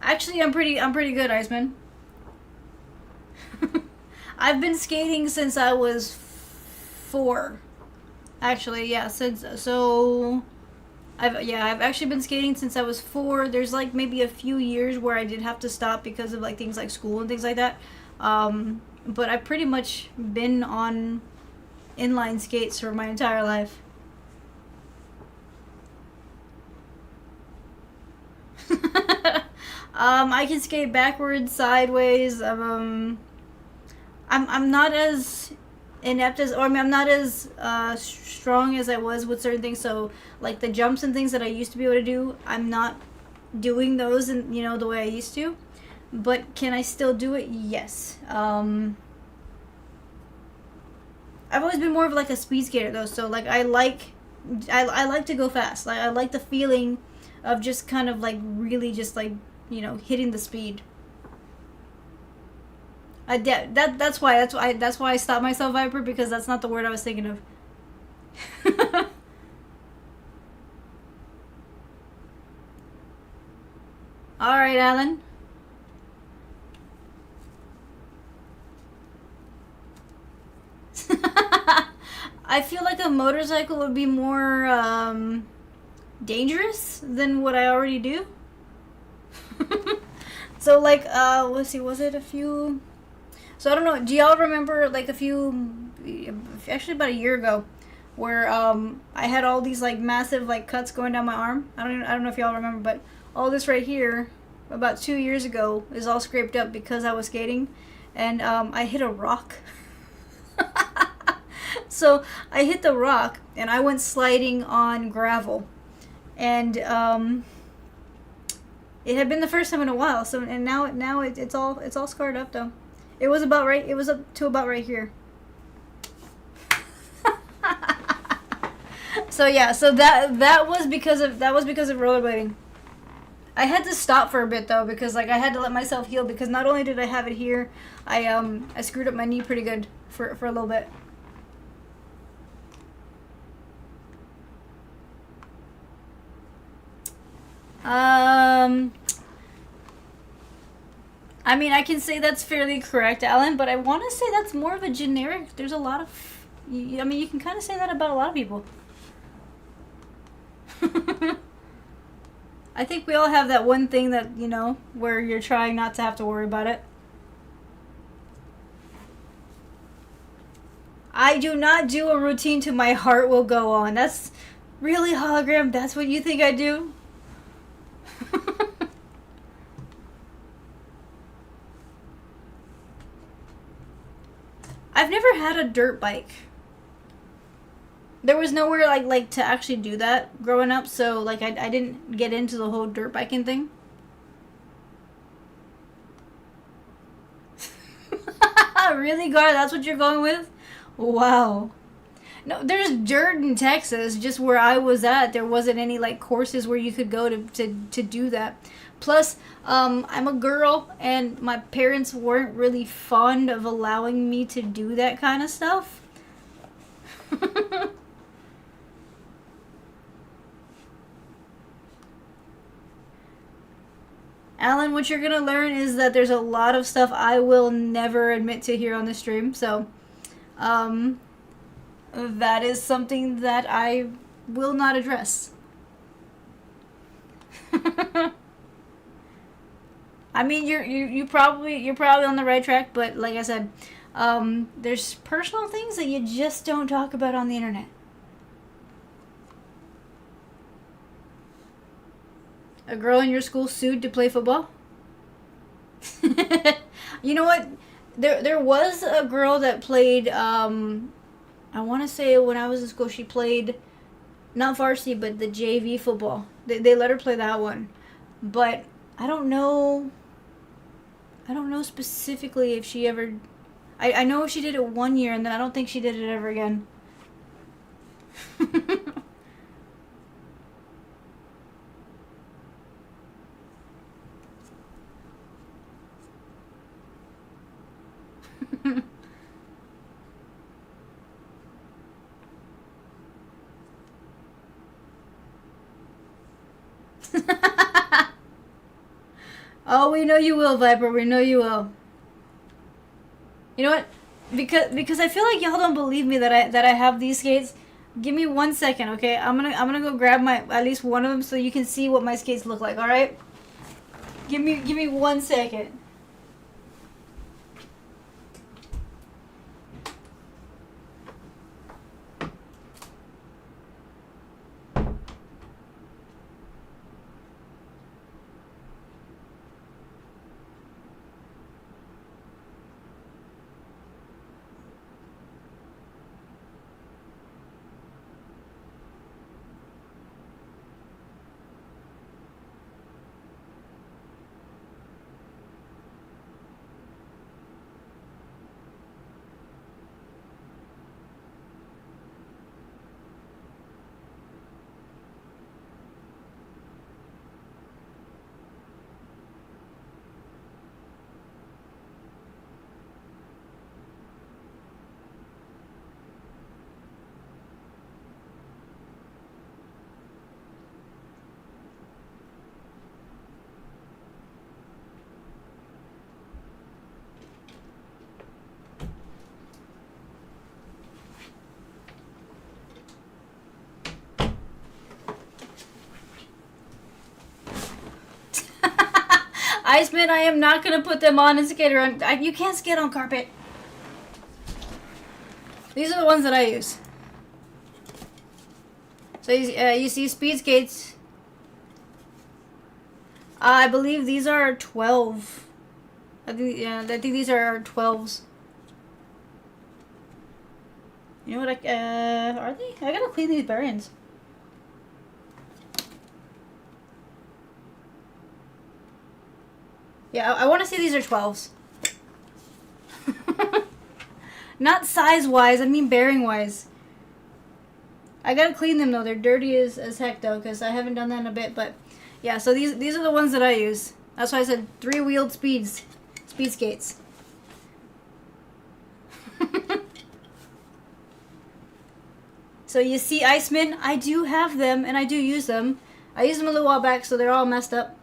Actually, I'm pretty good, Iceman. I've been skating since I was 4. Actually, yeah, since so I've actually been skating since I was 4. There's like maybe a few years where I did have to stop because of like things like school and things like that. But I've pretty much been on inline skates for my entire life. I can skate backwards, sideways. I'm not as inept as, or I mean, I'm not as strong as I was with certain things. So like the jumps and things that I used to be able to do, I'm not doing those in the way I used to. But can I still do it? Yes. I've always been more of like a speed skater though, so like I like to go fast. Like I like the feeling of just kind of like really just like hitting the speed. That's why I stopped myself, Viper, because that's not the word I was thinking of. All right, Alan. I feel like a motorcycle would be more dangerous than what I already do. So like let's see, was it a few, so I don't know, do y'all remember like a few, actually about a year ago, where I had all these like massive like cuts going down my arm. I don't know if y'all remember, but all this right here about 2 years ago is all scraped up because I was skating, and I hit a rock. So I hit the rock and I went sliding on gravel, and it had been the first time in a while. So and now it's all scarred up though. It was about right. It was up to about right here. So yeah. So that was because of rollerblading. I had to stop for a bit though because like I had to let myself heal, because not only did I have it here, I screwed up my knee pretty good for a little bit. I mean, I can say that's fairly correct, Alan, but I want to say that's more of a generic. There's a lot of, I mean, you can kind of say that about a lot of people. I think we all have that one thing that, where you're trying not to have to worry about it. I do not do a routine to my heart will go on. That's really hologram. That's what you think I do? I've never had a dirt bike. There was nowhere like to actually do that growing up, so like I didn't get into the whole dirt biking thing. Really, Gar? That's what you're going with? Wow. No, there's dirt in Texas. Just where I was at, there wasn't any like courses where you could go to do that. Plus, I'm a girl, and my parents weren't really fond of allowing me to do that kind of stuff. Alan, what you're gonna learn is that there's a lot of stuff I will never admit to here on the stream. So, um, that is something that I will not address. I mean, you're probably on the right track, but like I said, there's personal things that you just don't talk about on the internet. A girl in your school sued to play football? You know what? There was a girl that played. I want to say when I was in school, she played not varsity, but the JV football. They let her play that one, but I don't know. I don't know specifically if she ever. I know she did it 1 year, and then I don't think she did it ever again. Oh, we know you will, Viper. We know you will. You know what? Because I feel like y'all don't believe me that I have these skates. Give me 1 second, okay? I'm gonna go grab my at least one of them so you can see what my skates look like. All right? Give me 1 second. Iceman, I am not gonna put them on and skate around. You can't skate on carpet. These are the ones that I use. So you see speed skates. I believe these are 12. I think these are 12s. You know what? Are they? I gotta clean these bearings. Yeah, I want to say these are 12s. Not size-wise, I mean bearing-wise. I gotta clean them, though. They're dirty as heck, though, because I haven't done that in a bit. But, yeah, so these are the ones that I use. That's why I said three-wheeled speed skates. So you see, Iceman, I do have them, and I do use them. I used them a little while back, so they're all messed up.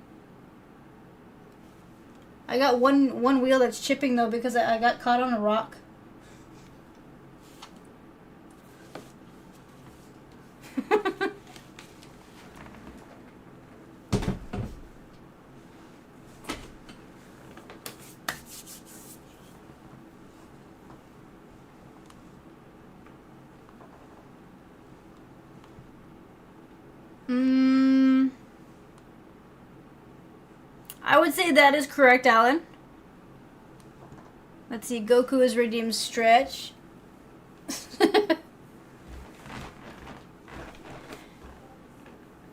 I got one wheel that's chipping, though, because I got caught on a rock. Mm, I would say that is correct, Alan. Let's see. Goku is redeemed stretch.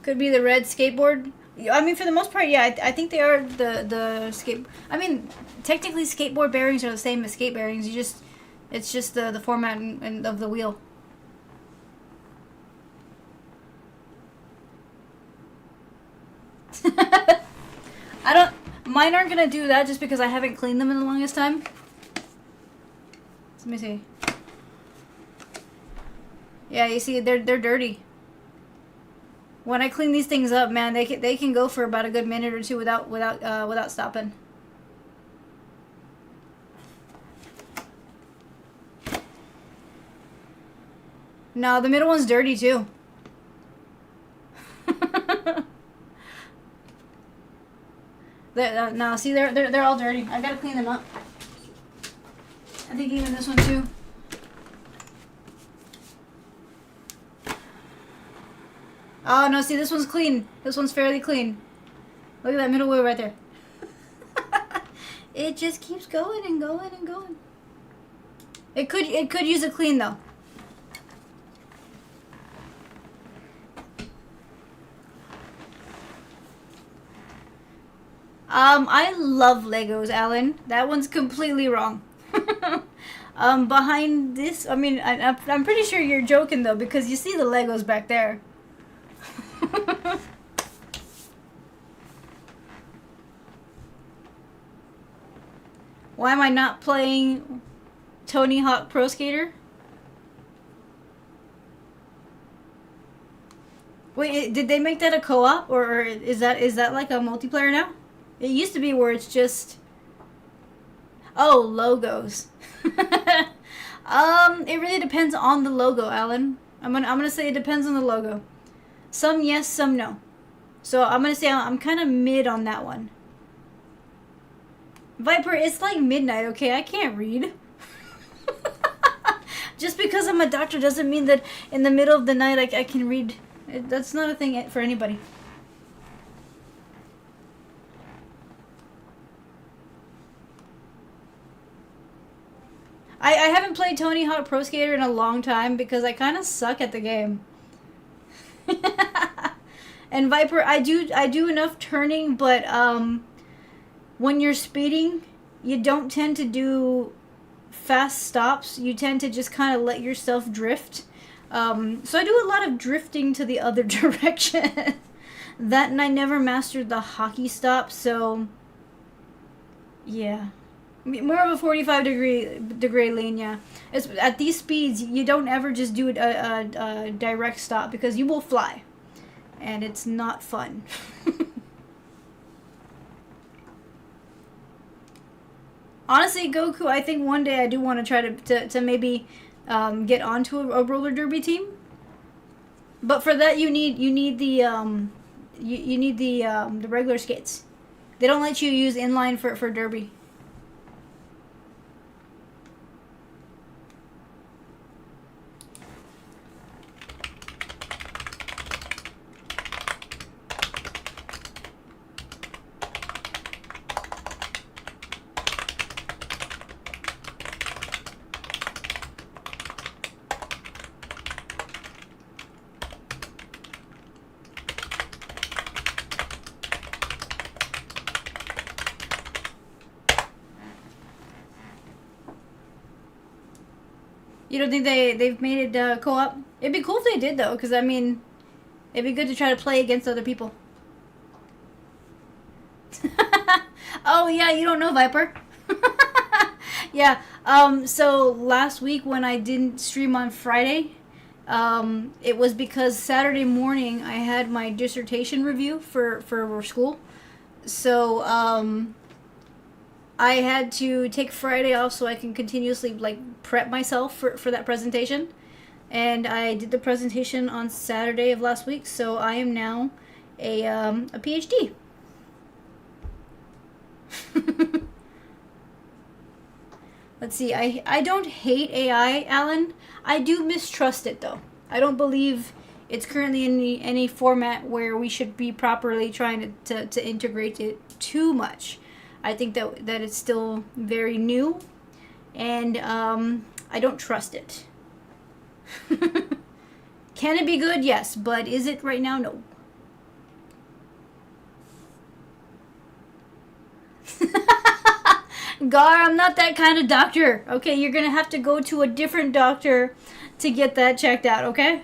Could be the red skateboard. I mean, for the most part, yeah. I think they are the skate. I mean, technically, skateboard bearings are the same as skate bearings. It's just the format and of the wheel. I don't. Mine aren't gonna do that just because I haven't cleaned them in the longest time. Let me see. Yeah, you see, they're dirty. When I clean these things up, man, they can go for about a good minute or two without stopping. No, the middle one's dirty too. No, see, they're all dirty. I gotta clean them up. I think even this one too. Oh no, see, this one's clean. This one's fairly clean. Look at that middle wheel right there. It just keeps going and going and going. It could use a clean though. I love Legos, Alan. That one's completely wrong. Behind this, I mean, I'm pretty sure you're joking though, because you see the Legos back there. Why am I not playing Tony Hawk Pro Skater? Wait, did they make that a co-op, or is that like a multiplayer now? It used to be where it's just logos. It really depends on the logo, Alan. I'm gonna say it depends on the logo. Some yes, some no. So I'm gonna say I'm kind of mid on that one. Viper, it's like midnight, okay? I can't read. Just because I'm a doctor doesn't mean that in the middle of the night I can read. That's not a thing for anybody. I haven't played Tony Hawk Pro Skater in a long time because I kind of suck at the game. And Viper, I do enough turning, but when you're speeding, you don't tend to do fast stops. You tend to just kind of let yourself drift. So I do a lot of drifting to the other direction. That, and I never mastered the hockey stop, so yeah. More of a 45-degree lean, yeah. It's, at these speeds, you don't ever just do a direct stop because you will fly. And it's not fun. Honestly, Goku, I think one day I do want to try to maybe get onto a roller derby team. But for that, you need the the regular skates. They don't let you use inline for derby. You don't think they've made it co-op? It'd be cool if they did though, because I mean, it'd be good to try to play against other people. Oh yeah, you don't know Viper. Yeah. So last week when I didn't stream on Friday, it was because Saturday morning I had my dissertation review for school. So I had to take Friday off so I can continuously like prep myself for that presentation. And I did the presentation on Saturday of last week, so I am now a PhD. Let's see, I don't hate AI, Alan. I do mistrust it though. I don't believe it's currently in any format where we should be properly trying to integrate it too much. I think that it's still very new, and I don't trust it. Can it be good? Yes, but is it right now? No. Gar, I'm not that kind of doctor. Okay, you're gonna have to go to a different doctor to get that checked out, okay?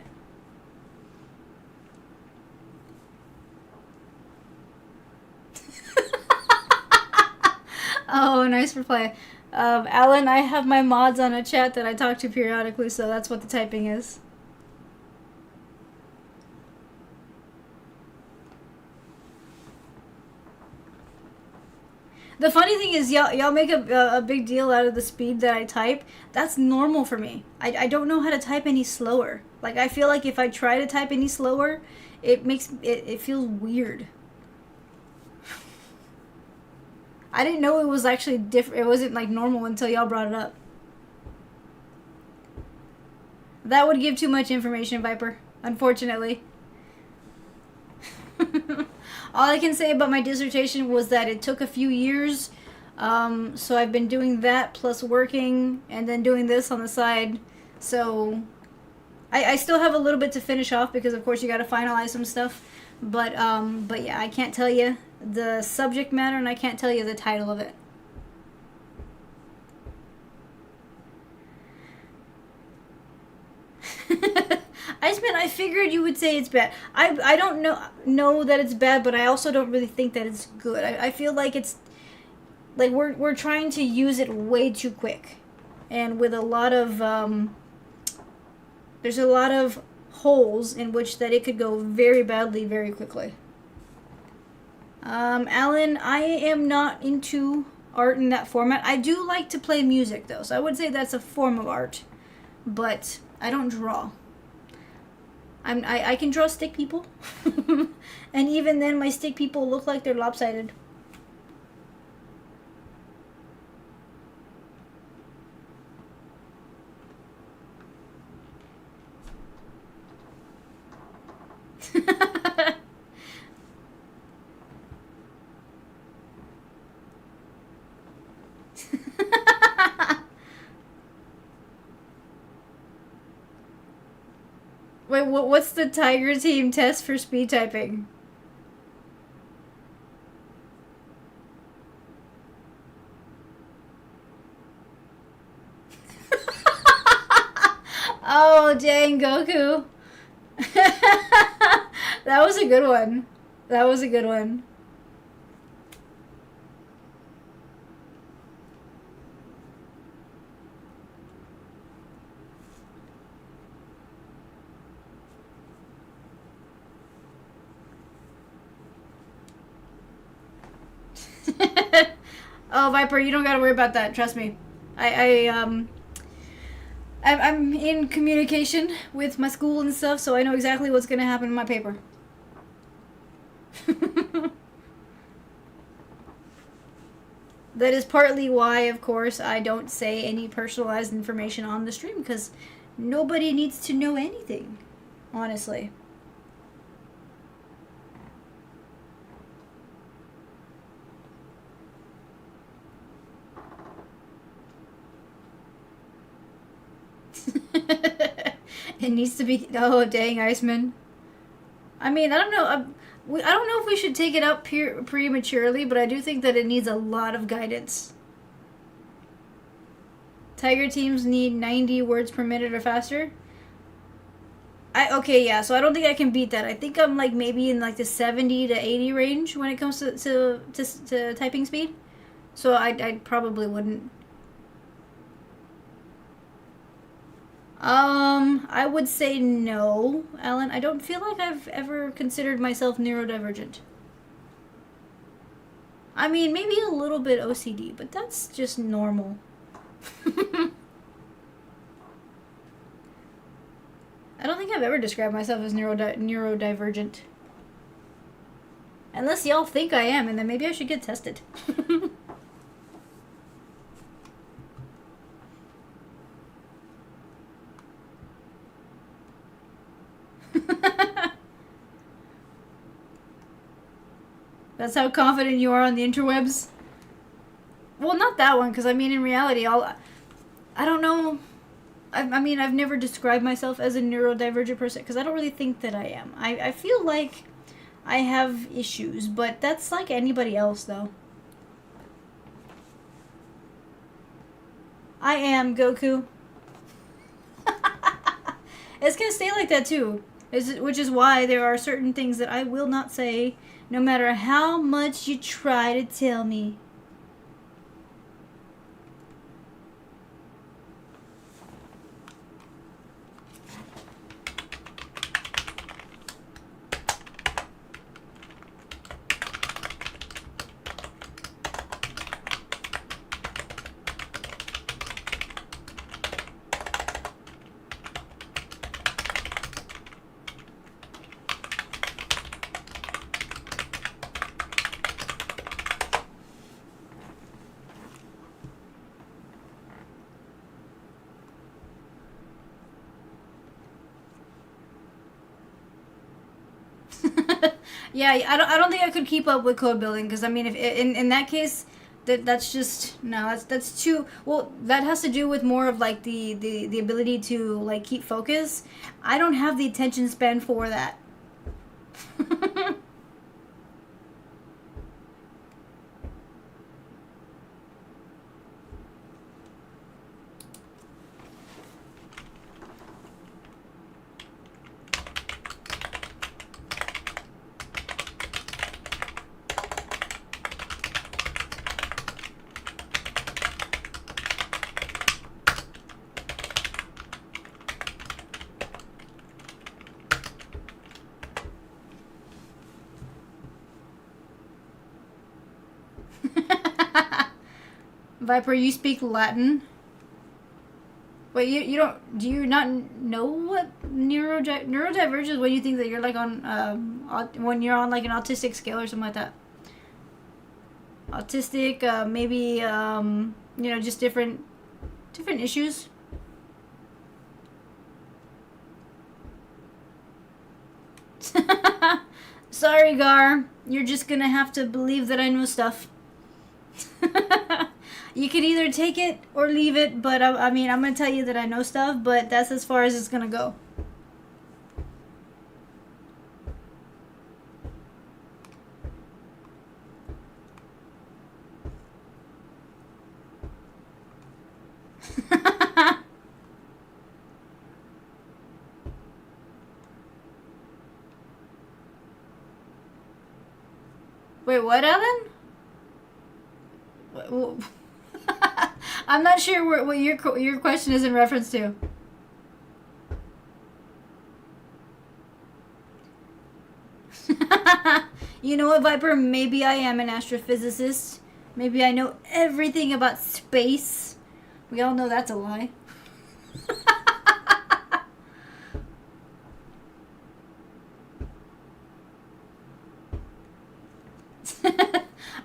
Oh, nice reply. Alan, I have my mods on a chat that I talk to periodically, so that's what the typing is. The funny thing is, y'all make a big deal out of the speed that I type. That's normal for me. I don't know how to type any slower. Like, I feel like if I try to type any slower, it feels weird. I didn't know it was actually different. It wasn't like normal until y'all brought it up. That would give too much information, Viper. Unfortunately. All I can say about my dissertation was that it took a few years. So I've been doing that plus working and then doing this on the side. So I still have a little bit to finish off because of course you got to finalize some stuff. But yeah, I can't tell you the subject matter and I can't tell you the title of it. Iceman, I figured you would say it's bad. I don't know that it's bad, but I also don't really think that it's good. I feel like it's like we're trying to use it way too quick, and with a lot of there's a lot of holes in which that it could go very badly very quickly. Alan, I am not into art in that format. I do like to play music though, so I would say that's a form of art, but I don't draw. I can draw stick people, and even then my stick people look like they're lopsided. Wait, what's the Tiger Team test for speed typing? Oh, dang, Goku. That was a good one. That was a good one. Oh, Viper, you don't gotta worry about that. Trust me. I'm in communication with my school and stuff, so I know exactly what's gonna happen in my paper. That is partly why, of course, I don't say any personalized information on the stream, because nobody needs to know anything, honestly. It needs to be. Oh, dang, Iceman. I mean, I don't know. I don't know if we should take it up prematurely, but I do think that it needs a lot of guidance. Tiger teams need 90 words per minute or faster. Okay, yeah. So I don't think I can beat that. I think I'm like maybe in like the 70 to 80 range when it comes to typing speed. So I probably wouldn't. I would say no, Alan. I don't feel like I've ever considered myself neurodivergent. I mean, maybe a little bit OCD, but that's just normal. I don't think I've ever described myself as neurodivergent. Unless y'all think I am, and then maybe I should get tested. That's how confident you are on the interwebs? Well, not that one, because I mean, in reality, I don't know. I mean, I've never described myself as a neurodivergent person, because I don't really think that I am. I feel like I have issues, but that's like anybody else, though. I am Goku. It's gonna stay like that too. Which is why there are certain things that I will not say, no matter how much you try to tell me. Yeah, I don't think I could keep up with code building because I mean, if in that case, that's just no, that's too well. That has to do with more of like the ability to like keep focus. I don't have the attention span for that. Viper, you speak Latin? Wait, you don't? Do you not know what neurodivergence? What do you think that you're like on when you're on like an autistic scale or something like that? Autistic, maybe just different issues. Sorry, Gar. You're just gonna have to believe that I know stuff. You can either take it or leave it, but I mean, I'm gonna tell you that I know stuff, but that's as far as it's gonna go. Wait, what, Ellen? I'm not sure what your question is in reference to. You know what, Viper? Maybe I am an astrophysicist. Maybe I know everything about space. We all know that's a lie.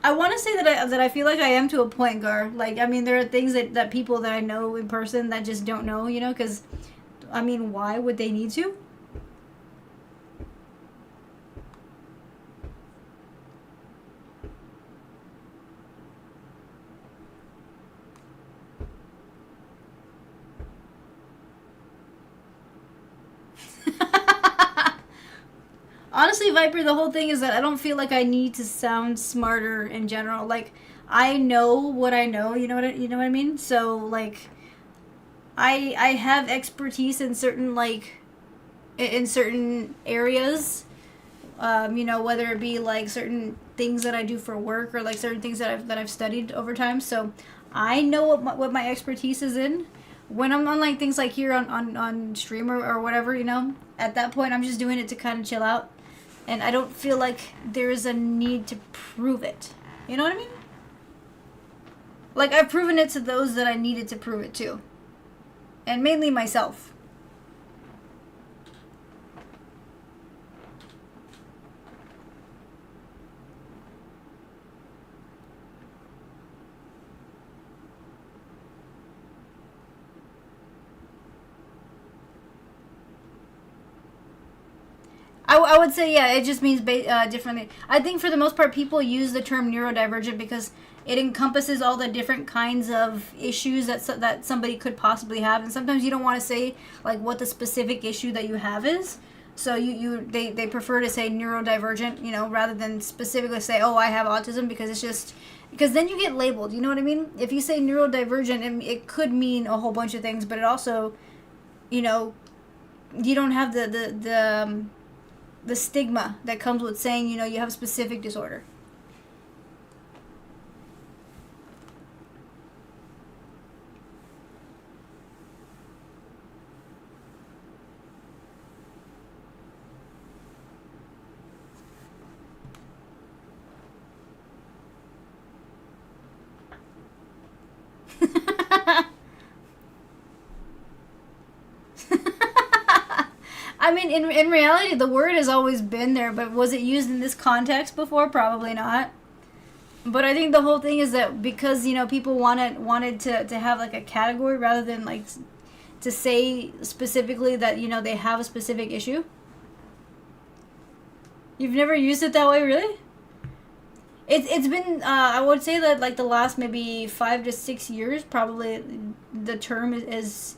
I want to say that I feel like I am to a point, Gar. Like, I mean, there are things that people that I know in person that just don't know, because, I mean, why would they need to? Honestly, Viper, the whole thing is that I don't feel like I need to sound smarter in general. Like, I know what I know. You know what I mean? So like, I have expertise in certain in certain areas. Whether it be like certain things that I do for work or like certain things that I've studied over time. So I know what my expertise is in. When I'm on like things like here on stream or whatever, at that point I'm just doing it to kind of chill out. And I don't feel like there's a need to prove it. You know what I mean? Like, I've proven it to those that I needed to prove it to. And mainly myself. I would say, yeah, it just means differently. I think for the most part, people use the term neurodivergent because it encompasses all the different kinds of issues that somebody could possibly have, and sometimes you don't want to say like what the specific issue that you have is. So they prefer to say neurodivergent, rather than specifically say, oh, I have autism, because it's just because then you get labeled. You know what I mean? If you say neurodivergent, it could mean a whole bunch of things, but it also, you don't have the stigma that comes with saying, you have a specific disorder. I mean, in reality, the word has always been there, but was it used in this context before? Probably not. But I think the whole thing is that because, people wanted to have like a category rather than like to say specifically that, they have a specific issue. You've never used it that way, really? It's been, I would say that like the last maybe 5 to 6 years, probably the term is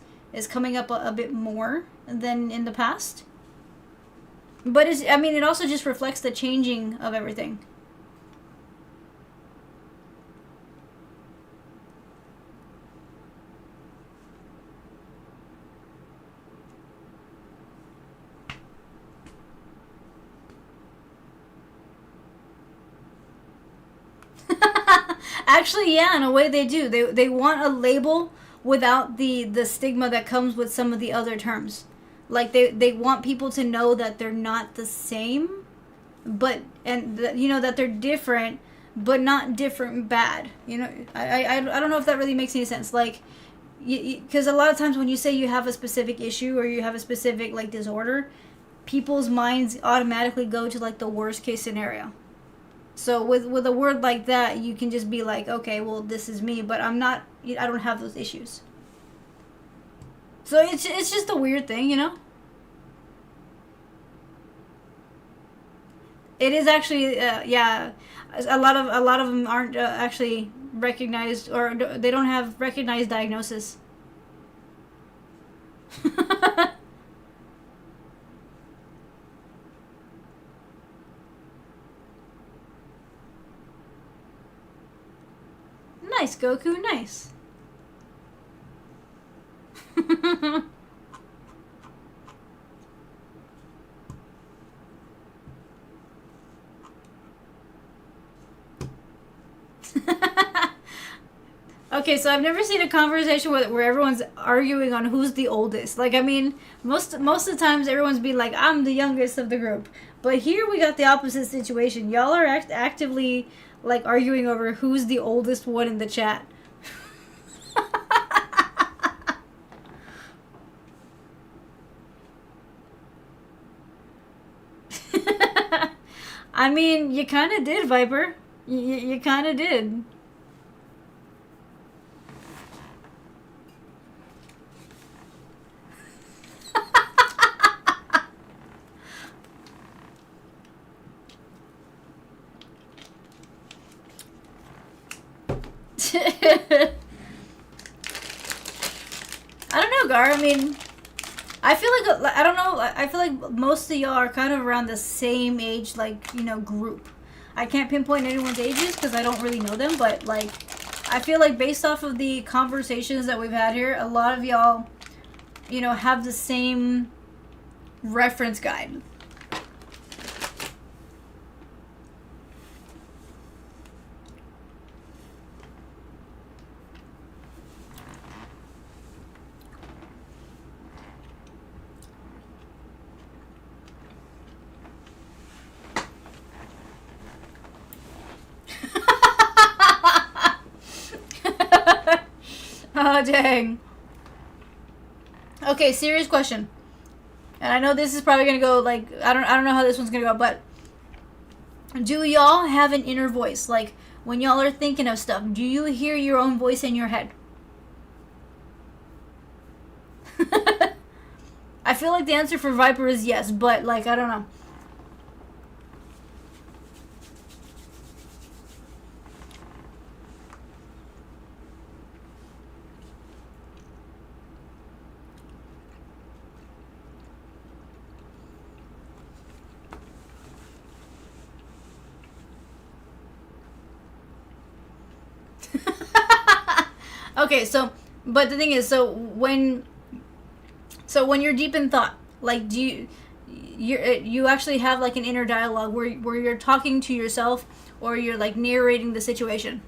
coming up a bit more than in the past. But it also just reflects the changing of everything. Actually, yeah, in a way they do. They want a label without the stigma that comes with some of the other terms. Like they want people to know that they're not the same, but that they're different, but not different bad. I don't know if that really makes any sense. Like, because a lot of times when you say you have a specific issue or you have a specific like disorder, people's minds automatically go to like the worst case scenario. So with a word like that, you can just be like, okay, well, this is me, but I don't have those issues. So it's just a weird thing, It is actually, yeah. A lot of them aren't actually recognized, or they don't have recognized diagnosis. Nice, Goku, nice. Okay, so I've never seen a conversation where everyone's arguing on who's the oldest. Like, most of the times everyone's being like, I'm the youngest of the group. But here we got the opposite situation. Y'all are actively like arguing over who's the oldest one in the chat. You kind of did, Viper. You kind of did. I don't know, Gar. I feel like, I don't know, I feel like most of y'all are kind of around the same age, like, group. I can't pinpoint anyone's ages because I don't really know them, but, like, I feel like based off of the conversations that we've had here, a lot of y'all, have the same reference guide. Oh, dang. Okay, serious question. And I know this is probably gonna go like I don't know how this one's gonna go, but do y'all have an inner voice? Like when y'all are thinking of stuff, do you hear your own voice in your head? I feel like the answer for Viper is yes, but like I don't know. Okay, so but the thing is, when you're deep in thought, like you actually have like an inner dialogue where you're talking to yourself or you're like narrating the situation.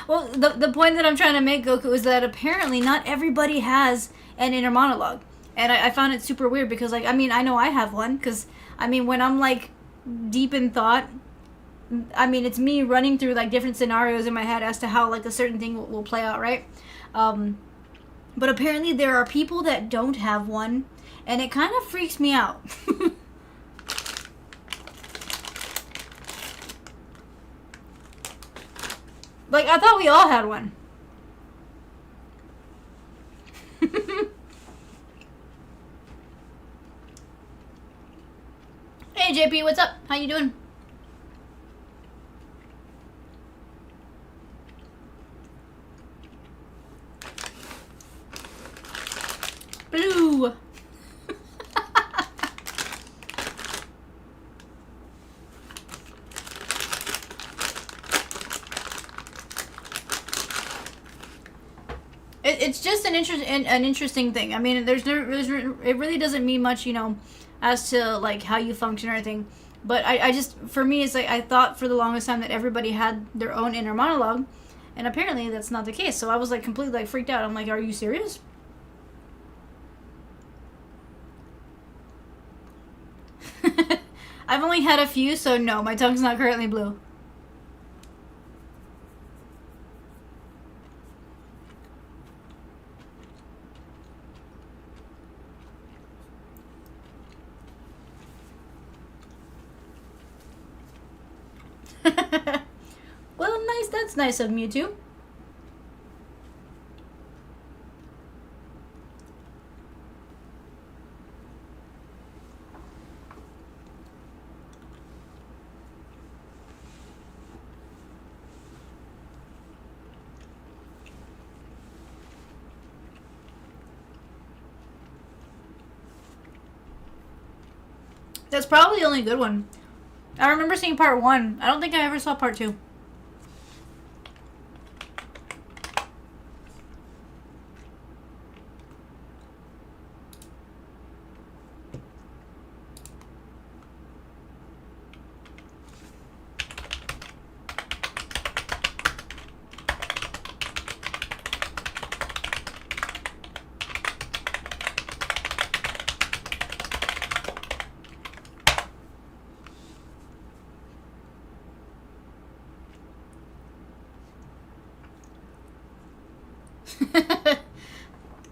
Well, the point that I'm trying to make, Goku, is that apparently not everybody has an inner monologue. And I found it super weird because, like, I mean, I know I have one because, I mean, when I'm, like, deep in thought, I mean, it's me running through, like, different scenarios in my head as to how, like, a certain thing will play out, right? But apparently there are people that don't have one, and it kind of freaks me out. Like, I thought we all had one. Hey, JP, what's up? How you doing? Blue. It's just an interesting thing. I mean, it really doesn't mean much, you know, as to like how you function or anything. But I just, for me, it's like I thought for the longest time that everybody had their own inner monologue, and apparently that's not the case. So I was like completely like freaked out. I'm like, are you serious? I've only had a few, so no, my tongue's not currently blue. Well, nice. That's nice of Mewtwo. That's probably the only good one. I remember seeing part 1. I don't think I ever saw part 2.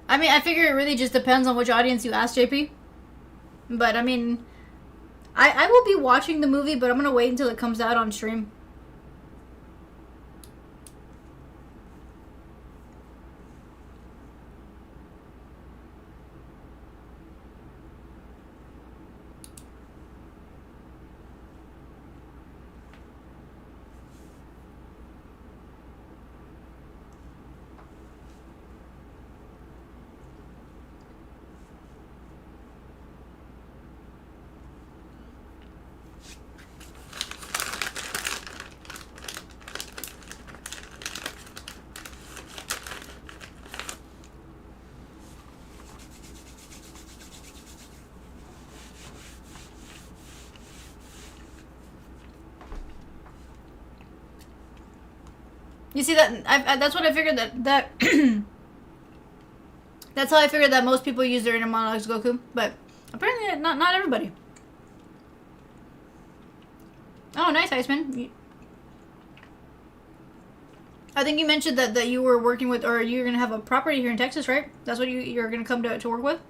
I mean, I figure it really just depends on which audience you ask, JP. But, I mean, I will be watching the movie, but I'm going to wait until it comes out on stream. You see that? That's what I figured that that's how I figured that most people use their inner monologues, Goku. But apparently, not everybody. Oh, nice, Iceman. I think you mentioned that you were working with, or you're gonna have a property here in Texas, right? That's what you're gonna come to work with.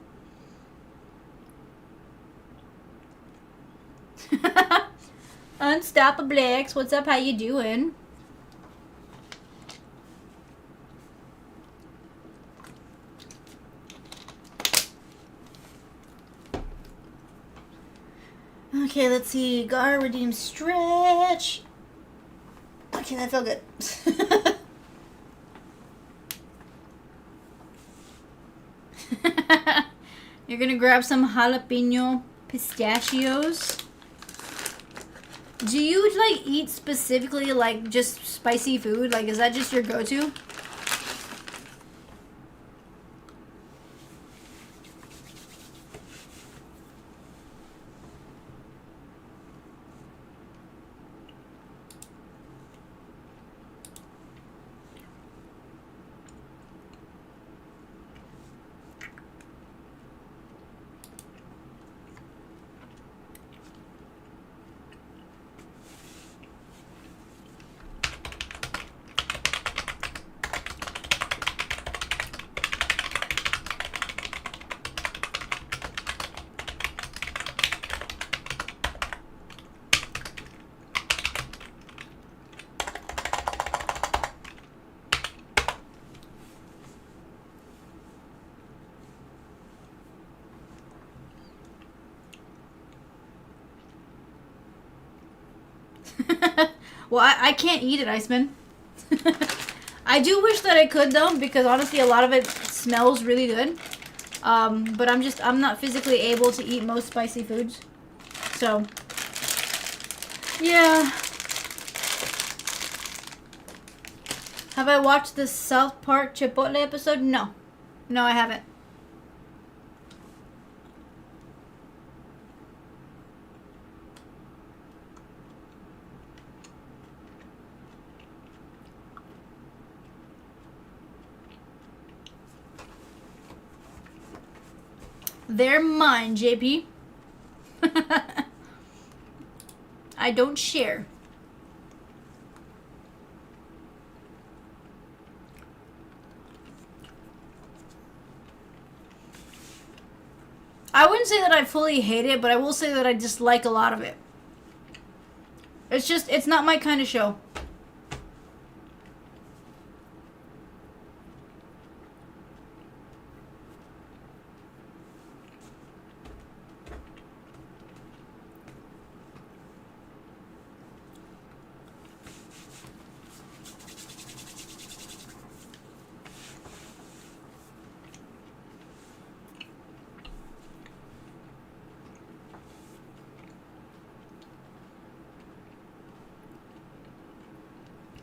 Unstoppable X, what's up? How you doing? Okay, let's see. Gar, redeem, stretch. Okay, that felt good. You're gonna grab some jalapeno pistachios. Do you like eat specifically like just spicy food? Like, is that just your go-to? Well, I can't eat it, Iceman. I do wish that I could though, because honestly, a lot of it smells really good. But I'm not physically able to eat most spicy foods. So, yeah. Have I watched the South Park Chipotle episode? No. No, I haven't. They're mine, JP. I don't share. I wouldn't say that I fully hate it, but I will say that I dislike a lot of it. It's not my kind of show.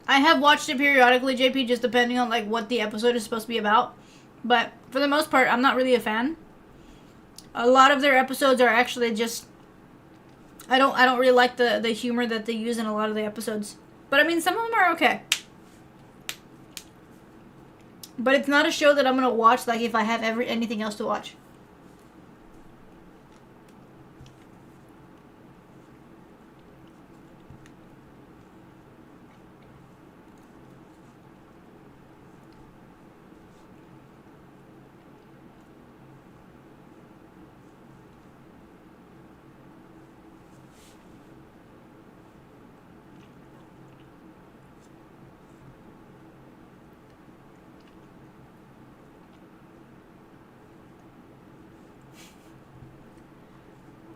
I have watched it periodically, JP, just depending on like what the episode is supposed to be about. But for the most part, I'm not really a fan. A lot of their episodes are actually just I don't really like the humor that they use in a lot of the episodes. But I mean, some of them are okay. But it's not a show that I'm gonna watch like if I have anything else to watch.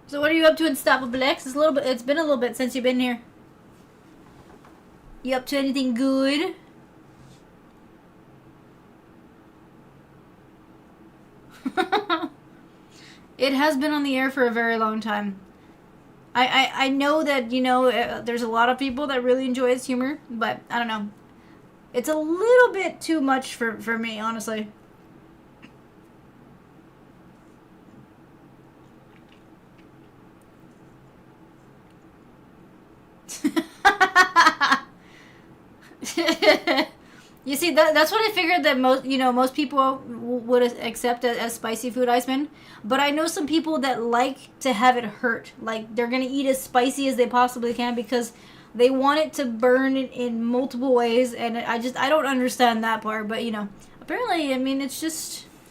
So what are you up to, Unstoppable X? It's been a little bit since you've been here. You up to anything good? It has been on the air for a very long time. I know that, there's a lot of people that really enjoy its humor, but I don't know. It's a little bit too much for me, honestly. You see, that's what I figured that most people would accept as spicy food, Iceman. But I know some people that like to have it hurt. Like, they're going to eat as spicy as they possibly can because they want it to burn in multiple ways. And I don't understand that part. But, apparently, I mean, it's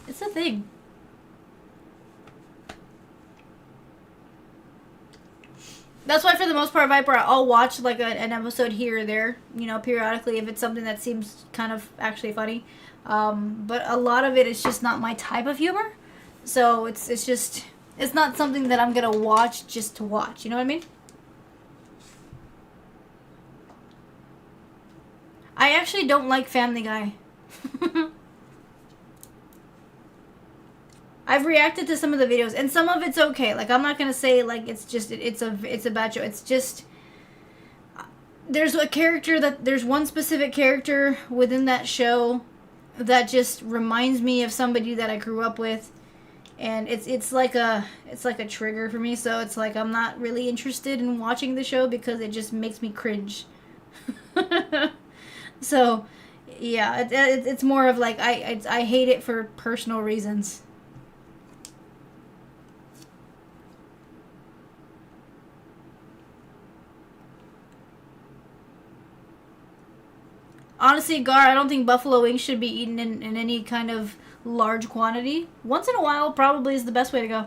a thing. That's why, for the most part, Viper, I'll watch like an episode here or there, periodically if it's something that seems kind of actually funny. But a lot of it is just not my type of humor, so it's not something that I'm gonna watch just to watch. You know what I mean? I actually don't like Family Guy. I've reacted to some of the videos, and some of it's okay. Like, I'm not gonna say like it's just it's a bad show. It's just there's a character that there's one specific character within that show that just reminds me of somebody that I grew up with, and it's like a trigger for me. So it's like I'm not really interested in watching the show because it just makes me cringe. So yeah, it's more of like I hate it for personal reasons. Honestly, Gar, I don't think buffalo wings should be eaten in any kind of large quantity. Once in a while probably is the best way to go.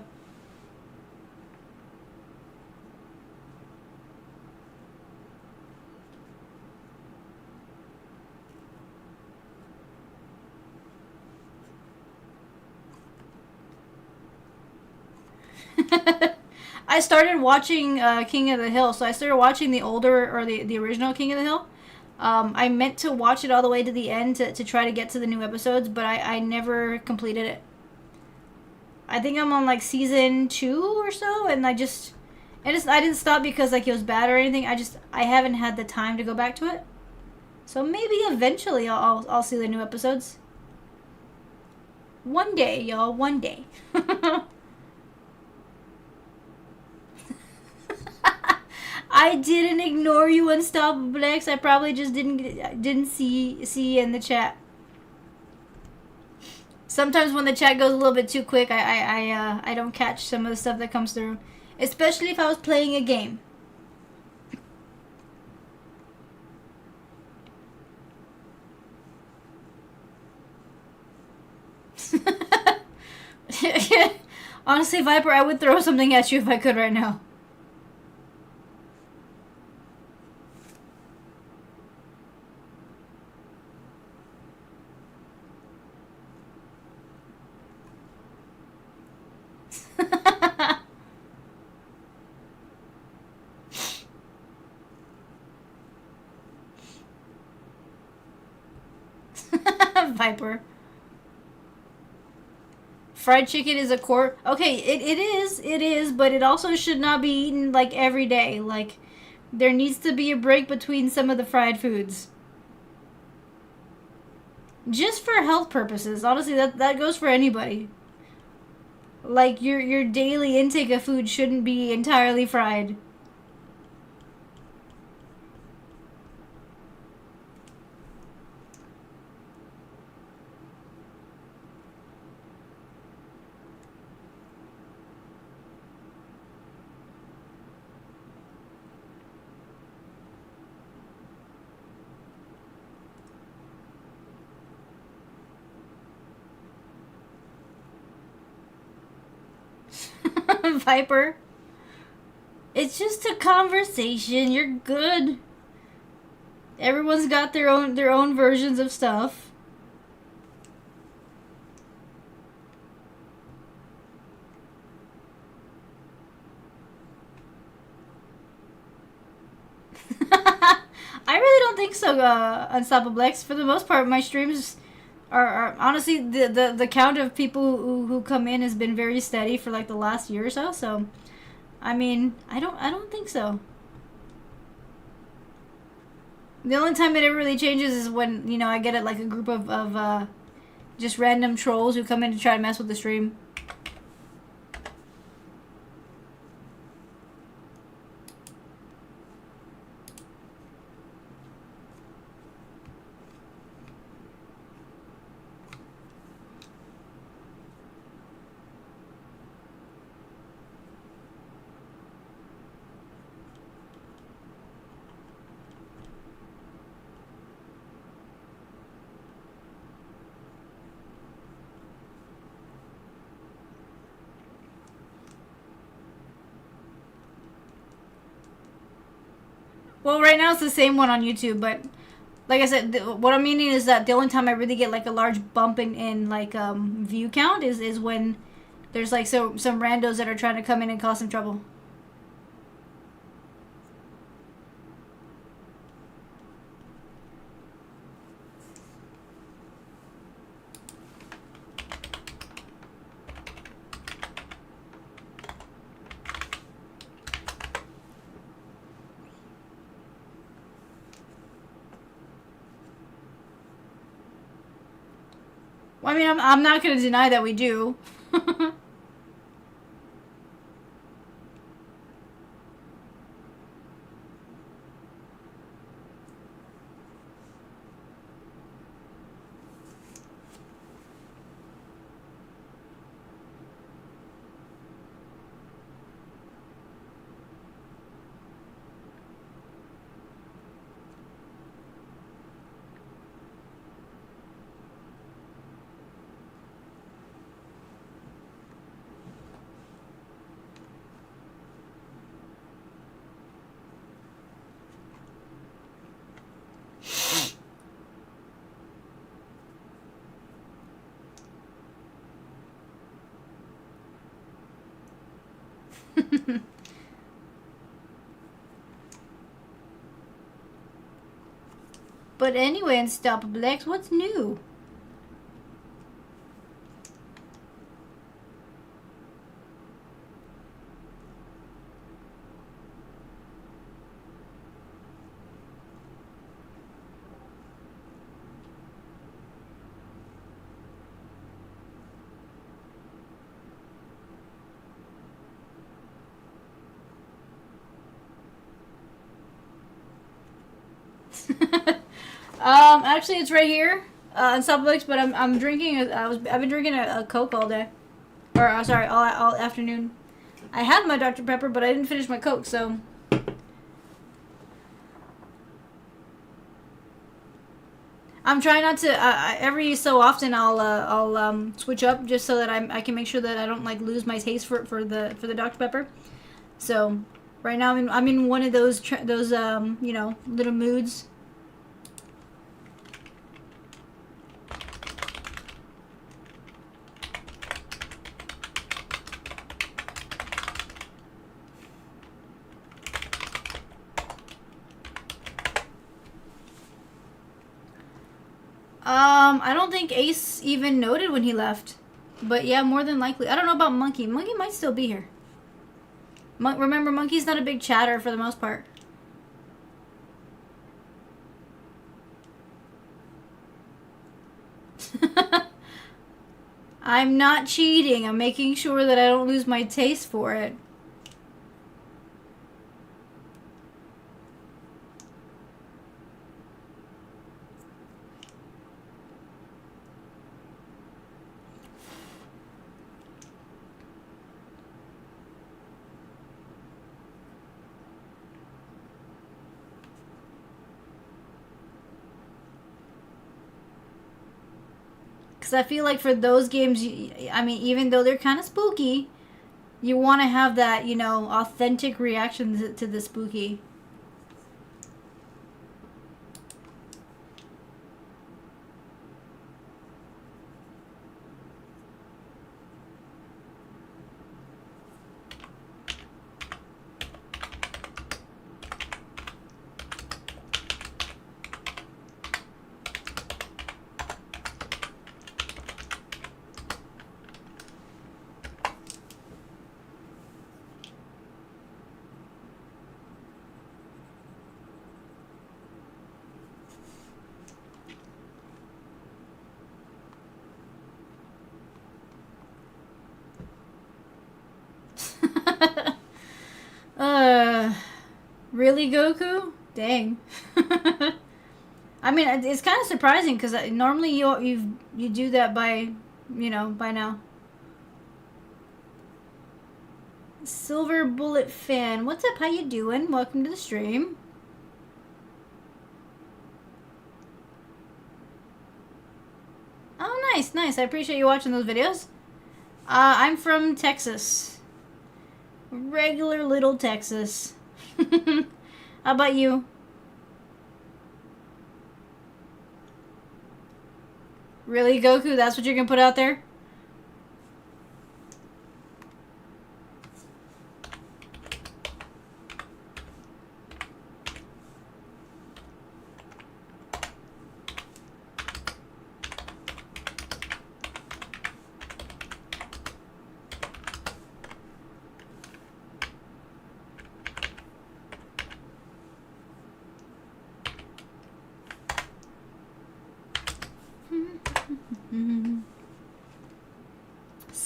I started watching King of the Hill, so I started watching the older or the original King of the Hill. I meant to watch it all the way to the end to try to get to the new episodes, but I never completed it. I think I'm on like season 2 or so, and I didn't stop because like it was bad or anything. I haven't had the time to go back to it. So maybe eventually I'll see the new episodes. One day, y'all. One day. I didn't ignore you, Unstoppable X. I probably just didn't see in the chat. Sometimes when the chat goes a little bit too quick, I don't catch some of the stuff that comes through, especially if I was playing a game. Honestly, Viper, I would throw something at you if I could right now. Viper. Fried chicken is a core. Okay, it is, but it also should not be eaten like every day. Like, there needs to be a break between some of the fried foods. Just for health purposes. Honestly, that goes for anybody. Like, your daily intake of food shouldn't be entirely fried. Viper. It's just a conversation. You're good. Everyone's got their own versions of stuff. I really don't think so, Unstoppable X. For the most part, my streams are honestly the count of people who come in has been very steady for like the last year or so. So, I mean, I don't think so. The only time it ever really changes is when I get it like a group of just random trolls who come in to try to mess with the stream. Well, right now it's the same one on YouTube, but like I said, what I'm meaning is that the only time I really get like a large bump in like view count is when there's like some randos that are trying to come in and cause some trouble. Well, I mean, I'm not going to deny that we do. But anyway, Unstoppable X, what's new? Actually, it's right here on Sublex, but I'm drinking. I've been drinking a Coke all day, or sorry, all afternoon. I had my Dr Pepper, but I didn't finish my Coke, so I'm trying not to. Every so often, I'll switch up just so that I can make sure that I don't like lose my taste for the Dr Pepper. So right now I'm in one of those little moods. I don't think Ace even noted when he left. But yeah, more than likely. I don't know about Monkey. Monkey might still be here. Remember, Monkey's not a big chatter for the most part. I'm not cheating. I'm making sure that I don't lose my taste for it. Because I feel like for those games, I mean, even though they're kind of spooky, you want to have that, authentic reaction to the spooky. Really, Goku? Dang. I mean, it's kind of surprising because normally you do that by now. Silver Bullet Fan, what's up? How you doing? Welcome to the stream. Oh, nice, nice. I appreciate you watching those videos. I'm from Texas. Regular little Texas. How about you? Really, Goku? That's what you're gonna put out there?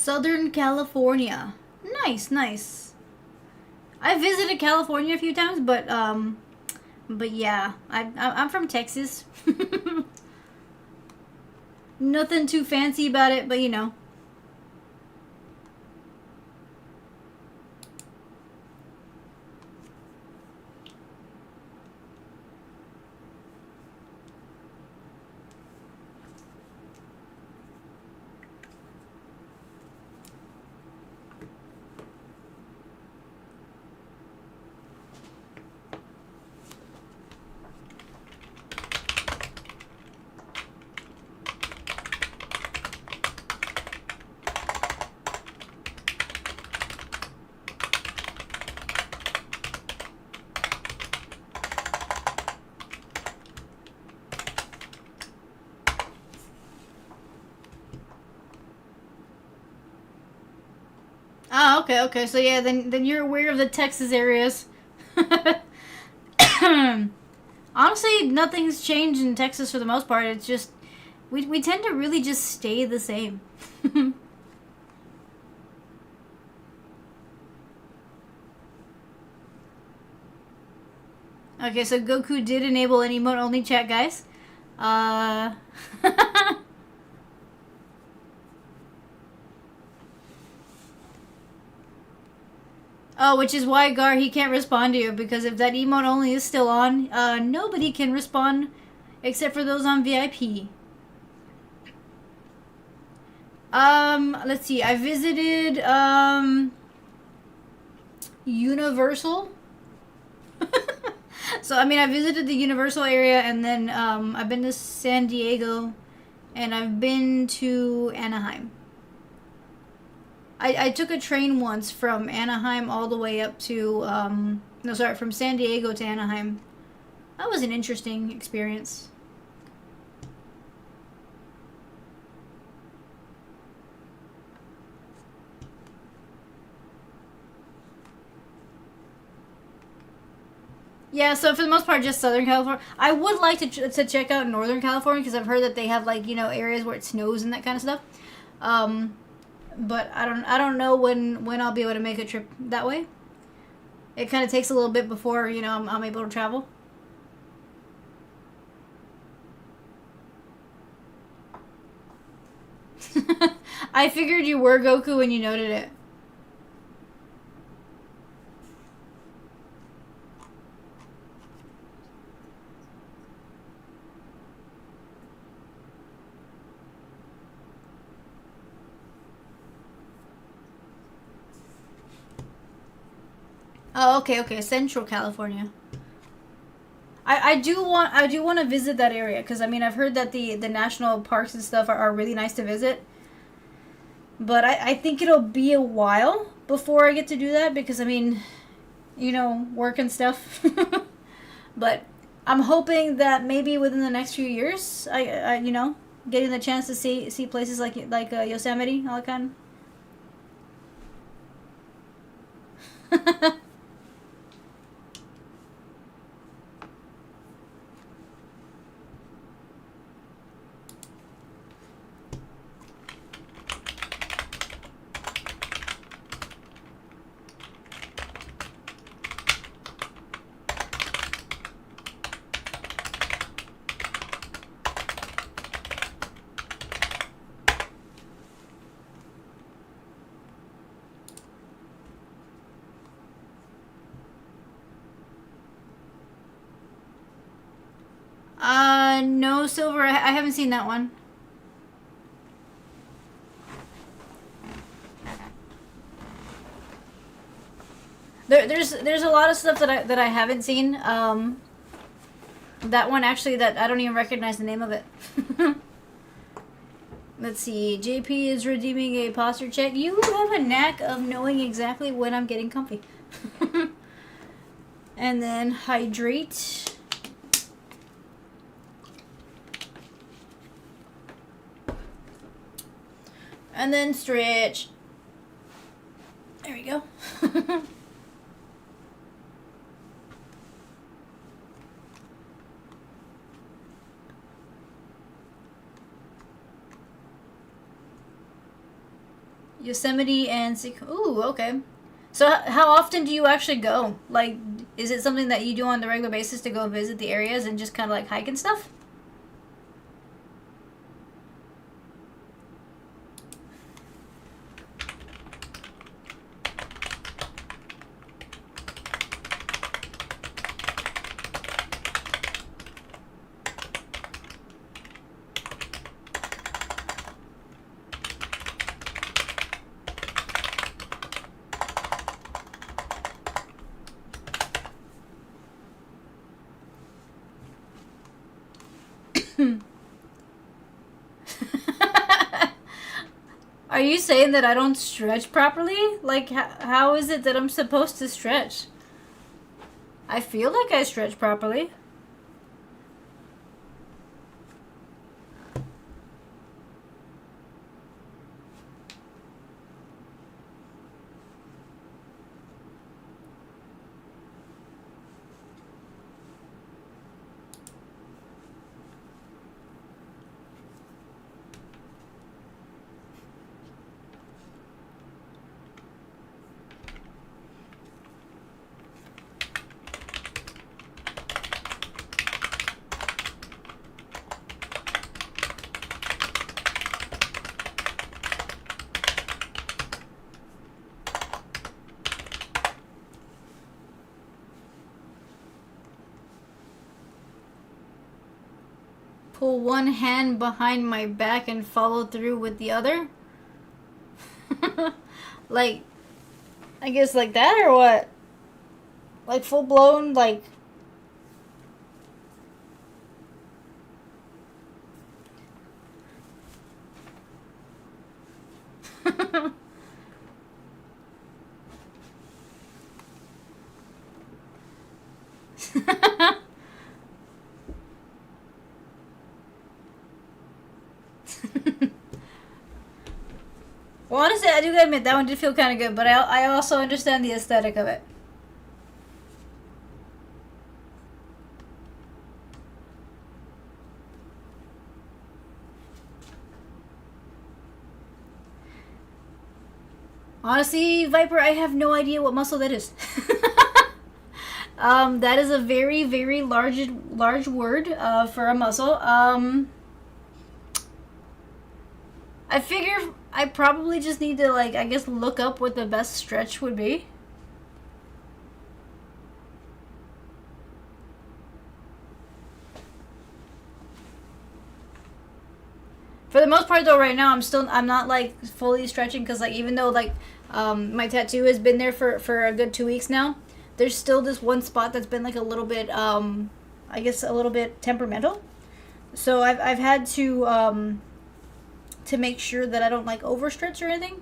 Southern California. Nice, nice. I visited California a few times, but yeah, I'm from Texas. Nothing too fancy about it, but you know. Ah, okay, okay. So yeah, then you're aware of the Texas areas. Honestly, nothing's changed in Texas for the most part. It's just we tend to really just stay the same. Okay, so Goku did enable an emote only chat, guys. Uh Oh, which is why Gar he can't respond to you, because if that emote only is still on, nobody can respond except for those on VIP. Let's see. I visited Universal. So I mean, I visited the Universal area, and then I've been to San Diego, and I've been to Anaheim. I took a train once from Anaheim all the way up to no, sorry, from San Diego to Anaheim. That was an interesting experience. Yeah, so for the most part, just Southern California. I would like to check out Northern California because I've heard that they have like, you know, areas where it snows and that kind of stuff. Um, but I don't know when I'll be able to make a trip that way. It kind of takes a little bit before, you know, I'm able to travel. I figured you were Goku when you noted it. Oh, okay, okay, Central California. I do want to visit that area because I mean I've heard that the national parks and stuff are really nice to visit. But I think it'll be a while before I get to do that because I mean, you know, work and stuff. But I'm hoping that maybe within the next few years, I you know, getting the chance to see places like Yosemite, all that kind. No, Silver. I haven't seen that one. There's a lot of stuff that I haven't seen. That one actually that I don't even recognize the name of it. Let's see. JP is redeeming a posture check. You have a knack of knowing exactly when I'm getting comfy. And then hydrate. And then stretch. There we go. Yosemite and ooh, okay. So how often do you actually go? Like, is it something that you do on the regular basis to go visit the areas and just kind of like hike and stuff? Are you saying that I don't stretch properly? Like, how is it that I'm supposed to stretch? I feel like I stretch properly. Pull one hand behind my back and follow through with the other? Like, I guess like that or what? Like full blown, like. Well, honestly, I do gotta admit that one did feel kind of good, but I also understand the aesthetic of it. Honestly, Viper, I have no idea what muscle that is. That is a very, very large word for a muscle. I figure I probably just need to, like, I guess look up what the best stretch would be. For the most part, though, right now I'm not like fully stretching because, like, even though like my tattoo has been there for a good 2 weeks now, there's still this one spot that's been like a little bit I guess a little bit temperamental. So I've had to make sure that I don't like overstretch or anything.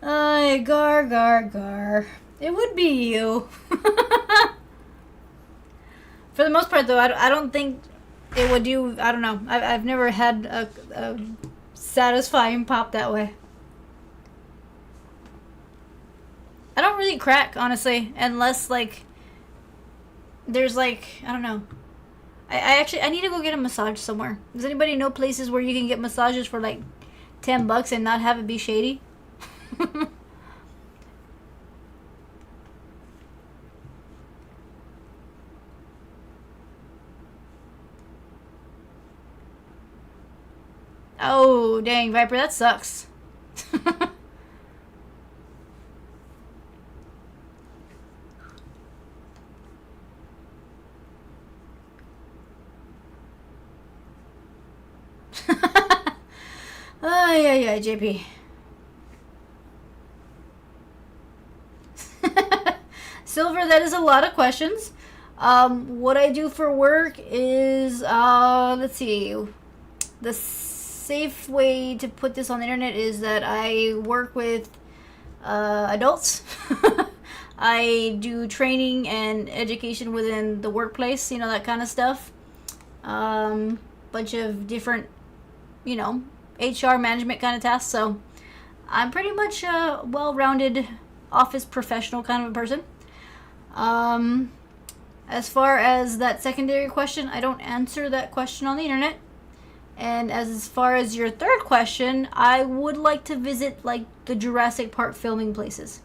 Ay, gar, gar, gar. It would be you. For the most part, though, I don't think it would do. I don't know. I've never had a satisfying pop that way. I don't really crack, honestly, unless, like, there's, like, I don't know. I need to go get a massage somewhere. Does anybody know places where you can get massages for, like, $10 and not have it be shady? Oh, dang, Viper, that sucks. Ay, ay, ay, JP. Silver, that is a lot of questions. What I do for work is, let's see. The safe way to put this on the internet is that I work with adults. I do training and education within the workplace, you know, that kind of stuff. Bunch of different, you know, HR management kind of tasks. So I'm pretty much a well-rounded office professional kind of a person. Um, as far as that secondary question, I don't answer that question on the internet. And as far as your third question, I would like to visit like the Jurassic Park filming places.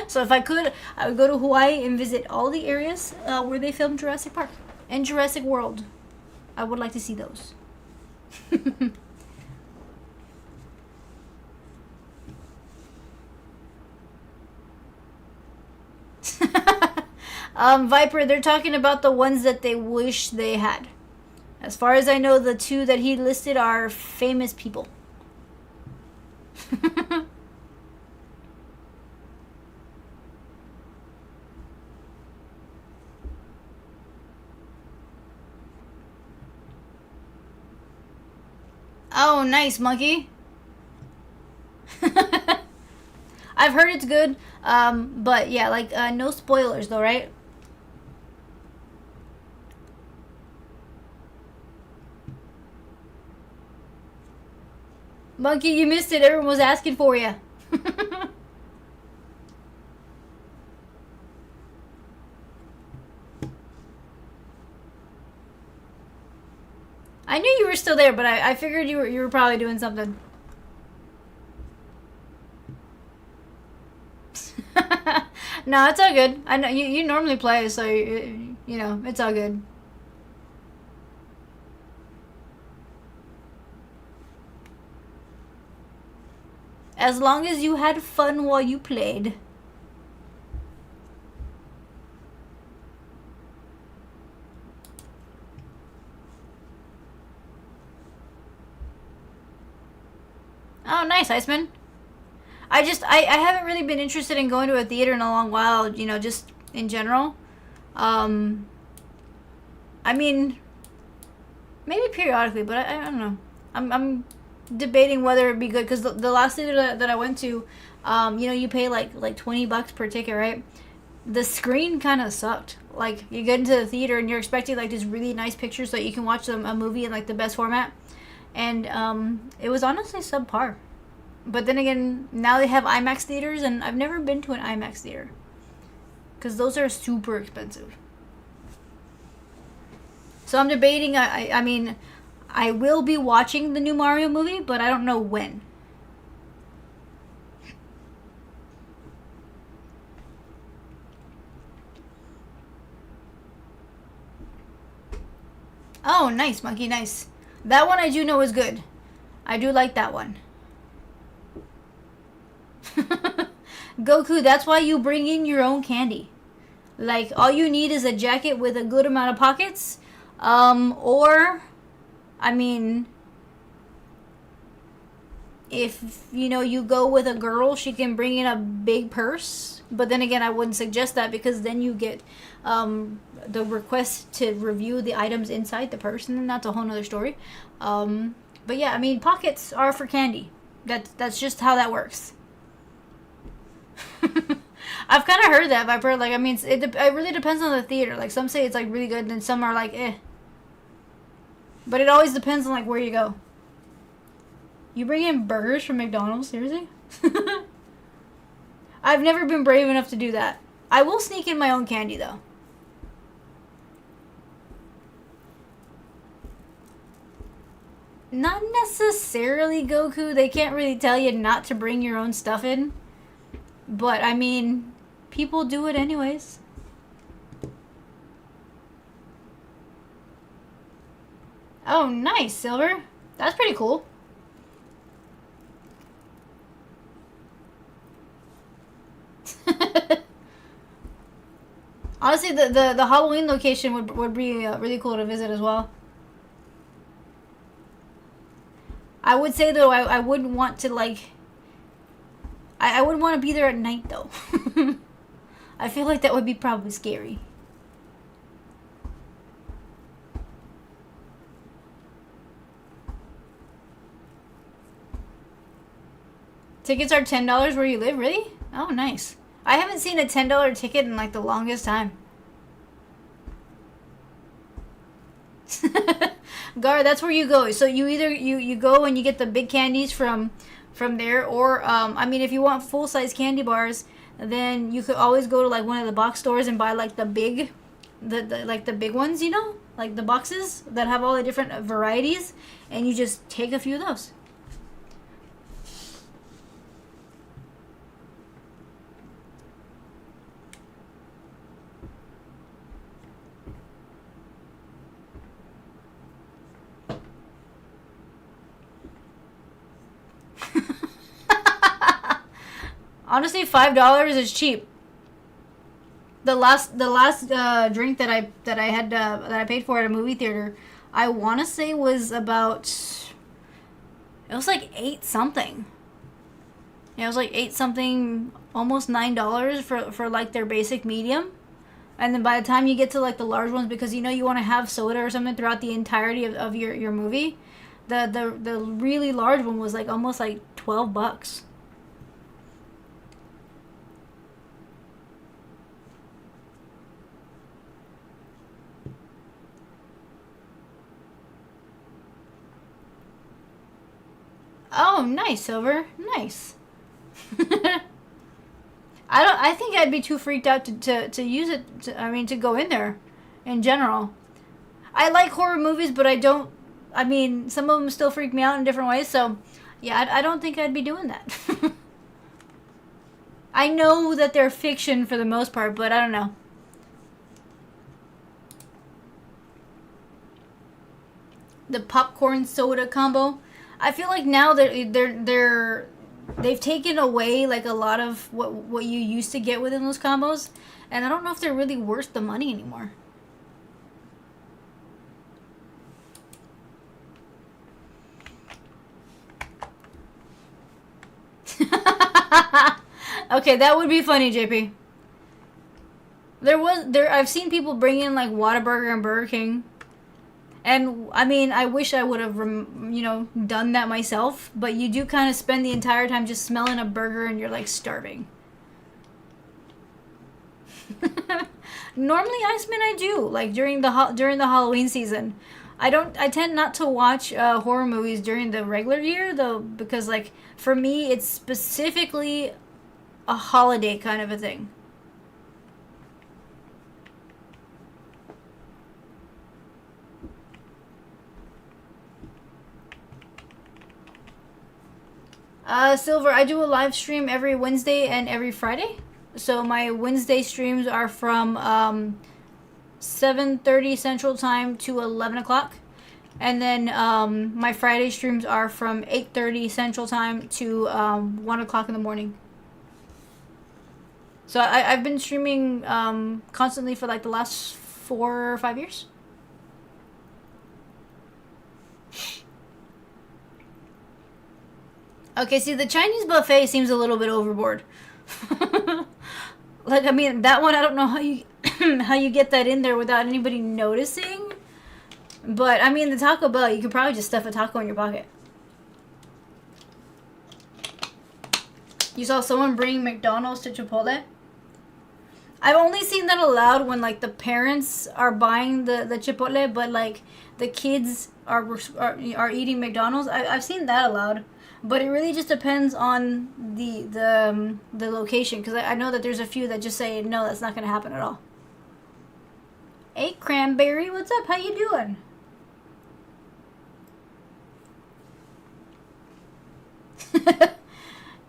So if I could, I would go to Hawaii and visit all the areas where they filmed Jurassic Park and Jurassic World. I would like to see those. Viper, they're talking about the ones that they wish they had. As far as I know, the two that he listed are famous people. Oh, nice, monkey. I've heard it's good, but yeah, like, no spoilers though, right? Monkey, you missed it. Everyone was asking for you. I knew you were still there, but I figured you were probably doing something. No, it's all good. I know you normally play, so you know it's all good. As long as you had fun while you played. Oh, nice, Iceman. I haven't really been interested in going to a theater in a long while, you know, just in general. Um, I mean, maybe periodically, but I don't know. I'm debating whether it'd be good because the last theater that I went to, you know, you pay like $20 per ticket, right? The screen kind of sucked. Like you get into the theater and you're expecting like this really nice picture so that you can watch a movie in like the best format, and it was honestly subpar. But then again, now they have IMAX theaters, and I've never been to an IMAX theater because those are super expensive. So I'm debating. I mean, I will be watching the new Mario movie, but I don't know when. Oh, nice, monkey, nice. That one I do know is good. I do like that one. Goku, that's why you bring in your own candy. Like, all you need is a jacket with a good amount of pockets. Or, I mean, if, you know, you go with a girl, she can bring in a big purse. But then again, I wouldn't suggest that because then you get the request to review the items inside the purse, and then that's a whole nother story. But yeah, I mean, pockets are for candy. That's just how that works. I've kind of heard that, Viper. Like, I mean, it really depends on the theater. Like, some say it's, like, really good, and some are, like, eh. But it always depends on, like, where you go. You bring in burgers from McDonald's? Seriously? I've never been brave enough to do that. I will sneak in my own candy, though. Not necessarily, Goku. They can't really tell you not to bring your own stuff in. But, I mean, people do it anyways. Oh, nice, Silver. That's pretty cool. Honestly, the Halloween location would be really cool to visit as well. I would say, though, I wouldn't want to, like... I wouldn't want to be there at night, though. I feel like that would be probably scary. Tickets are $10 where you live? Really? Oh, nice. I haven't seen a $10 ticket in, like, the longest time. Gar, that's where you go. So you either you go and you get the big candies from there, or I mean, if you want full size candy bars, then you could always go to like one of the box stores and buy like the big ones, you know, like the boxes that have all the different varieties, and you just take a few of those. Honestly, $5 is cheap. The last drink that I had that I paid for at a movie theater, I want to say was about, it was like 8 something. Yeah, it was like 8 something, almost $9 for like their basic medium. And then by the time you get to like the large ones, because you know you want to have soda or something throughout the entirety of your movie, the really large one was like almost like $12. Oh, nice, Silver. Nice. I think I'd be too freaked out to use it. I mean, to go in there, in general. I like horror movies, but I don't. I mean, some of them still freak me out in different ways. So, yeah, I don't think I'd be doing that. I know that they're fiction for the most part, but I don't know. The popcorn soda combo. I feel like now they've taken away like a lot of what you used to get within those combos, and I don't know if they're really worth the money anymore. Okay, that would be funny, JP. I've seen people bring in like Whataburger and Burger King. And I mean, I wish I would have, done that myself. But you do kind of spend the entire time just smelling a burger, and you're like starving. Normally, Iceman, I do like during the Halloween season. I tend not to watch horror movies during the regular year though, because like for me, it's specifically a holiday kind of a thing. Silver, I do a live stream every Wednesday and every Friday. So my Wednesday streams are from 7:30 Central Time to 11 o'clock. And then my Friday streams are from 8:30 Central Time to 1 o'clock in the morning. So I've been streaming constantly for like the last 4 or 5 years. Okay, see, the Chinese buffet seems a little bit overboard. Like, I mean, that one, I don't know how you how you get that in there without anybody noticing. But I mean, the Taco Bell, you could probably just stuff a taco in your pocket. You saw someone bring McDonald's to Chipotle? I've only seen that allowed when like the parents are buying the Chipotle, but like the kids are eating McDonald's. I've seen that allowed, but it really just depends on the location, because I know that there's a few that just say no, that's not gonna happen at all. Hey Cranberry, what's up? How you doing?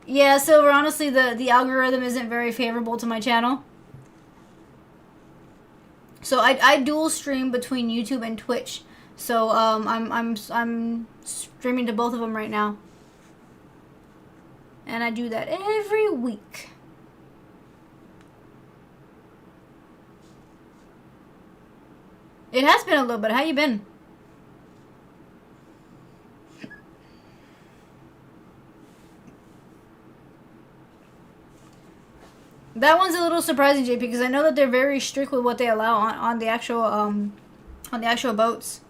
Yeah, Silver, honestly, the algorithm isn't very favorable to my channel. So I dual stream between YouTube and Twitch. So I'm streaming to both of them right now. And I do that every week. It has been a little bit. How you been? That one's a little surprising, JP, because I know that they're very strict with what they allow on the actual boats.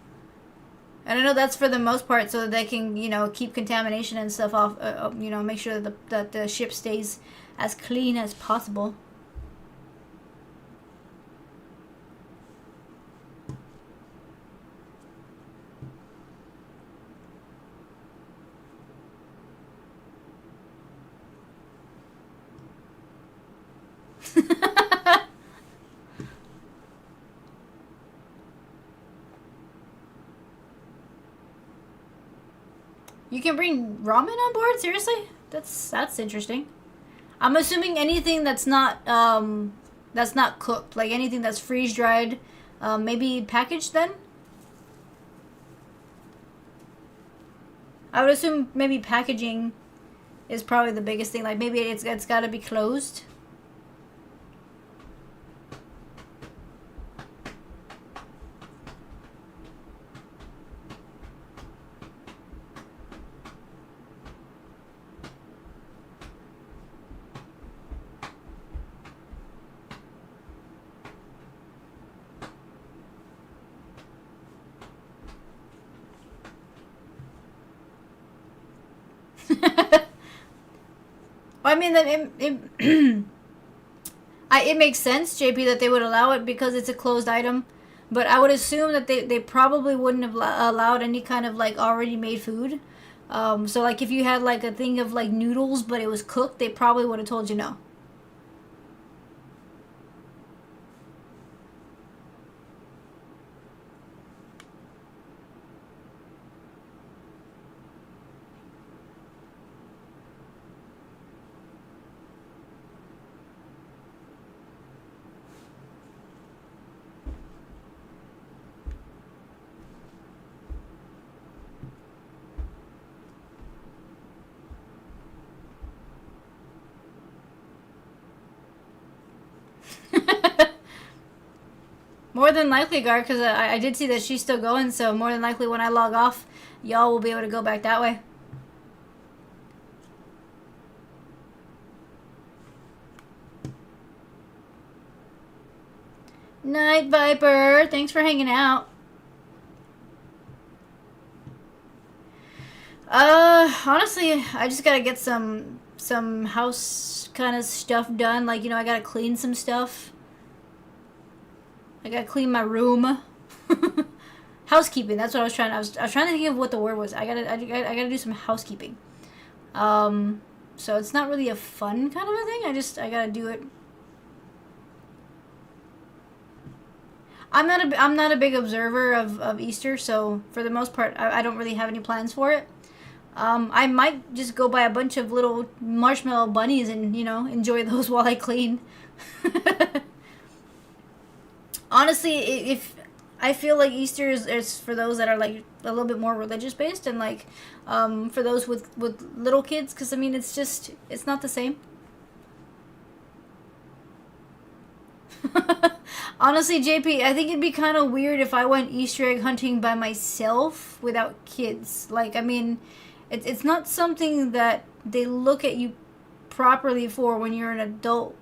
And I know that's for the most part so that they can, keep contamination and stuff off, make sure that the ship stays as clean as possible. You can bring ramen on board? Seriously? That's interesting. I'm assuming anything that's not cooked, like anything that's freeze dried, maybe packaged then. I would assume maybe packaging is probably the biggest thing. Like maybe it's got to be closed. I mean, it makes sense, JP, that they would allow it because it's a closed item. But I would assume that they probably wouldn't have allowed any kind of like already made food. So like if you had like a thing of like noodles but it was cooked, they probably would have told you no. More than likely, Gar, because I did see that she's still going, so more than likely when I log off, y'all will be able to go back that way. Night, Viper. Thanks for hanging out. Honestly, I just gotta get some house kind of stuff done. Like, you know, I gotta clean some stuff. I gotta clean my room. Housekeeping. That's what I was trying. I was trying to think of what the word was. I gotta do some housekeeping. So it's not really a fun kind of a thing. I gotta do it. I'm not a big observer of Easter, so for the most part, I don't really have any plans for it. I might just go buy a bunch of little marshmallow bunnies and, you know, enjoy those while I clean. Honestly, if I feel like Easter is for those that are like a little bit more religious based, and like for those with little kids, because I mean it's not the same. Honestly, JP, I think it'd be kind of weird if I went Easter egg hunting by myself without kids. Like, I mean, it's not something that they look at you properly for when you're an adult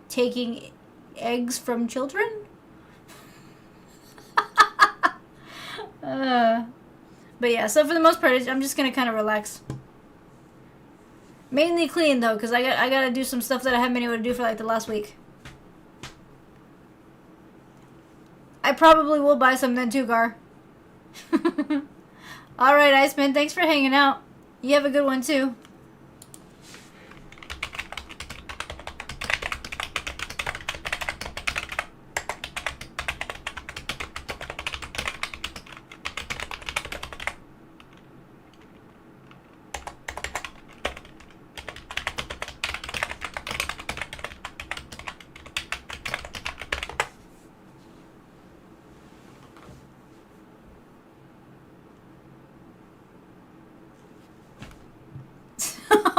taking eggs from children. But yeah, so for the most part, I'm just gonna kind of relax. Mainly clean though, because I gotta do some stuff that I haven't been able to do for like the last week. I probably will buy some then too, Gar. Alright, Iceman, thanks for hanging out. You have a good one too.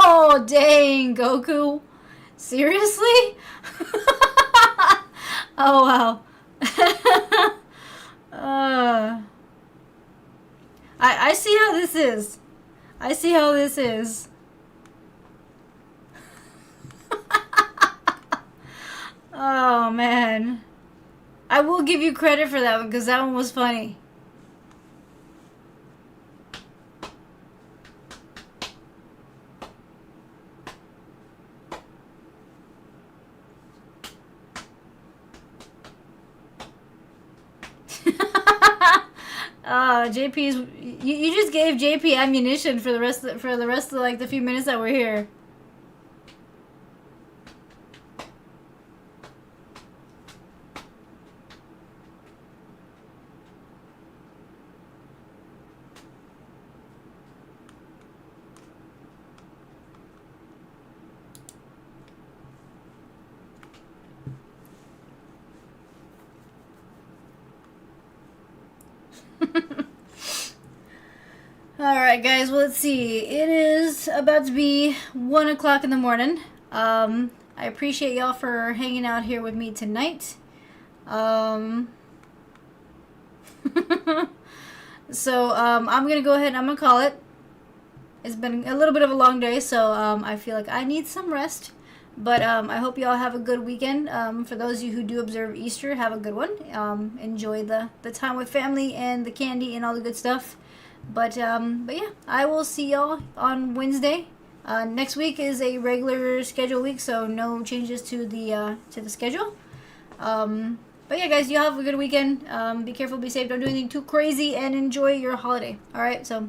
Oh, dang, Goku. Seriously? Oh, wow. I see how this is. I see how this is. Oh, man. I will give you credit for that one, because that one was funny. JP's. You just gave JP ammunition for the rest of like the few minutes that we're here. Alright, guys, well, let's see. It is about to be 1 o'clock in the morning. I appreciate y'all for hanging out here with me tonight. So, I'm gonna go ahead and I'm gonna call it. It's been a little bit of a long day, so I feel like I need some rest. But I hope you all have a good weekend. For those of you who do observe Easter, have a good one. Enjoy the time with family and the candy and all the good stuff. But yeah, I will see y'all on Wednesday. Next week is a regular schedule week, so no changes to the schedule. But yeah, guys, you have a good weekend. Be careful, be safe, don't do anything too crazy, and enjoy your holiday. All right, so